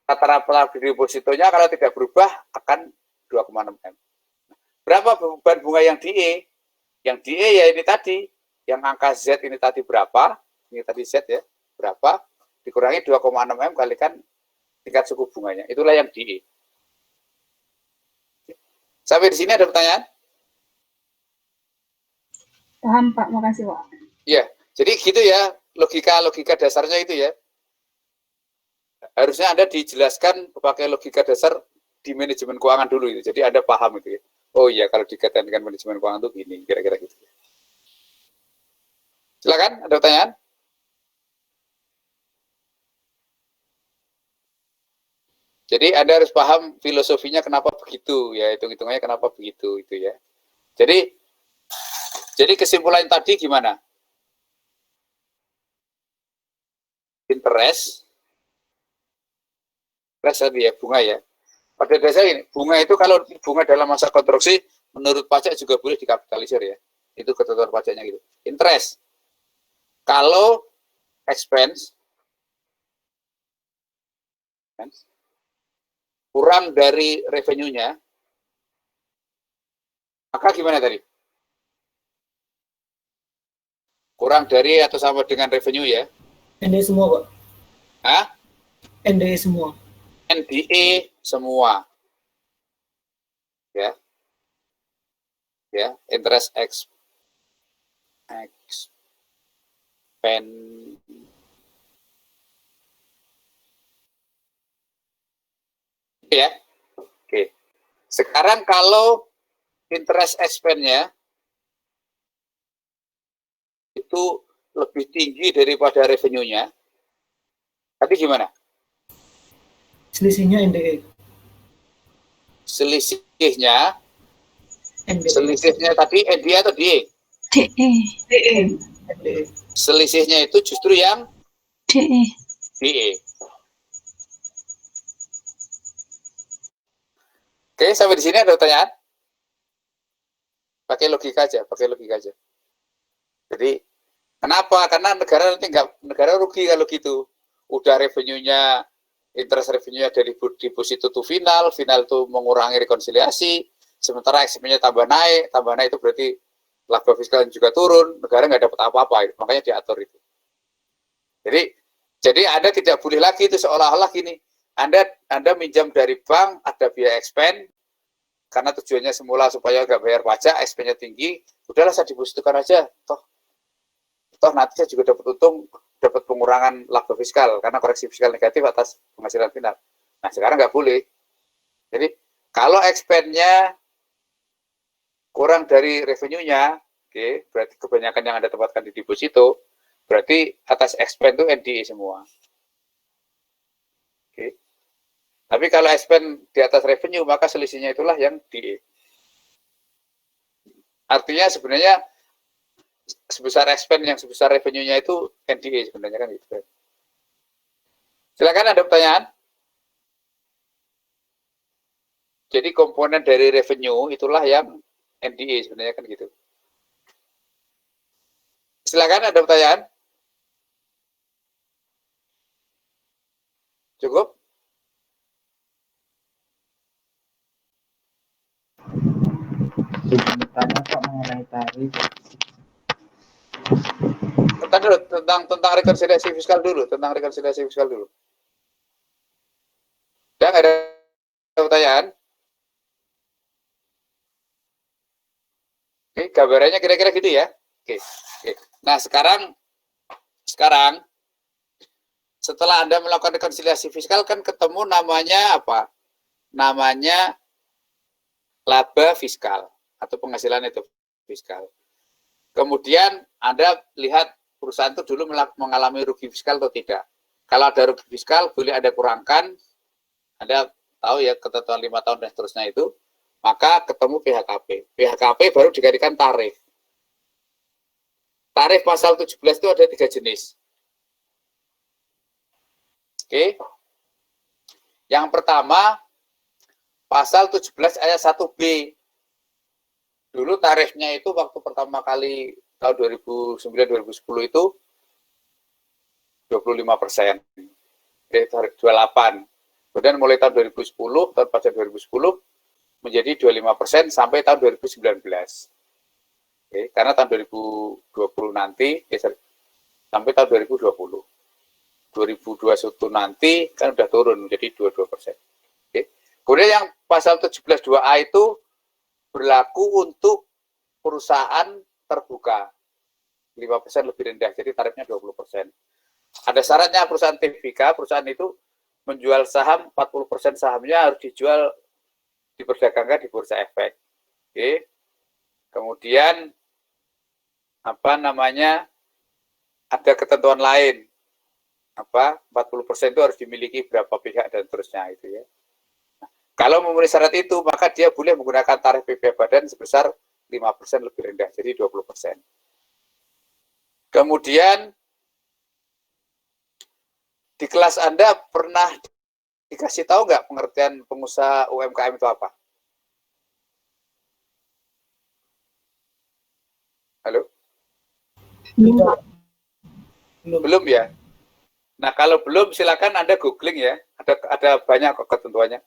Rata-rata depositonya kalau tidak berubah akan 2,6 M. Berapa beban bunga yang DE? Yang DE ya ini tadi. Yang angka Z ini tadi berapa? Ini tadi Z ya. Berapa? Dikurangi 2,6 M kalikan tingkat suku bunganya. Itulah yang DE. Sampai di sini ada pertanyaan? Paham Pak, makasih Pak. Ya, jadi gitu ya. Logika dasarnya itu ya. Harusnya Anda dijelaskan pakai logika dasar di manajemen keuangan dulu itu. Jadi Anda paham itu ya. Oh iya, kalau dikaitkan dengan manajemen keuangan itu gini, kira-kira gitu. Silakan, ada pertanyaan? Jadi Anda harus paham filosofinya kenapa begitu ya, hitung-hitungannya kenapa begitu itu ya. Jadi kesimpulan tadi gimana? Interest tadi ya, bunga ya. Pada dasarnya bunga itu kalau bunga dalam masa konstruksi menurut pajak juga boleh dikapitalisir ya. Itu ketentuan pajaknya gitu. Interest. Kalau expense kurang dari revenue-nya, maka gimana tadi? Kurang dari atau sama dengan revenue ya? NDE semua, Pak. Hah? NDE semua. NDE semua. Ya. Ya, interest expense ya. Oke. Sekarang kalau interest expense-nya itu lebih tinggi daripada revenue-nya, tadi gimana? Selisihnya NDE. Selisihnya tadi NDE atau DE? DE. Selisihnya itu justru yang DE. Oke, sampai di sini ada pertanyaan? Pakai logika aja. Jadi kenapa? Karena negara nanti negara rugi kalau gitu. Udah revenue-nya, interest revenue-nya dari deposito itu final itu mengurangi rekonsiliasi, sementara ekspeknya tambah naik itu berarti laba fiskal juga turun, negara nggak dapat apa-apa, makanya diatur itu. Jadi Anda tidak boleh lagi itu seolah-olah gini, Anda minjam dari bank, ada biaya expense, karena tujuannya semula supaya nggak bayar pajak, expense-nya tinggi, udahlah saya depositokan aja, toh nanti saya juga dapat untung, dapat pengurangan laba fiskal, karena koreksi fiskal negatif atas penghasilan final. Nah, sekarang nggak boleh. Jadi, kalau expense-nya kurang dari revenue-nya, oke, berarti kebanyakan yang Anda tempatkan di deposito, berarti atas expense itu NDE semua. Oke. Tapi kalau expense di atas revenue, maka selisihnya itulah yang DE. Artinya sebenarnya sebesar expense yang sebesar revenue-nya itu NDE sebenarnya kan gitu. Silakan ada pertanyaan. Jadi komponen dari revenue itulah yang NDE sebenarnya kan gitu. Silakan ada pertanyaan. Cukup? Tentang rekonsiliasi fiskal dulu, Ya, nggak ada pertanyaan? Oke, gambarannya kira-kira gitu ya. Oke. Nah, sekarang setelah Anda melakukan rekonsiliasi fiskal kan ketemu namanya apa? Namanya laba fiskal atau penghasilan itu fiskal. Kemudian Anda lihat perusahaan itu dulu mengalami rugi fiskal atau tidak. Kalau ada rugi fiskal, boleh Anda kurangkan. Anda tahu ya ketentuan 5 tahun dan seterusnya itu, maka ketemu PHKP. PHKP baru dijadikan tarif. Tarif pasal 17 itu ada 3 jenis. Oke. Yang pertama, pasal 17 ayat 1B. Dulu tarifnya itu waktu pertama kali tahun 2009-2010 itu 25%. Tarif 28. Kemudian mulai tahun 2010, tahun pajak 2010 menjadi 25% sampai tahun 2019. Oke, karena tahun 2020 nanti sampai tahun 2020. 2021 nanti kan udah turun menjadi 22%. Oke. Kemudian yang pasal 17.2A itu berlaku untuk perusahaan terbuka. 5% lebih rendah, jadi tarifnya 20%. Ada syaratnya perusahaan TBK, perusahaan itu menjual saham, 40% sahamnya harus dijual, diperdagangkan di Bursa Efek. Oke. Kemudian ada ketentuan lain. 40% itu harus dimiliki berapa pihak dan seterusnya itu ya. Nah, kalau memenuhi syarat itu, maka dia boleh menggunakan tarif PPh badan sebesar 5% lebih rendah, jadi 20%. Kemudian di kelas Anda pernah dikasih tahu nggak pengertian pengusaha UMKM itu apa? Halo? Belum ya? Nah, kalau belum silakan Anda googling ya. Ada banyak kok ketentuannya.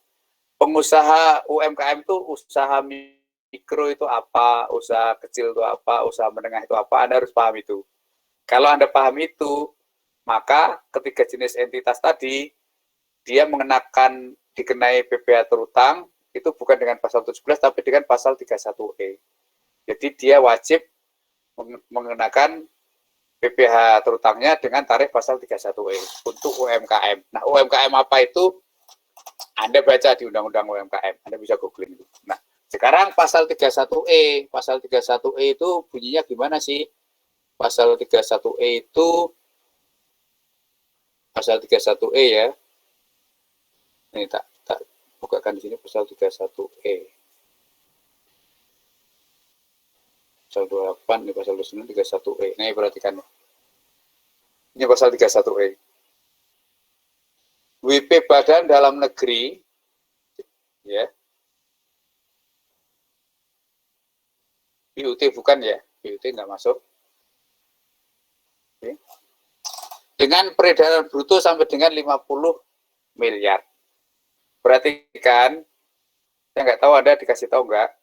Pengusaha UMKM itu usaha mikro itu apa, usaha kecil itu apa, usaha menengah itu apa, Anda harus paham itu. Kalau Anda paham itu, maka ketiga jenis entitas tadi, dia dikenai PPh terutang, itu bukan dengan pasal 17, tapi dengan pasal 31E. Jadi dia wajib mengenakan PPh terutangnya dengan tarif pasal 31E untuk UMKM. Nah, UMKM apa itu? Anda baca di Undang-Undang UMKM, Anda bisa googling itu. Nah, sekarang pasal 31E. Pasal 31E itu bunyinya gimana sih? Pasal 31E itu pasal 31E ya. Ini tak bukakan di sini pasal 31E. Pasal 28, ini pasal 29, 31E. Nah, perhatikan. Ini pasal 31E. WP Badan Dalam Negeri, ya. BUT bukan ya, BUT nggak masuk. Oke. Dengan peredaran bruto sampai dengan 50 miliar. Perhatikan, saya nggak tahu Anda dikasih tahu nggak,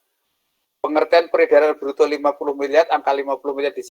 pengertian peredaran bruto 50 miliar, angka 50 miliar di